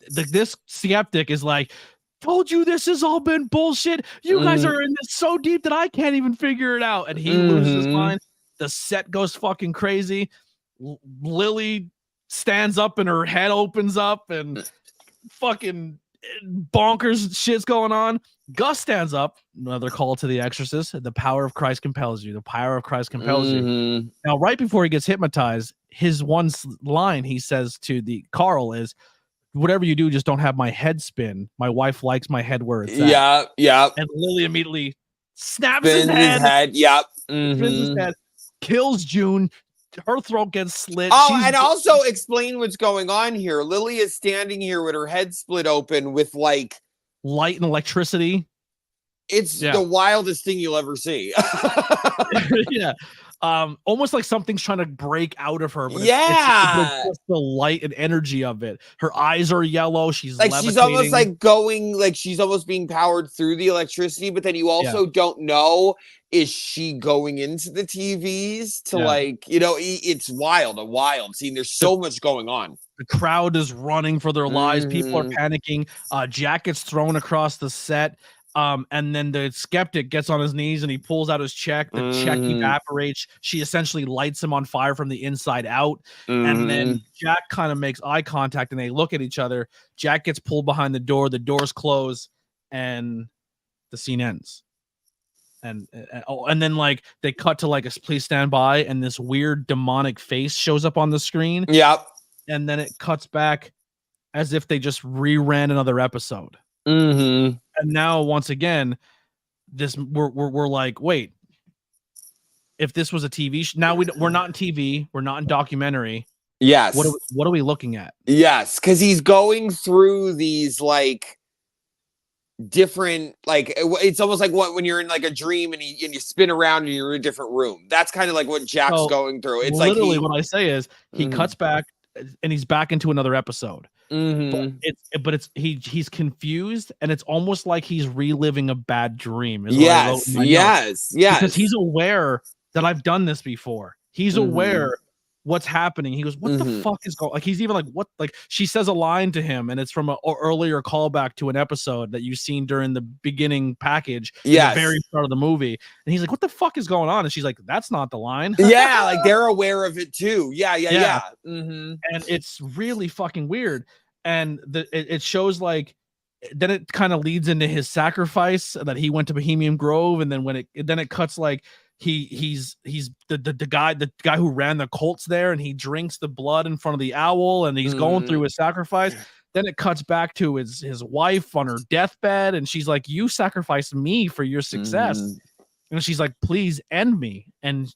A: this skeptic is like, told you this has all been bullshit. You guys are in this so deep that I can't even figure it out. And he loses his mind. The set goes fucking crazy. Lily stands up and her head opens up and fucking bonkers shit's going on. Gus stands up, another call to the exorcist. The power of Christ compels you. The power of Christ compels you. Now, right before he gets hypnotized, his one line he says to the Carl is, whatever you do, just don't have my head spin. My wife likes my head where it's at.
B: Yeah.
A: And Lily immediately snaps his head. Spins his head, kills June. Her throat gets slit.
B: And also explain what's going on here. Lily is standing here with her head split open with like
A: light and electricity.
B: It's the wildest thing you'll ever see.
A: Yeah. Almost like something's trying to break out of her. But it's just the light and energy of it. Her eyes are yellow. She's
B: like
A: levitating.
B: she's almost like going, like she's almost being powered through the electricity. But then you also don't know, is she going into the TVs to like, you know, it's a wild scene. There's so much going on.
A: The crowd is running for their lives. People are panicking. Jack gets thrown across the set. And then the skeptic gets on his knees and he pulls out his check. The check evaporates. She essentially lights him on fire from the inside out. And then Jack kind of makes eye contact and they look at each other. Jack gets pulled behind the door. The doors close and the scene ends. And then like they cut to like a please stand by and this weird demonic face shows up on the screen.
B: Yep.
A: And then it cuts back as if they just reran another episode.
B: And
A: now once again, we're like, wait, if this was a TV show, now we're not in TV, we're not in documentary.
B: Yes.
A: What are we looking at?
B: Yes, because he's going through these like different, like it's almost like when you're in like a dream and you spin around and you're in a different room. That's kind of like what Jack's going through. It's
A: literally
B: like
A: what I say is he cuts back and he's back into another episode. But he's confused and it's almost like he's reliving a bad dream.
B: Yes.
A: Because he's aware that I've done this before. He's aware what's happening. He goes, what the fuck is going, like he's even like, what, like she says a line to him and it's from an earlier callback to an episode that you've seen during the beginning package, the very start of the movie. And he's like, what the fuck is going on? And she's like, that's not the line.
B: Like they're aware of it too. Yeah.
A: And it's really fucking weird. And it shows like, then it kind of leads into his sacrifice that he went to Bohemian Grove. And then it cuts like, he's the guy who ran the cults there and he drinks the blood in front of the owl and he's going through his sacrifice. Then it cuts back to his wife on her deathbed and she's like, you sacrificed me for your success. And she's like, please end me. And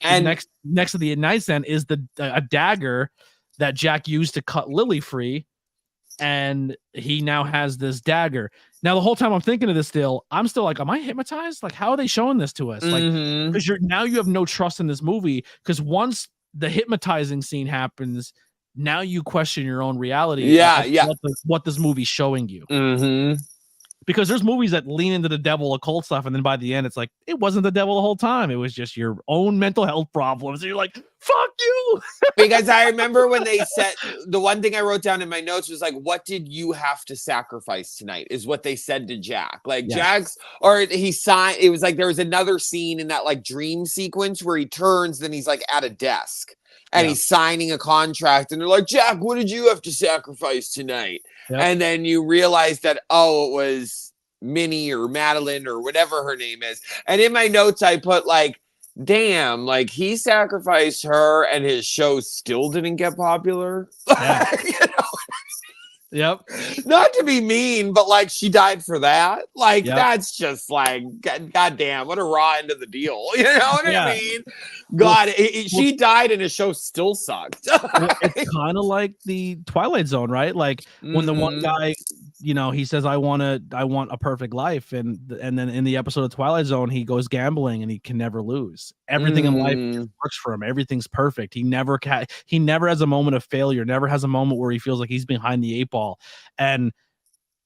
A: next to the nightstand is a dagger that Jack used to cut Lily free. And he now has this dagger. Now, the whole time I'm thinking of this still, I'm still like, am I hypnotized? Like, how are they showing this to us? Like, because you have no trust in this movie. Because once the hypnotizing scene happens, now you question your own reality. What this movie's showing you. Because there's movies that lean into the devil occult stuff, and then by the end, it's like, it wasn't the devil the whole time. It was just your own mental health problems. And you're like, fuck you.
B: Because I remember when they said, the one thing I wrote down in my notes was like, what did you have to sacrifice tonight? Is what they said to Jack. Like Jack's, or he signed, it was like there was another scene in that like dream sequence where he turns, then he's like at a desk. And he's signing a contract, and they're like, Jack, what did you have to sacrifice tonight? And then you realize that, it was Minnie or Madeline or whatever her name is. And in my notes, I put like, damn, like he sacrificed her and his show still didn't get popular. You know?
A: Yep.
B: Not to be mean, but like she died for that. Like
A: Yep.
B: that's just like goddamn, what a raw end of the deal. You know what
A: Yeah.
B: I mean? God,
A: Well,
B: she died and the show still sucked.
A: well, it's kind of like the Twilight Zone, right? Like when the one guy, he says, I want a perfect life. And then in the episode of Twilight Zone, he goes gambling and he can never lose. Everything in life just works for him. Everything's perfect. He never has a moment of failure, never has a moment where he feels like he's behind the 8 ball. And,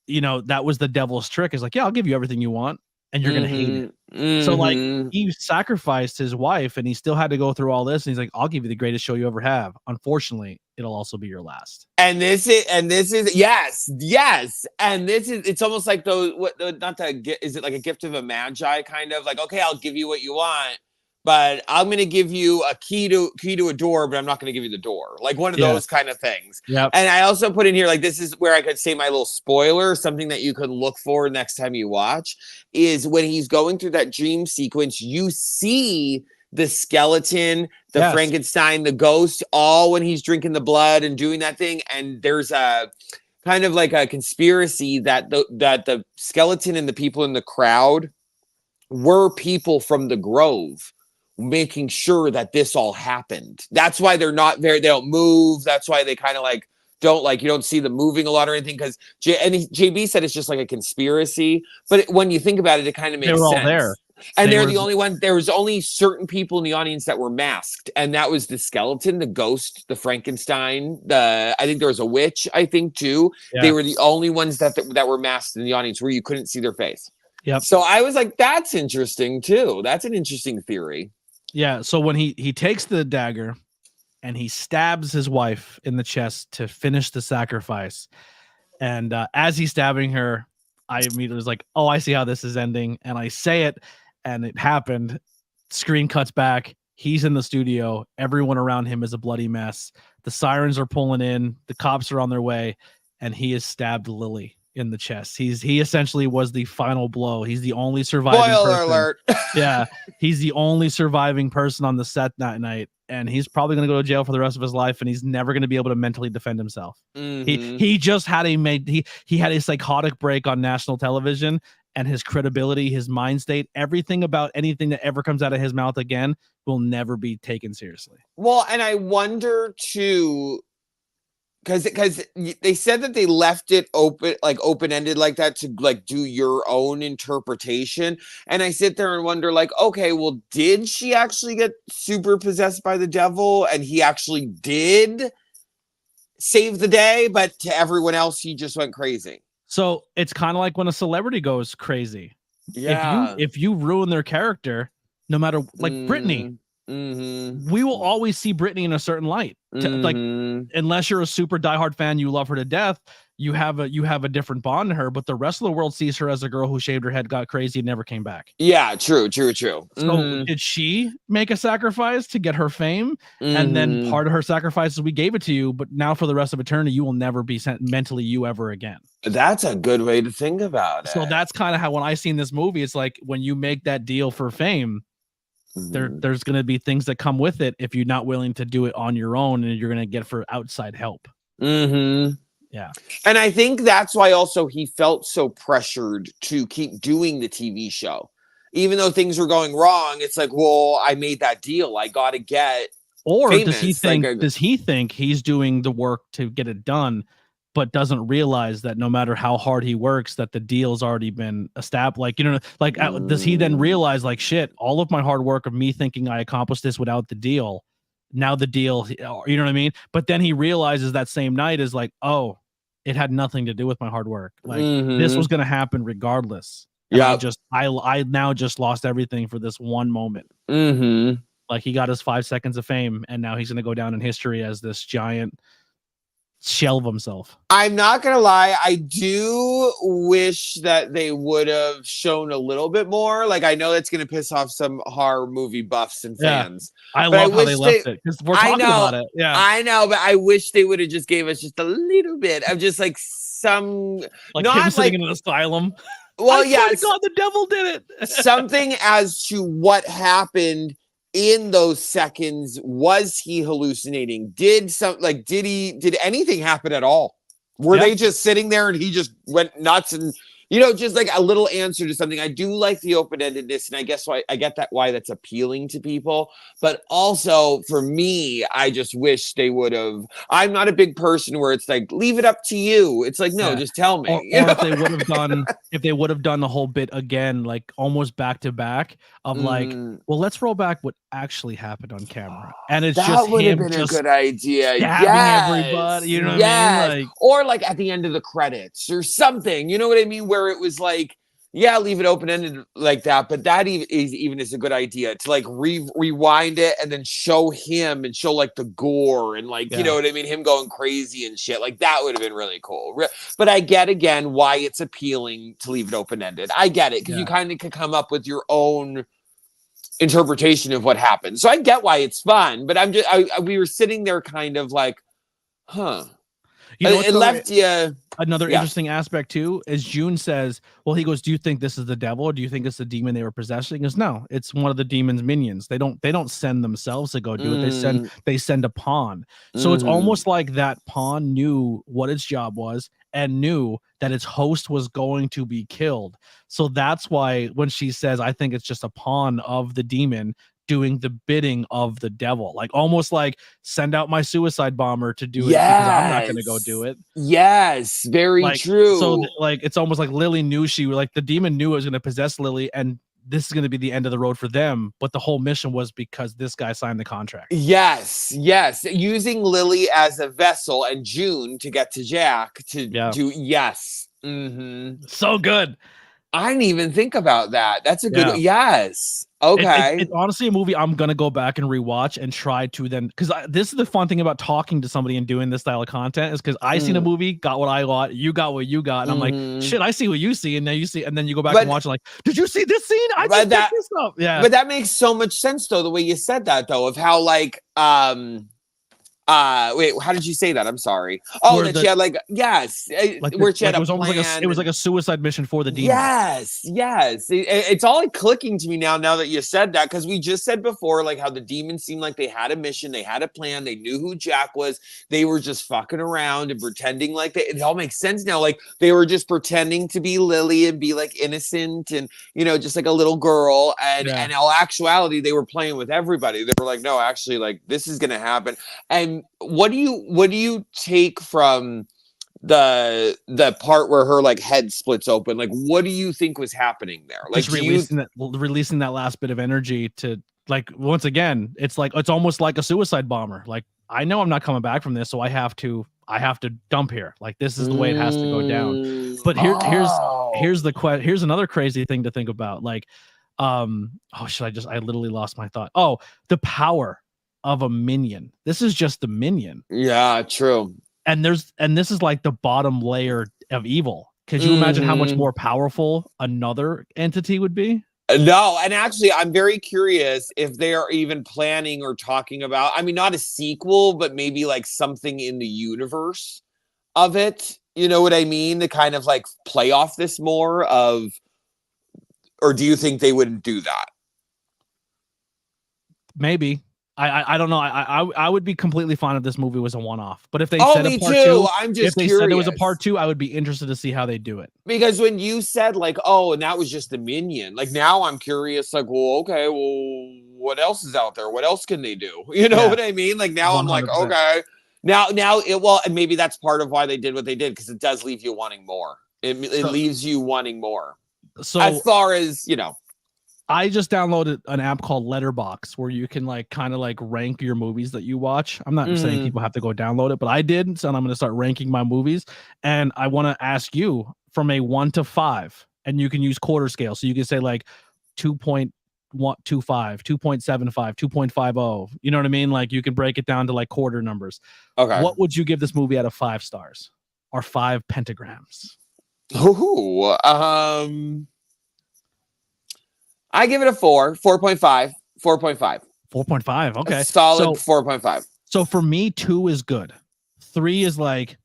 A: that was the devil's trick, is like, yeah, I'll give you everything you want and you're going to hate it. So like he sacrificed his wife and he still had to go through all this. And he's like, I'll give you the greatest show you ever have. Unfortunately, it'll also be your last.
B: And this is yes. And it's almost like those, is it like a gift of a magi kind of like, okay, I'll give you what you want, but I'm going to give you a key to a door, but I'm not going to give you the door. Like one of those kind of things.
A: Yep.
B: And I also put in here, like, this is where I could say my little spoiler, something that you could look for next time you watch, is when he's going through that dream sequence, you see the skeleton, the Frankenstein, the ghost, all when he's drinking the blood and doing that thing. And there's a kind of like a conspiracy that the skeleton and the people in the crowd were people from the Grove, making sure that this all happened. That's why they're not very, they don't move. That's why they kind of like don't, like, you don't see them moving a lot or anything, because JB said it's just like a conspiracy. But when you think about it, it kind of makes sense. They were all there. And they're the only one. There was only certain people in the audience that were masked, and that was the skeleton, the ghost, the Frankenstein. I think there was a witch, I think too. Yeah. They were the only ones that were masked in the audience, where you couldn't see their face. Yep. So I was like, that's interesting too. That's an interesting theory.
A: Yeah. So when he takes the dagger and he stabs his wife in the chest to finish the sacrifice, and as he's stabbing her, I immediately was like, oh, I see how this is ending. And I say it, and it happened. Screen cuts back. He's in the studio. Everyone around him is a bloody mess. The sirens are pulling in. The cops are on their way. And he has stabbed Lily in the chest. He essentially was the final blow. He's the only surviving person.
B: Alert.
A: Yeah. He's the only surviving person on the set that night. And he's probably going to go to jail for the rest of his life, and he's never going to be able to mentally defend himself. He just had he had a psychotic break on national television, and his credibility, his mind state, everything about anything that ever comes out of his mouth again will never be taken seriously.
B: Well, and I wonder too, because they said that they left it open-ended like that to like do your own interpretation. And I sit there and wonder, like, okay, well, did she actually get super possessed by the devil and he actually did save the day, but to everyone else he just went crazy?
A: So it's kind of like when a celebrity goes crazy.
B: Yeah.
A: If you ruin their character, no matter, like Britney, we will always see Britney in a certain light. Like, unless you're a super diehard fan, you love her to death, you have a different bond to her, but the rest of the world sees her as a girl who shaved her head, got crazy, and never came back.
B: Yeah, true.
A: So did she make a sacrifice to get her fame? And then part of her sacrifice is we gave it to you, but now for the rest of eternity, you will never be sent mentally you ever again.
B: That's a good way to think about it.
A: So that's kind of how, when I seen this movie, it's like when you make that deal for fame, there's going to be things that come with it if you're not willing to do it on your own, and you're going to get for outside help. Yeah.
B: And I think that's why also he felt so pressured to keep doing the TV show. Even though things were going wrong, it's like, well, I made that deal. I got to get famous.
A: Does he think he's doing the work to get it done, but doesn't realize that no matter how hard he works, that the deal's already been established? Like, does he then realize, like, shit, all of my hard work of me thinking I accomplished this without the deal, now the deal, you know what I mean? But then he realizes that same night is like, oh, it had nothing to do with my hard work. Like, this was going to happen regardless. Yeah. I now just lost everything for this one moment. Like, he got his 5 seconds of fame, and now he's going to go down in history as this giant shell of himself.
B: I'm not gonna lie, I do wish that they would have shown a little bit more. Like, I know that's gonna piss off some horror movie buffs and fans.
A: I love how they left it, because we're talking about it. Yeah,
B: I know, but I wish they would have just gave us just a little bit of just like some,
A: like, not him sitting in an asylum.
B: Well, yeah,
A: God, the devil did it.
B: Something as to what happened in those seconds. Was he hallucinating? Did anything happen at all? Were they just sitting there and he just went nuts and, just like a little answer to something? I do like the open-endedness, and I guess why I get that why that's appealing to people. But also for me, I just wish they would have. I'm not a big person where it's like, leave it up to you. It's like, no, just tell me.
A: Or if they would have done the whole bit again, like almost back to back of like, well, let's roll back what actually happened on camera, and it's just
B: would have
A: him
B: been
A: just
B: a good idea.
A: stabbing everybody. You know what I mean? Like,
B: or like at the end of the credits or something. You know what I mean? Where it was like, leave it open-ended like that. But that even is a good idea to like rewind it and then show him and show like the gore and like, you know what I mean? Him going crazy and shit. Like that would have been really cool. But I get again why it's appealing to leave it open-ended. I get it because you kind of could come up with your own interpretation of what happened. So I get why it's fun, but we were sitting there kind of like, huh. It left you.
A: Another interesting aspect too is June says, well, he goes, do you think this is the devil, or do you think it's the demon they were possessing? He goes, no, it's one of the demon's minions. They don't send themselves to go do it. They send a pawn. So it's almost like that pawn knew what its job was and knew that its host was going to be killed. So that's why when she says, I think it's just a pawn of the demon doing the bidding of the devil, like almost like send out my suicide bomber to do it because I'm not going to go do it.
B: Yes, very true.
A: So like it's almost like Lily knew the demon knew it was going to possess Lily, and this is going to be the end of the road for them. But the whole mission was because this guy signed the contract.
B: Yes, using Lily as a vessel and June to get to Jack to do. Yes,
A: so good.
B: I didn't even think about that. That's a good. Yes. Okay.
A: It's honestly a movie I'm gonna go back and rewatch and try to then, because this is the fun thing about talking to somebody and doing this style of content is because I seen a movie, got what I got, you got what you got, and I'm like, shit, I see what you see, and then you see, and then you go back and watch and like, did you see this scene? I just picked this up. Yeah,
B: but that makes so much sense though, the way you said that though, of how like wait, how did you say that? I'm sorry. Oh, that she had like, yes, where she had
A: it was almost like it was like a suicide mission for the demon.
B: Yes. It's all like clicking to me now that you said that, because we just said before like how the demons seemed like they had a mission, they had a plan, they knew who Jack was, they were just fucking around and pretending like it all makes sense now. Like they were just pretending to be Lily and be like innocent and just like a little girl, and in all actuality they were playing with everybody. They were like, no, actually, like this is gonna happen. And what do you take from the part where her like head splits open? Like, what do you think was happening there? Like
A: just releasing that last bit of energy to, like, once again, it's like it's almost like a suicide bomber. Like, I know I'm not coming back from this, so I have to dump here. Like, this is the way it has to go down. But here's another crazy thing to think about. Like, I literally lost my thought. Oh, the power of a minion. This is just the minion.
B: Yeah, true.
A: And this is like the bottom layer of evil. Could you imagine how much more powerful another entity would be?
B: No, and actually, I'm very curious if they are even planning or talking about, I mean, not a sequel, but maybe like something in the universe of it. You know what I mean? To kind of like play off this more of, or do you think they wouldn't do that?
A: Maybe. I don't know. I would be completely fine if this movie was a one-off. But if they said a part two, if they said there was a part two, I would be interested to see how they do it.
B: Because when you said like, oh, and that was just the minion, like now I'm curious, like, well, okay, well, what else is out there? What else can they do? You know what I mean? Like now 100%. I'm like, okay, now and maybe that's part of why they did what they did, because it does leave you wanting more. It leaves you wanting more. So as far as
A: I just downloaded an app called Letterbox where you can like kind of like rank your movies that you watch. I'm not saying people have to go download it, but I did. So I'm going to start ranking my movies. And I want to ask you from a 1 to 5, and you can use quarter scale. So you can say like 2.25, 2.75, 2.50. You know what I mean? Like you can break it down to like quarter numbers.
B: Okay.
A: What would you give this movie out of 5 stars or 5 pentagrams?
B: Ooh, I give it a 4.5.
A: 4.5. Okay.
B: A solid 4.5.
A: So for me, 2 is good. 3 is like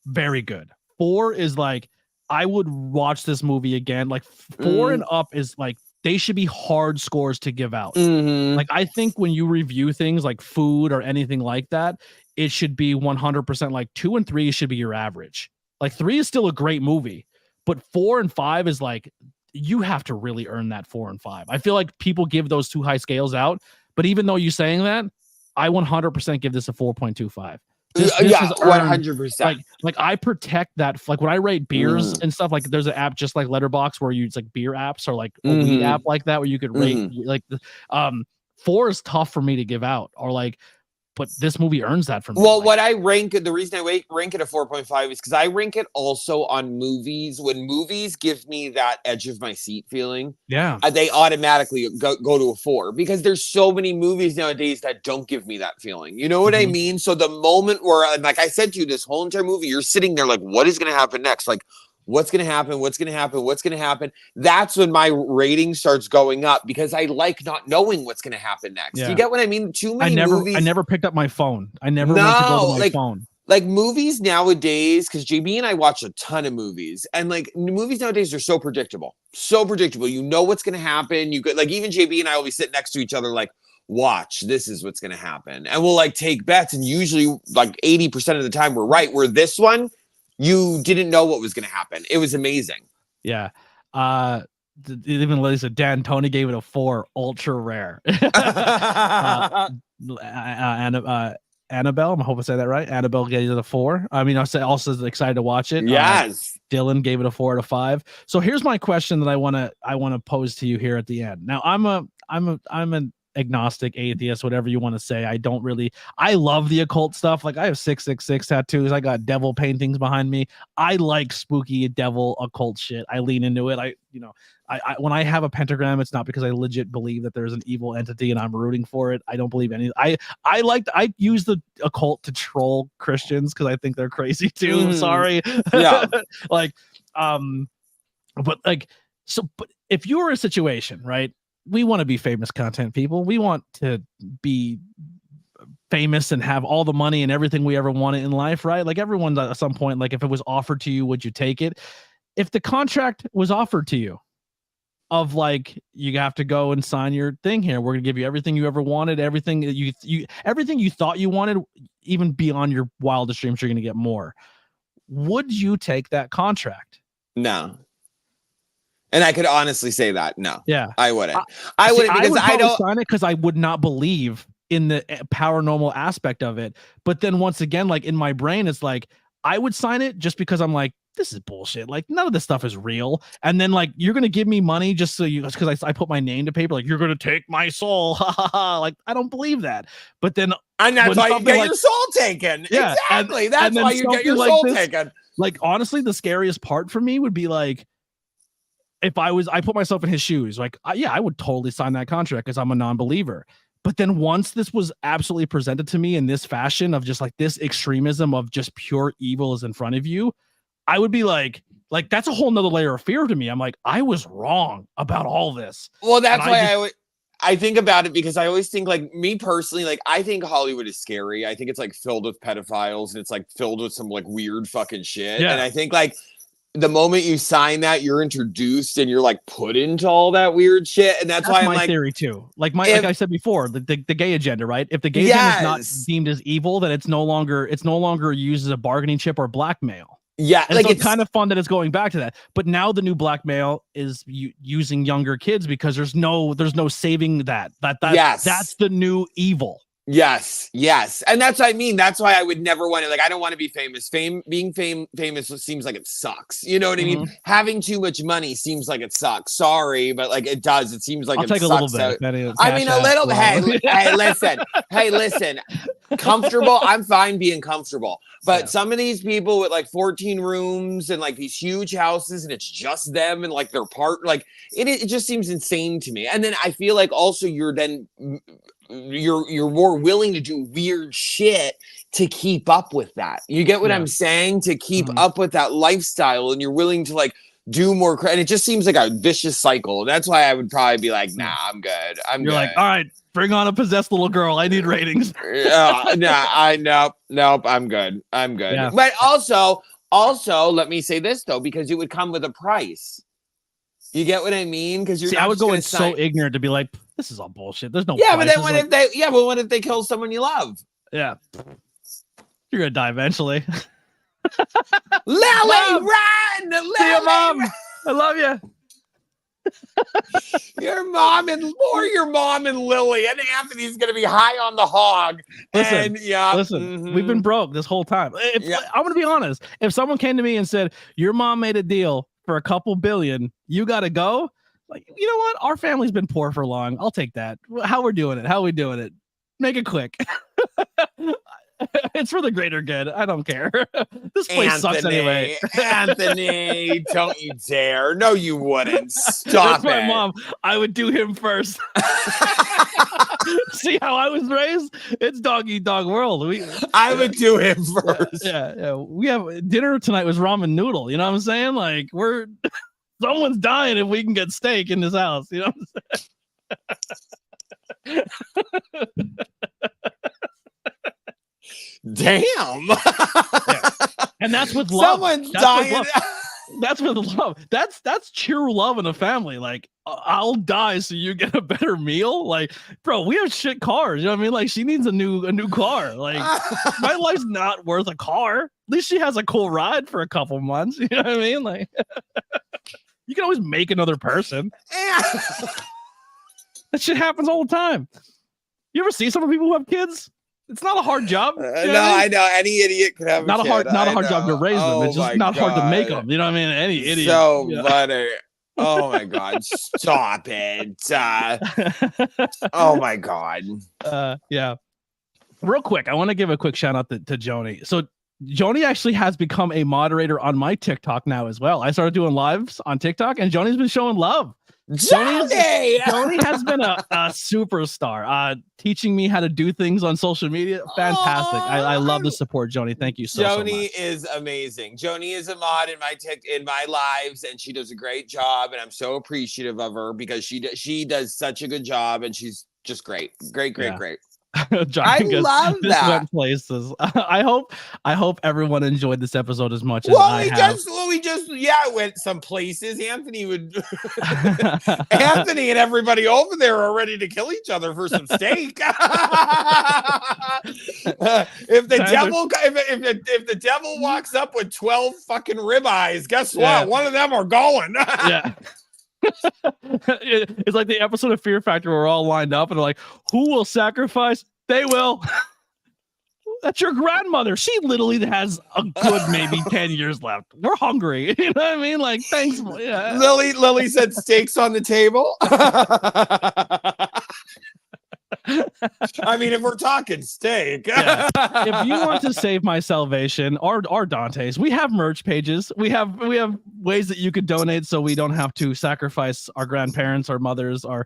A: very good. 4 is like, I would watch this movie again. Like 4 and up is like they should be hard scores to give out.
B: Mhm.
A: Like, I think when you review things like food or anything like that, it should be 100% like 2 and 3 should be your average. Like 3 is still a great movie, but 4 and 5 is like, you have to really earn that 4 and 5. I feel like people give those too high scales out, but even though you're saying that, I 100% give this a 4.25. This
B: Yeah,
A: is earned,
B: 100%.
A: like I protect that. Like when I rate beers and stuff, like there's an app just like Letterboxd where you, it's like beer apps or like a weed app like that where you could rate like the 4 is tough for me to give out, or like, but this movie earns that for me.
B: Well,
A: like,
B: what I rank it, the reason I rank it a 4.5 is because I rank it also on movies. When movies give me that edge of my seat feeling,
A: yeah,
B: they automatically go to a 4, because there's so many movies nowadays that don't give me that feeling. You know what I mean? So the moment where, like I said to you, this whole entire movie, you're sitting there like, what is going to happen next? Like, what's going to happen? What's going to happen? What's going to happen? That's when my rating starts going up, because I like not knowing what's going to happen next.
A: Yeah.
B: You get what I mean? Too many movies.
A: I never picked up my phone. I never went to go to my phone.
B: Like movies nowadays, because JB and I watch a ton of movies, and like movies nowadays are so predictable. So predictable. You know what's going to happen. You could, like, even JB and I will be sitting next to each other like, watch, this is what's going to happen. And we'll like take bets, and usually like 80% of the time we're right. Where this one, you didn't know what was going to happen. It was amazing.
A: Yeah. Even Lisa Tony gave it a 4, ultra rare. Annabelle, I hope I said that right. Annabelle gave it a 4. I mean, I also excited to watch it.
B: Yes.
A: Dylan gave it a 4 out of 5. So here's my question that I want to pose to you here at the end. Now I'm an agnostic, atheist, whatever you want to say. I love the occult stuff. Like I have 666 tattoos. I got devil paintings behind me. I like spooky devil occult shit. I lean into it. I when I have a pentagram, it's not because I legit believe that there's an evil entity and I'm rooting for it. I don't believe any. I use the occult to troll Christians because I think they're crazy too. Sorry.
B: Yeah.
A: but if you were in a situation, right? We want to be famous content people. We want to be famous and have all the money and everything we ever wanted in life, right? Like everyone at some point, like if it was offered to you, would you take it? If the contract was offered to you of like, you have to go and sign your thing here, we're gonna give you everything you ever wanted, everything that everything you thought you wanted, even beyond your wildest dreams, you're gonna get more. Would you take that contract?
B: No. And I could honestly say that no.
A: Yeah,
B: I wouldn't. I wouldn't, because I don't
A: sign it, because I would not believe in the paranormal aspect of it. But then once again, like in my brain, it's like I would sign it just because I'm like, this is bullshit. Like none of this stuff is real. And then like you're gonna give me money just so you, because I put my name to paper. Like you're gonna take my soul. Like I don't believe that. But then
B: and that's why you get your soul taken. Yeah, exactly. That's why you get your soul taken.
A: Like honestly, the scariest part for me would be like, if I put myself in his shoes, like, I would totally sign that contract because I'm a non-believer. But then once this was absolutely presented to me in this fashion of just like this extremism of just pure evil is in front of you, I would be like that's a whole nother layer of fear to me. I'm like, I was wrong about all this.
B: Well, that's why I think about it, because I always think, like, me personally, like, I think Hollywood is scary. I think it's like filled with pedophiles and it's like filled with some like weird fucking shit. Yeah. And I think like the moment you sign that, you're introduced and you're like put into all that weird shit. And that's why I'm
A: my
B: like,
A: theory too. Like like I said before, the gay agenda, right? If the gay agenda is not deemed as evil, then it's no longer used as a bargaining chip or blackmail.
B: Yeah,
A: and like so it's kind of fun that it's going back to that. But now the new blackmail is using younger kids, because there's no saving that. That's the new evil.
B: Yes. And that's what I mean. That's why I would never want to, like, I don't want to be famous. Being famous seems like it sucks. You know what I mean? Having too much money seems like it sucks. Sorry, but like it does. It seems like
A: I'll take
B: sucks.
A: A little bit.
B: I mean, a little bit. Hey, listen. Comfortable. I'm fine being comfortable. But some of these people with like 14 rooms and like these huge houses, and it's just them and like their part, like it just seems insane to me. And then I feel like also you're more willing to do weird shit to keep up with that. You get what I'm saying? To keep up with that lifestyle, and you're willing to like do more. And it just seems like a vicious cycle. That's why I would probably be like, nah, I'm good. You're good.
A: Like, all right, bring on a possessed little girl. I need ratings.
B: Nope. I'm good. Yeah. But also, let me say this though, because it would come with a price. You get what I mean? Because you're
A: See,
B: not
A: I would
B: just
A: go
B: gonna
A: in so ignorant to be like, this is all bullshit. There's no
B: Yeah, but then
A: prices,
B: what if they kill someone you love?
A: yeah, you're gonna die eventually.
B: Lily,
A: Mom!
B: run!
A: See you,
B: Lily,
A: Mom. I love you.
B: your mom and Lily, and Anthony's gonna be high on the hog.
A: Listen,
B: And
A: we've been broke this whole time. I'm gonna be honest. If someone came to me and said, your mom made a deal for a couple billion, you gotta go. Like, you know what? Our family's been poor for long. I'll take that. How we doing it? Make it quick. It's for the greater good. I don't care. This place sucks anyway.
B: Anthony, don't you dare. No, you wouldn't. Stop
A: That's my
B: it.
A: mom. I would do him first. See how I was raised? It's dog eat dog world.
B: I would do him first.
A: Yeah. We have dinner tonight was ramen noodle. You know what I'm saying? Like someone's dying if we can get steak in this house. You know what I'm saying?
B: Damn.
A: Yeah. And that's with love.
B: Someone's dying.
A: That's with love. That's true love in a family. Like, I'll die so you get a better meal. Like, bro, we have shit cars. You know what I mean? Like, she needs a new car. Like, my life's not worth a car. At least she has a cool ride for a couple months. You know what I mean? Like, you can always make another person. That shit happens all the time. You ever see some of the people who have kids? It's not a hard job.
B: I know. Any idiot could have
A: not a hard job to raise them. It's just not hard to make them. You know what I mean? Any idiot.
B: So funny. Oh my God. Stop it. Oh my God.
A: Yeah. Real quick, I want to give a quick shout out to Joni. So Joni actually has become a moderator on my TikTok now as well. I started doing lives on TikTok and Joni's been showing love. Joni has been a superstar, teaching me how to do things on social media. Fantastic. I love the support, Joni. Thank you so much.
B: Joni is amazing. Joni is a mod in my lives, and she does a great job, and I'm so appreciative of her because she does such a good job, and she's just great. Great. I love that.
A: Went places. I hope everyone enjoyed this episode as much as I have.
B: We just went some places. Anthony and everybody over there are ready to kill each other for some steak. If the devil walks up with 12 fucking ribeyes, guess what? One of them are going.
A: Yeah. It's like the episode of Fear Factor where we're all lined up and they're like, who will sacrifice? They will. That's your grandmother. She literally has a good maybe 10 years left. We're hungry. You know what I mean? Like, thanks. Yeah.
B: Lily said steaks on the table. I mean, if we're talking steak.
A: Yeah. If you want to save my salvation or Dante's, we have merch pages. We have ways that you could donate so we don't have to sacrifice our grandparents, our mothers, our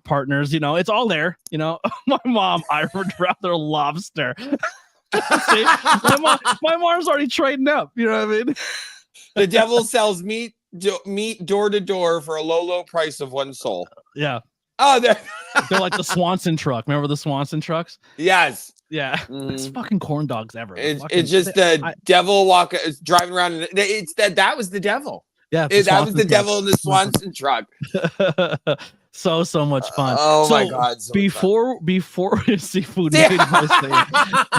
A: partners. You know, it's all there. You know, my mom, I would rather lobster. See, my mom's already trading up. You know what I mean?
B: The devil sells meat door to door for a low price of one soul.
A: Yeah.
B: Oh,
A: they're like the Swanson truck. Remember the Swanson trucks?
B: Yes.
A: Yeah. Best fucking corn dogs ever.
B: It's just the devil driving around. That was the devil.
A: Yeah.
B: That was the devil in the Swanson truck.
A: So much fun.
B: My God. So
A: before seafood made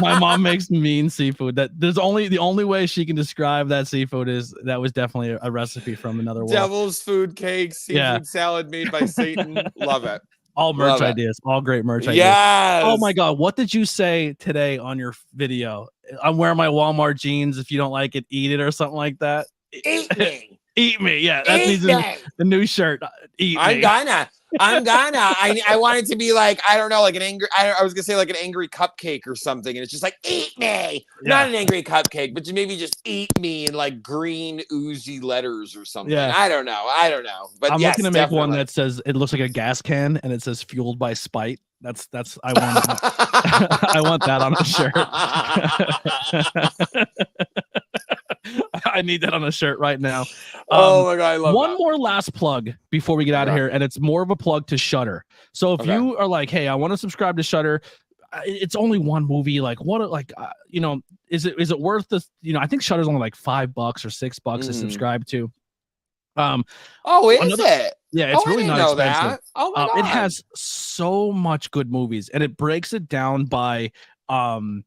A: my mom makes mean seafood. That the only way she can describe that seafood is that was definitely a recipe from another world.
B: Devil's food cake, seafood salad made by Satan. Love it.
A: All merch ideas. All great merch ideas.
B: Yes.
A: Oh my God. What did you say today on your video? I'm wearing my Walmart jeans. If you don't like it, eat it or something like that.
B: Eat me.
A: Eat me. Yeah. That means the new shirt. Eat me.
B: I'm gonna. I want it to be like, I don't know, like an angry. I was gonna say like an angry cupcake or something, and it's just like eat me, not an angry cupcake, but maybe just eat me in like green oozy letters or something.
A: Yeah.
B: I don't know. But
A: I'm looking to make
B: definitely
A: one that says it looks like a gas can and it says fueled by spite. That's I want that. I want that on a shirt. I need that on a shirt right now.
B: Oh my God, I love
A: one
B: that.
A: more last plug before we get out of here, and it's more of a plug to Shudder. So if you are like, hey, I want to subscribe to Shudder, it's only one movie. Like what? Like you know, is it worth this? You know, I think Shudder's only like $5 or $6 to subscribe to.
B: Oh, is it?
A: Yeah, it's
B: I
A: really
B: didn't
A: not
B: know
A: expensive.
B: that. Oh my God.
A: It has so much good movies, and it breaks it down by by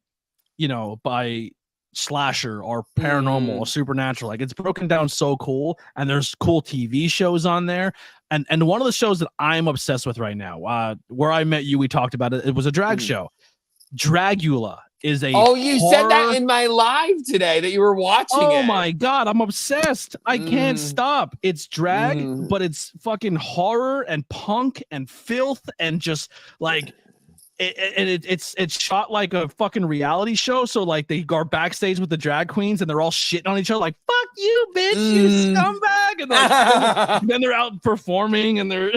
A: slasher or paranormal or supernatural. Like, it's broken down so cool, and there's cool TV shows on there. And one of the shows that I'm obsessed with right now, Where I Met You, we talked about it. It was a drag show. Dragula is a
B: you said that in my live today that you were watching it.
A: Oh my God, I'm obsessed. I can't stop. It's drag, but it's fucking horror and punk and filth and just like it's shot like a fucking reality show. So like they go backstage with the drag queens and they're all shitting on each other like, fuck you, bitch, you scumbag. And like, then they're out performing and they're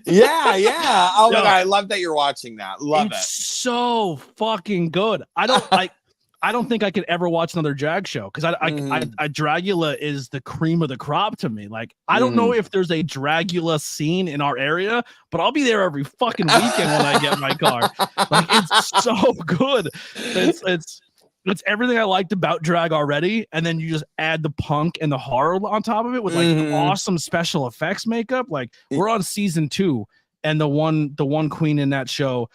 B: yeah. Oh my God, I love that you're watching that. Love it.
A: So fucking good. I don't think I could ever watch another drag show because Dragula is the cream of the crop to me. Like, I don't know if there's a Dragula scene in our area, but I'll be there every fucking weekend when I get my car. Like, it's so good. It's everything I liked about drag already, and then you just add the punk and the horror on top of it with like awesome special effects makeup. Like, we're on season 2, and the one queen in that show,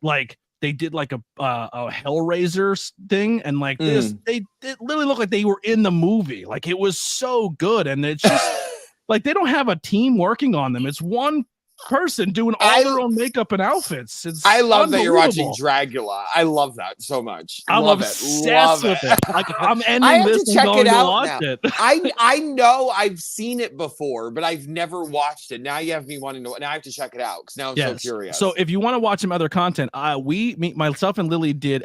A: like, they did like a Hellraiser thing, and like this, it literally looked like they were in the movie. Like, it was so good, and it's just like they don't have a team working on them. It's one person doing all their own makeup and outfits.
B: I love that you're watching Dragula. I love that so much.
A: I'm obsessed with it. Like, I'm ending this and going to watch it.
B: I know I've seen it before, but I've never watched it. Now you have me wanting to. Now I have to check it out because now I'm so curious.
A: So if you want to watch some other content, myself and Lily did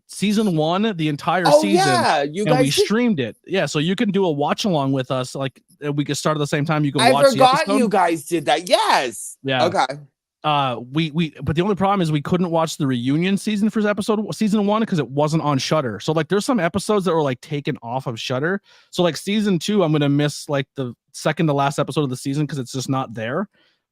A: season 1, the entire season.
B: Yeah,
A: we streamed it. Yeah, so you can do a watch along with us. Like, we could start at the same time. You can watch.
B: I forgot you guys did that. Yes.
A: Yeah.
B: Okay.
A: But the only problem is we couldn't watch the reunion season for season 1 because it wasn't on Shudder. So like, there's some episodes that were like taken off of Shudder. So like season 2, I'm gonna miss like the second to last episode of the season because it's just not there.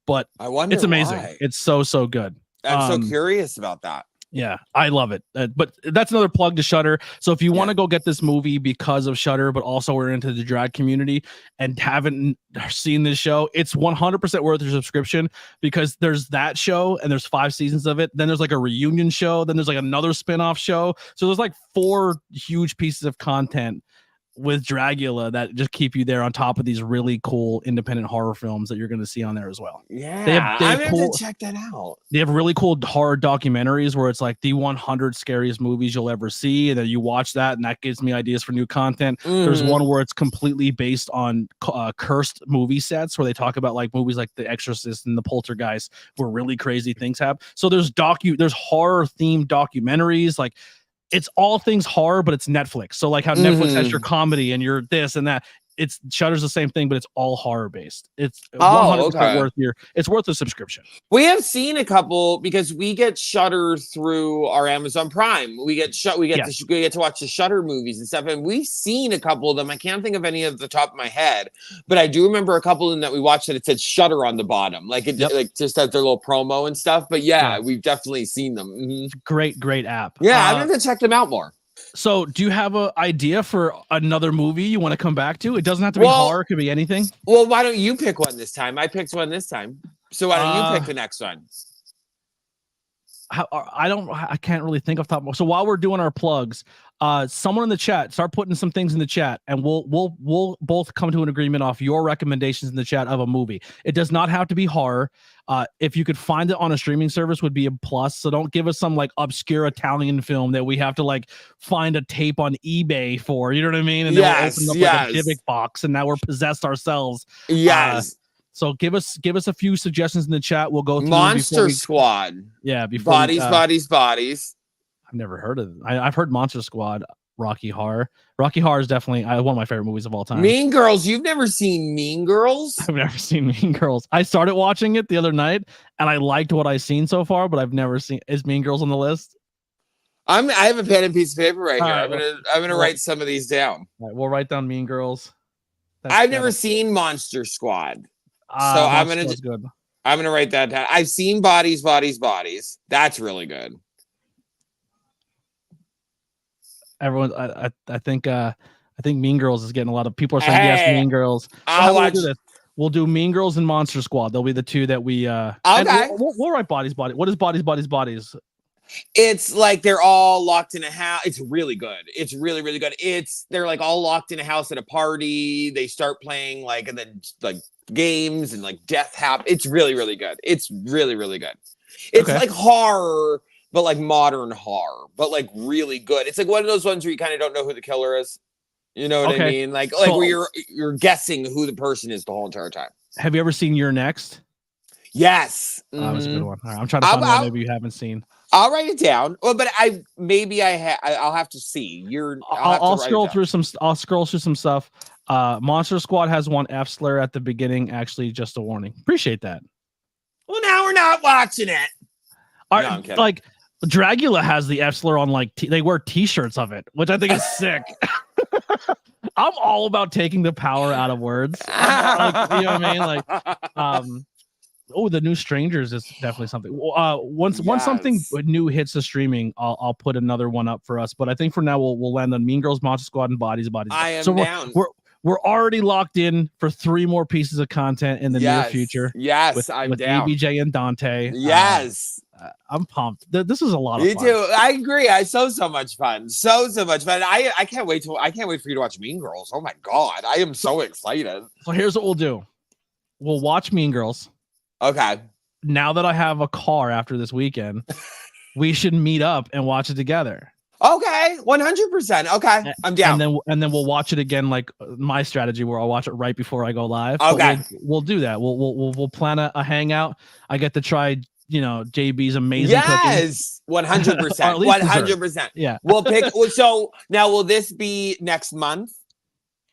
A: But
B: I wonder.
A: It's amazing.
B: Why.
A: It's so good.
B: I'm so curious about that.
A: Yeah, I love it. But that's another plug to Shudder. So if you want to go get this movie because of Shudder, but also we're into the drag community and haven't seen this show, it's 100% worth your subscription because there's that show and there's 5 seasons of it. Then there's like a reunion show. Then there's like another spinoff show. So there's like 4 huge pieces of content with Dragula that just keep you there on top of these really cool independent horror films that you're going to see on there as well.
B: Yeah, I'm going to check that out.
A: They have really cool horror documentaries where it's like the 100 scariest movies you'll ever see, and then you watch that, and that gives me ideas for new content. There's one where it's completely based on cursed movie sets where they talk about like movies like The Exorcist and The Poltergeist where really crazy things happen. So there's horror themed documentaries. Like, it's all things horror, but it's Netflix. So like how Netflix has your comedy and your this and that, it's Shudder's the same thing, but it's all horror based. It's 100% worth the subscription.
B: We have seen a couple because we get Shudder through our Amazon Prime. We get to watch the Shudder movies and stuff, and we've seen a couple of them. I can't think of any of the top of my head, but I do remember a couple of them that we watched that it said Shudder on the bottom, like it like just has their little promo and stuff. But we've definitely seen them.
A: Great app.
B: Yeah, I'm gonna check them out more.
A: So do you have an idea for another movie you want to come back to? It doesn't have to be horror. It could be anything.
B: Well, why don't you pick one this time? I picked one this time. So why don't you pick the next one?
A: I can't really think off the top. So while we're doing our plugs, someone in the chat, start putting some things in the chat, and we'll both come to an agreement off your recommendations in the chat of a movie. It does not have to be horror. If you could find it on a streaming service would be a plus. So don't give us some like obscure Italian film that we have to like find a tape on eBay for, you know what I mean? And then we'll open up like a Divic box and now we're possessed ourselves. So give us a few suggestions in the chat. We'll go through
B: Monster Squad.
A: Yeah,
B: bodies.
A: I've never heard of it. I've heard Monster Squad. Rocky Horror. Rocky Horror is definitely one of my favorite movies of all time.
B: Mean Girls. You've never seen Mean Girls?
A: I've never seen Mean Girls. I started watching it the other night, and I liked what I've seen so far, but I've never seen. Is Mean Girls on the list?
B: I have a pen and piece of paper right here. I'm gonna write some of these down.
A: All right, we'll write down Mean Girls.
B: I've never seen Monster Squad, so I'm gonna write that down. I've seen Bodies. That's really good.
A: Everyone, I think I think Mean Girls is getting a lot of people are saying yes, Mean Girls. We'll do this. We'll do Mean Girls and Monster Squad. They'll be the two that we
B: okay.
A: We'll write Bodies. What is Bodies?
B: It's like they're all locked in a house. It's really good. It's really, really good. They're like all locked in a house at a party. They start playing like, and then like games and like death happens. It's really, really good. It's really, really good. It's like horror, but like modern horror, but like really good. It's like one of those ones where you kind of don't know who the killer is. You know what I mean? Like where you're guessing who the person is the whole entire time.
A: Have you ever seen You're Next?
B: Yes.
A: That was a good one. All right, I'm trying to find one maybe you haven't seen.
B: I'll write it down. Well, but I'll have to see.
A: I'll scroll through some. I'll scroll through some stuff. Monster Squad has one F slur at the beginning. Actually, just a warning. Appreciate that.
B: Well, now we're not watching it.
A: Like Dragula has the F slur on like they wear T-shirts of it, which I think is sick. I'm all about taking the power out of words. Like, you know what I mean? Like, the new Strangers is definitely something. Once something new hits the streaming, I'll put another one up for us. But I think for now we'll land on Mean Girls, Monster Squad, and Bodies.
B: I am down.
A: We're already locked in for 3 more pieces of content in the near future.
B: Yes,
A: I'm with
B: down.
A: ABJ and Dante.
B: Yes.
A: I'm pumped. This is a lot of fun.
B: Me too. I agree. So much fun. So much fun. I can't wait for you to watch Mean Girls. Oh my God. I am so excited.
A: So here's what we'll do. We'll watch Mean Girls.
B: Okay.
A: Now that I have a car after this weekend, we should meet up and watch it together.
B: Okay, 100%. Okay, I'm down.
A: And then we'll watch it again, like my strategy, where I'll watch it right before I go live.
B: Okay,
A: we'll do that. We'll plan a hangout. I get to try, JB's amazing cooking.
B: Yes, 100%, 100%.
A: Yeah,
B: we'll pick. So now, will this be next month?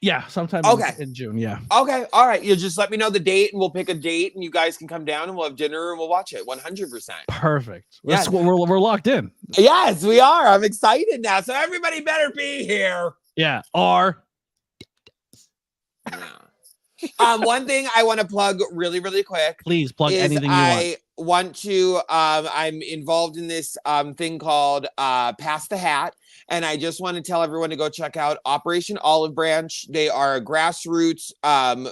A: Yeah, sometime in June. Yeah.
B: Okay. All right. You just let me know the date and we'll pick a date and you guys can come down and we'll have dinner and we'll watch it. 100%.
A: Perfect. Yes. We're locked in.
B: Yes, we are. I'm excited now. So everybody better be here.
A: Yeah.
B: One thing I want to plug really, really quick.
A: Please plug anything you want.
B: I'm involved in this thing called Pass the Hat. And I just want to tell everyone to go check out Operation Olive Branch. They are a grassroots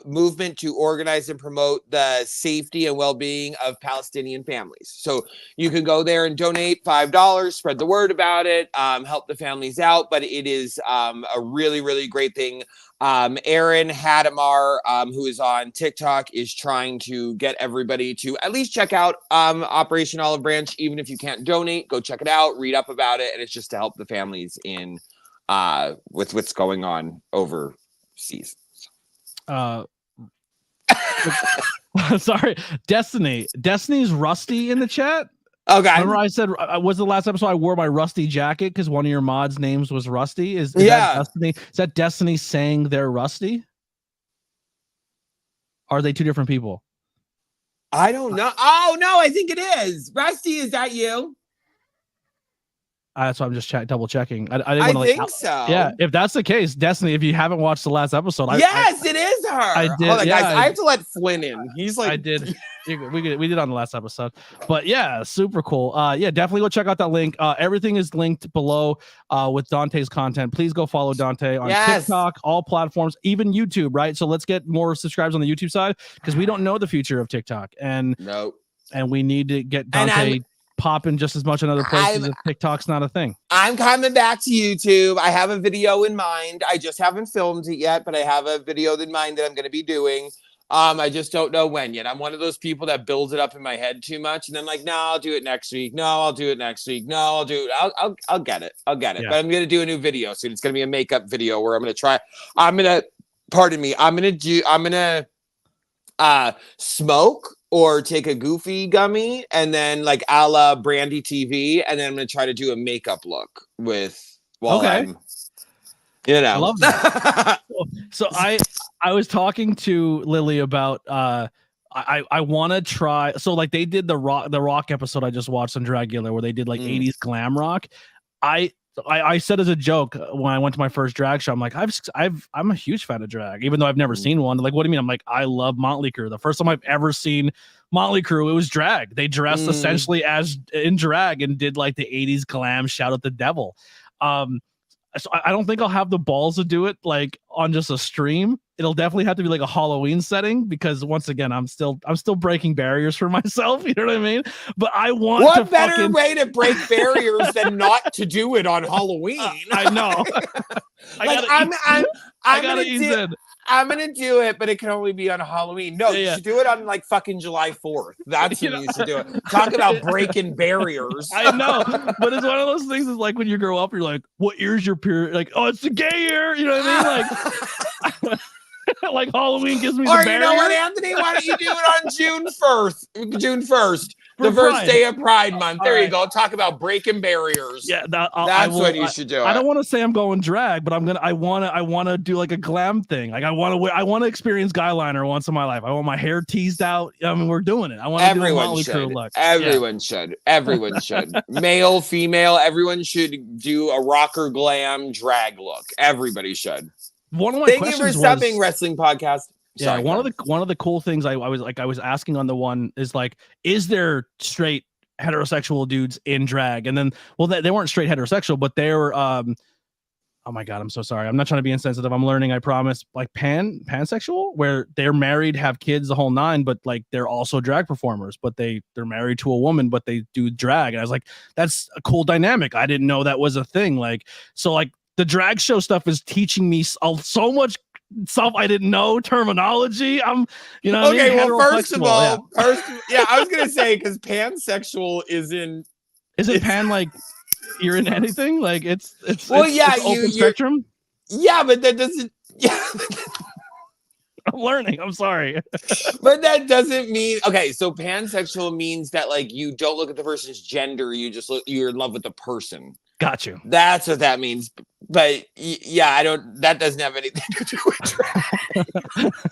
B: movement to organize and promote the safety and well-being of Palestinian families. So you can go there and donate $5, spread the word about it, help the families out. But it is a really, really great thing. Aaron Hadamar, who is on TikTok, is trying to get everybody to at least check out Operation Olive Branch. Even if you can't donate, go check it out, read up about it, and it's just to help the families in with what's going on overseas.
A: Sorry, Destiny's Rusty in the chat.
B: Okay.
A: Remember I said was the last episode I wore my Rusty jacket because one of your mods' names was Rusty? Is that Destiny? Is that Destiny saying they're Rusty? Are they two different people?
B: I don't know. Oh no, I think it is. Rusty, is that you?
A: That's why I'm just double checking. I didn't
B: I
A: want
B: think so.
A: Yeah, if that's the case, Destiny, if you haven't watched the last episode,
B: yes, it is her.
A: I did.
B: Hold on, guys, I have to let Flynn in. He's like,
A: I did. We did on the last episode, but yeah, super cool. Yeah, definitely go check out that link. Everything is linked below with Dante's content. Please go follow Dante on TikTok, all platforms, even YouTube. Right. So let's get more subscribers on the YouTube side because we don't know the future of TikTok, and we need to get Dante popping just as much in other places if TikTok's not a thing.
B: I'm coming back to YouTube. I have a video in mind. I just haven't filmed it yet, but I have a video in mind that I'm going to be doing. I just don't know when yet. I'm one of those people that builds it up in my head too much, and then like, no, I'll do it next week. No, I'll do it next week. No, I'll do it. I'll get it. I'll get it. Yeah. But I'm gonna do a new video soon. It's gonna be a makeup video where I'm gonna smoke or take a goofy gummy and then like a la Brandy TV, and then I'm gonna try to do a makeup look I'm,
A: I love that. So I was talking to Lily about I want to try. So like they did the rock episode I just watched on Dragula where they did like 80s glam rock. I said as a joke when I went to my first drag show, I'm like, I'm a huge fan of drag, even though I've never seen one. Like, what do you mean? I'm like, I love Motley Crue. The first time I've ever seen Motley Crue, it was drag. They dressed essentially as in drag and did like the 80s glam, shout out the devil. So I don't think I'll have the balls to do it like on just a stream. It'll definitely have to be like a Halloween setting because once again, I'm still breaking barriers for myself. You know what I mean? But I want
B: what
A: to
B: better way to break barriers than not to do it on Halloween?
A: I know.
B: I'm gonna do it, but it can only be on Halloween. No, you should do it on like fucking July 4th. That's when you should do it. Talk about breaking barriers.
A: I know, but it's one of those things. Is like when you grow up, you're like, "What year's your period?" Like, "Oh, it's the gay year." You know what I mean? Like, like Halloween gives me the barrier.
B: You know what, Anthony? Why don't you do it on June 1st? June 1st. The first day of Pride Month. There you go. Talk about breaking barriers.
A: Yeah,
B: that's what you should do.
A: I don't want to say I'm going drag, but I want to do like a glam thing. Like I want to experience guyliner once in my life. I want my hair teased out. I mean, we're doing it. I want to do a Motley Crue look.
B: Everyone should. Everyone should. Male, female. Everyone should do a rocker glam drag look. Everybody should.
A: One of my
B: Thank you for subbing, wrestling podcast.
A: Sorry, one of the cool things I was asking on the one is like, is there straight heterosexual dudes in drag? And then, well, they weren't straight heterosexual, but they were oh my god, I'm so sorry. I'm not trying to be insensitive. I'm learning, I promise. Like pansexual, where they're married, have kids, the whole nine, but like they're also drag performers, but they're married to a woman, but they do drag. And I was like, that's a cool dynamic. I didn't know that was a thing. Like, so like the drag show stuff is teaching me so much stuff I didn't know, terminology. I'm, you know,
B: okay. Well, first of all, I was gonna say because pansexual isn't
A: pan like you're in anything like it's
B: well,
A: it's open spectrum.
B: Yeah, but that doesn't. Yeah,
A: I'm learning. I'm sorry,
B: but that doesn't mean okay. So pansexual means that like you don't look at the person's gender. You just you're in love with the person.
A: Got you.
B: That's what that means. But yeah, I don't. That doesn't have anything to do with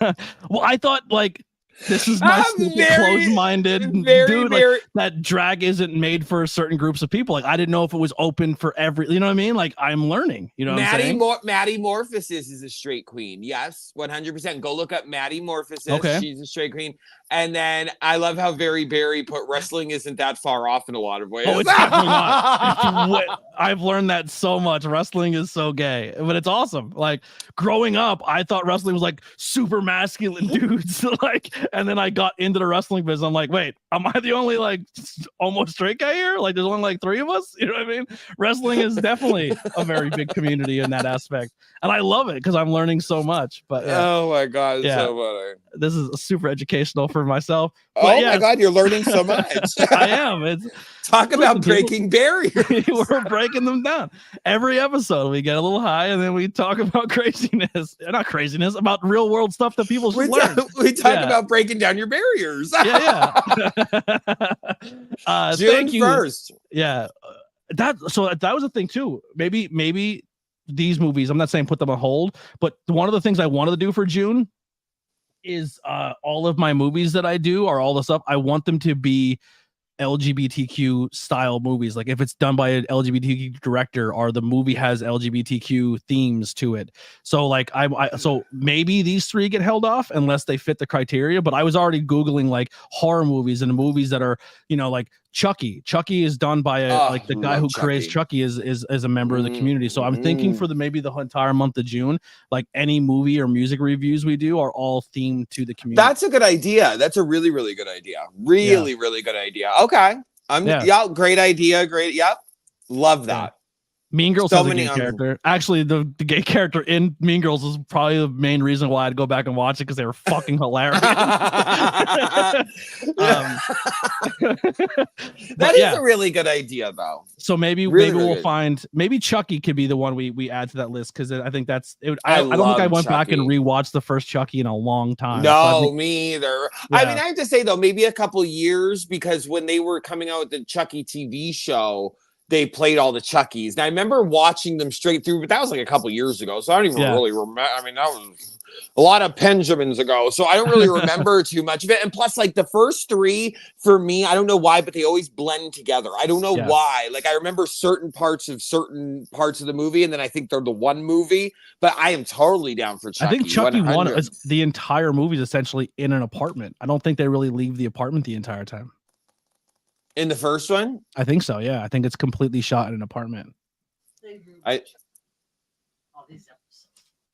B: drag.
A: Well, I thought like this is my closed-minded dude. Like, that drag isn't made for certain groups of people. Like I didn't know if it was open for every. You know what I mean? Like I'm learning. You know what I'm saying?
B: Maddie Morphosis is a straight queen. Yes, 100%. Go look up Maddie Morphosis.
A: Okay.
B: She's a straight queen. And then I love how Very Berry put wrestling isn't that far off in a lot of ways.
A: Oh, it's definitely not. I've learned that so much. Wrestling is so gay, but it's awesome. Like growing up, I thought wrestling was like super masculine dudes. Like, and then I got into the wrestling business. I'm like, wait, am I the only like almost straight guy here? Like, there's only like 3 of us. You know what I mean? Wrestling is definitely a very big community in that aspect, and I love it because I'm learning so much. But
B: oh my god, it's so funny.
A: This is super educational for myself.
B: But, my god, you're learning so much.
A: I am.
B: Talk about breaking barriers.
A: We're breaking them down. Every episode we get a little high and then we talk about craziness. Not craziness, about real world stuff that people should learn.
B: We talk about breaking down your barriers.
A: Yeah.
B: June 1st.
A: Yeah. That was a thing too. Maybe these movies, I'm not saying put them on hold, but one of the things I wanted to do for June is all of my movies that I do are all the stuff I want them to be LGBTQ style movies. Like if it's done by an LGBTQ director or the movie has LGBTQ themes to it. So like so maybe these 3 get held off unless they fit the criteria, but I was already Googling like horror movies and movies that are, you know, like Chucky is done by like the guy who creates Chucky is a member of the community. So I'm thinking for maybe the entire month of June, like any movie or music reviews we do are all themed to the community.
B: That's a good idea. That's a really, really good idea. Really good idea. Okay. Great idea. Great. Yep. Love that.
A: Yeah. Mean Girls has a gay character. Actually, the gay character in Mean Girls is probably the main reason why I'd go back and watch it because they were fucking hilarious.
B: That is a really good idea, though.
A: So maybe we'll find Chucky could be the one we add to that list because I think that's it. I don't think I went back and rewatched the first Chucky in a long time.
B: No, me either. Yeah. I mean, I have to say though, maybe a couple years because when they were coming out with the Chucky TV show, they played all the Chuckies. And I remember watching them straight through, but that was like a couple years ago. So I don't even really remember. I mean, that was a lot of Benjamins ago. So I don't really remember too much of it. And plus, like the first 3 for me, I don't know why, but they always blend together. I don't know why. Like I remember certain parts of the movie, and then I think they're the one movie. But I am totally down for Chucky.
A: I think Chucky 1 is the entire movie is essentially in an apartment. I don't think they really leave the apartment the entire time.
B: In the first one?
A: I think so, yeah. I think it's completely shot in an apartment.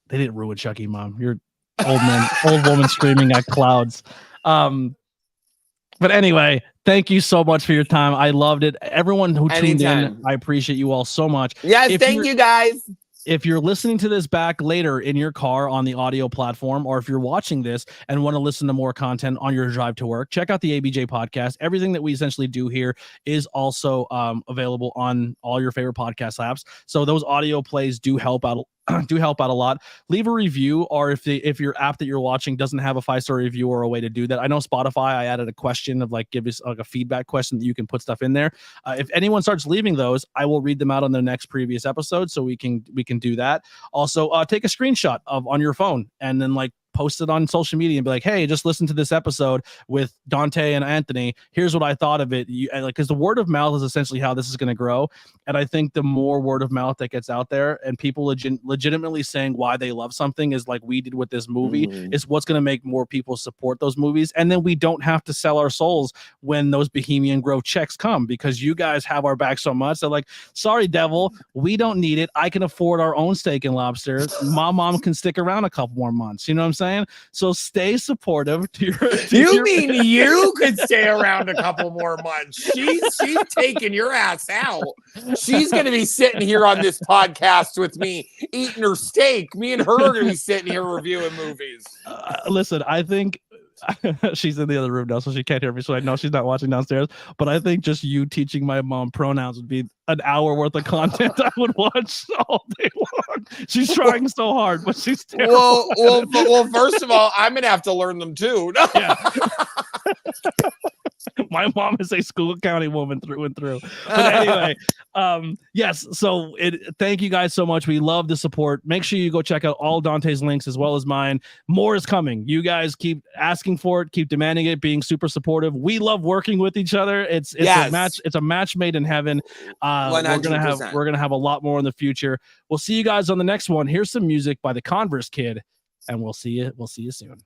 A: They didn't ruin Chucky, Mom. You're old woman screaming at clouds. But anyway, thank you so much for your time. I loved it. Everyone who tuned in, I appreciate you all so much.
B: Yes, thank you guys.
A: If you're listening to this back later in your car on the audio platform, or if you're watching this and want to listen to more content on your drive to work, check out the ABJ podcast. Everything that we essentially do here is also available on all your favorite podcast apps. So those audio plays do help out a lot. Leave a review, or if your app that you're watching doesn't have a 5-star review or a way to do that. I know Spotify, I added a question of like, give us like a feedback question that you can put stuff in there. If anyone starts leaving those, I will read them out on the next previous episode, so we can do that. Also, take a screenshot on your phone and then like post it on social media and be like, hey, just listen to this episode with Dante and Anthony. Here's what I thought of it. Because the word of mouth is essentially how this is going to grow. And I think the more word of mouth that gets out there and people legitimately saying why they love something, is like we did with this movie, is what's going to make more people support those movies. And then we don't have to sell our souls when those Bohemian Grove checks come, because you guys have our back so much. They're like, sorry, devil, we don't need it. I can afford our own steak and lobster. My mom can stick around a couple more months. You know what I'm saying? So stay supportive to your
B: you could stay around a couple more months? She's taking your ass out. She's gonna be sitting here on this podcast with me eating her steak. Me and her are gonna be sitting here reviewing movies.
A: Listen, I think she's in the other room now, so she can't hear me, so I know she's not watching downstairs. But I think just you teaching my mom pronouns would be an hour worth of content I would watch all day long. She's trying so hard, but she's terrible.
B: Well, first of all, I'm gonna have to learn them too.
A: Yeah. My mom is a school county woman through and through. But anyway, yes. So thank you guys so much. We love the support. Make sure you go check out all Dante's links as well as mine. More is coming. You guys keep asking for it, keep demanding it, being super supportive. We love working with each other. It's a match. It's a match made in heaven.
B: 100%.
A: We're gonna have a lot more in the future. We'll see you guys on the next one. Here's some music by the Converse Kid, and we'll see you soon.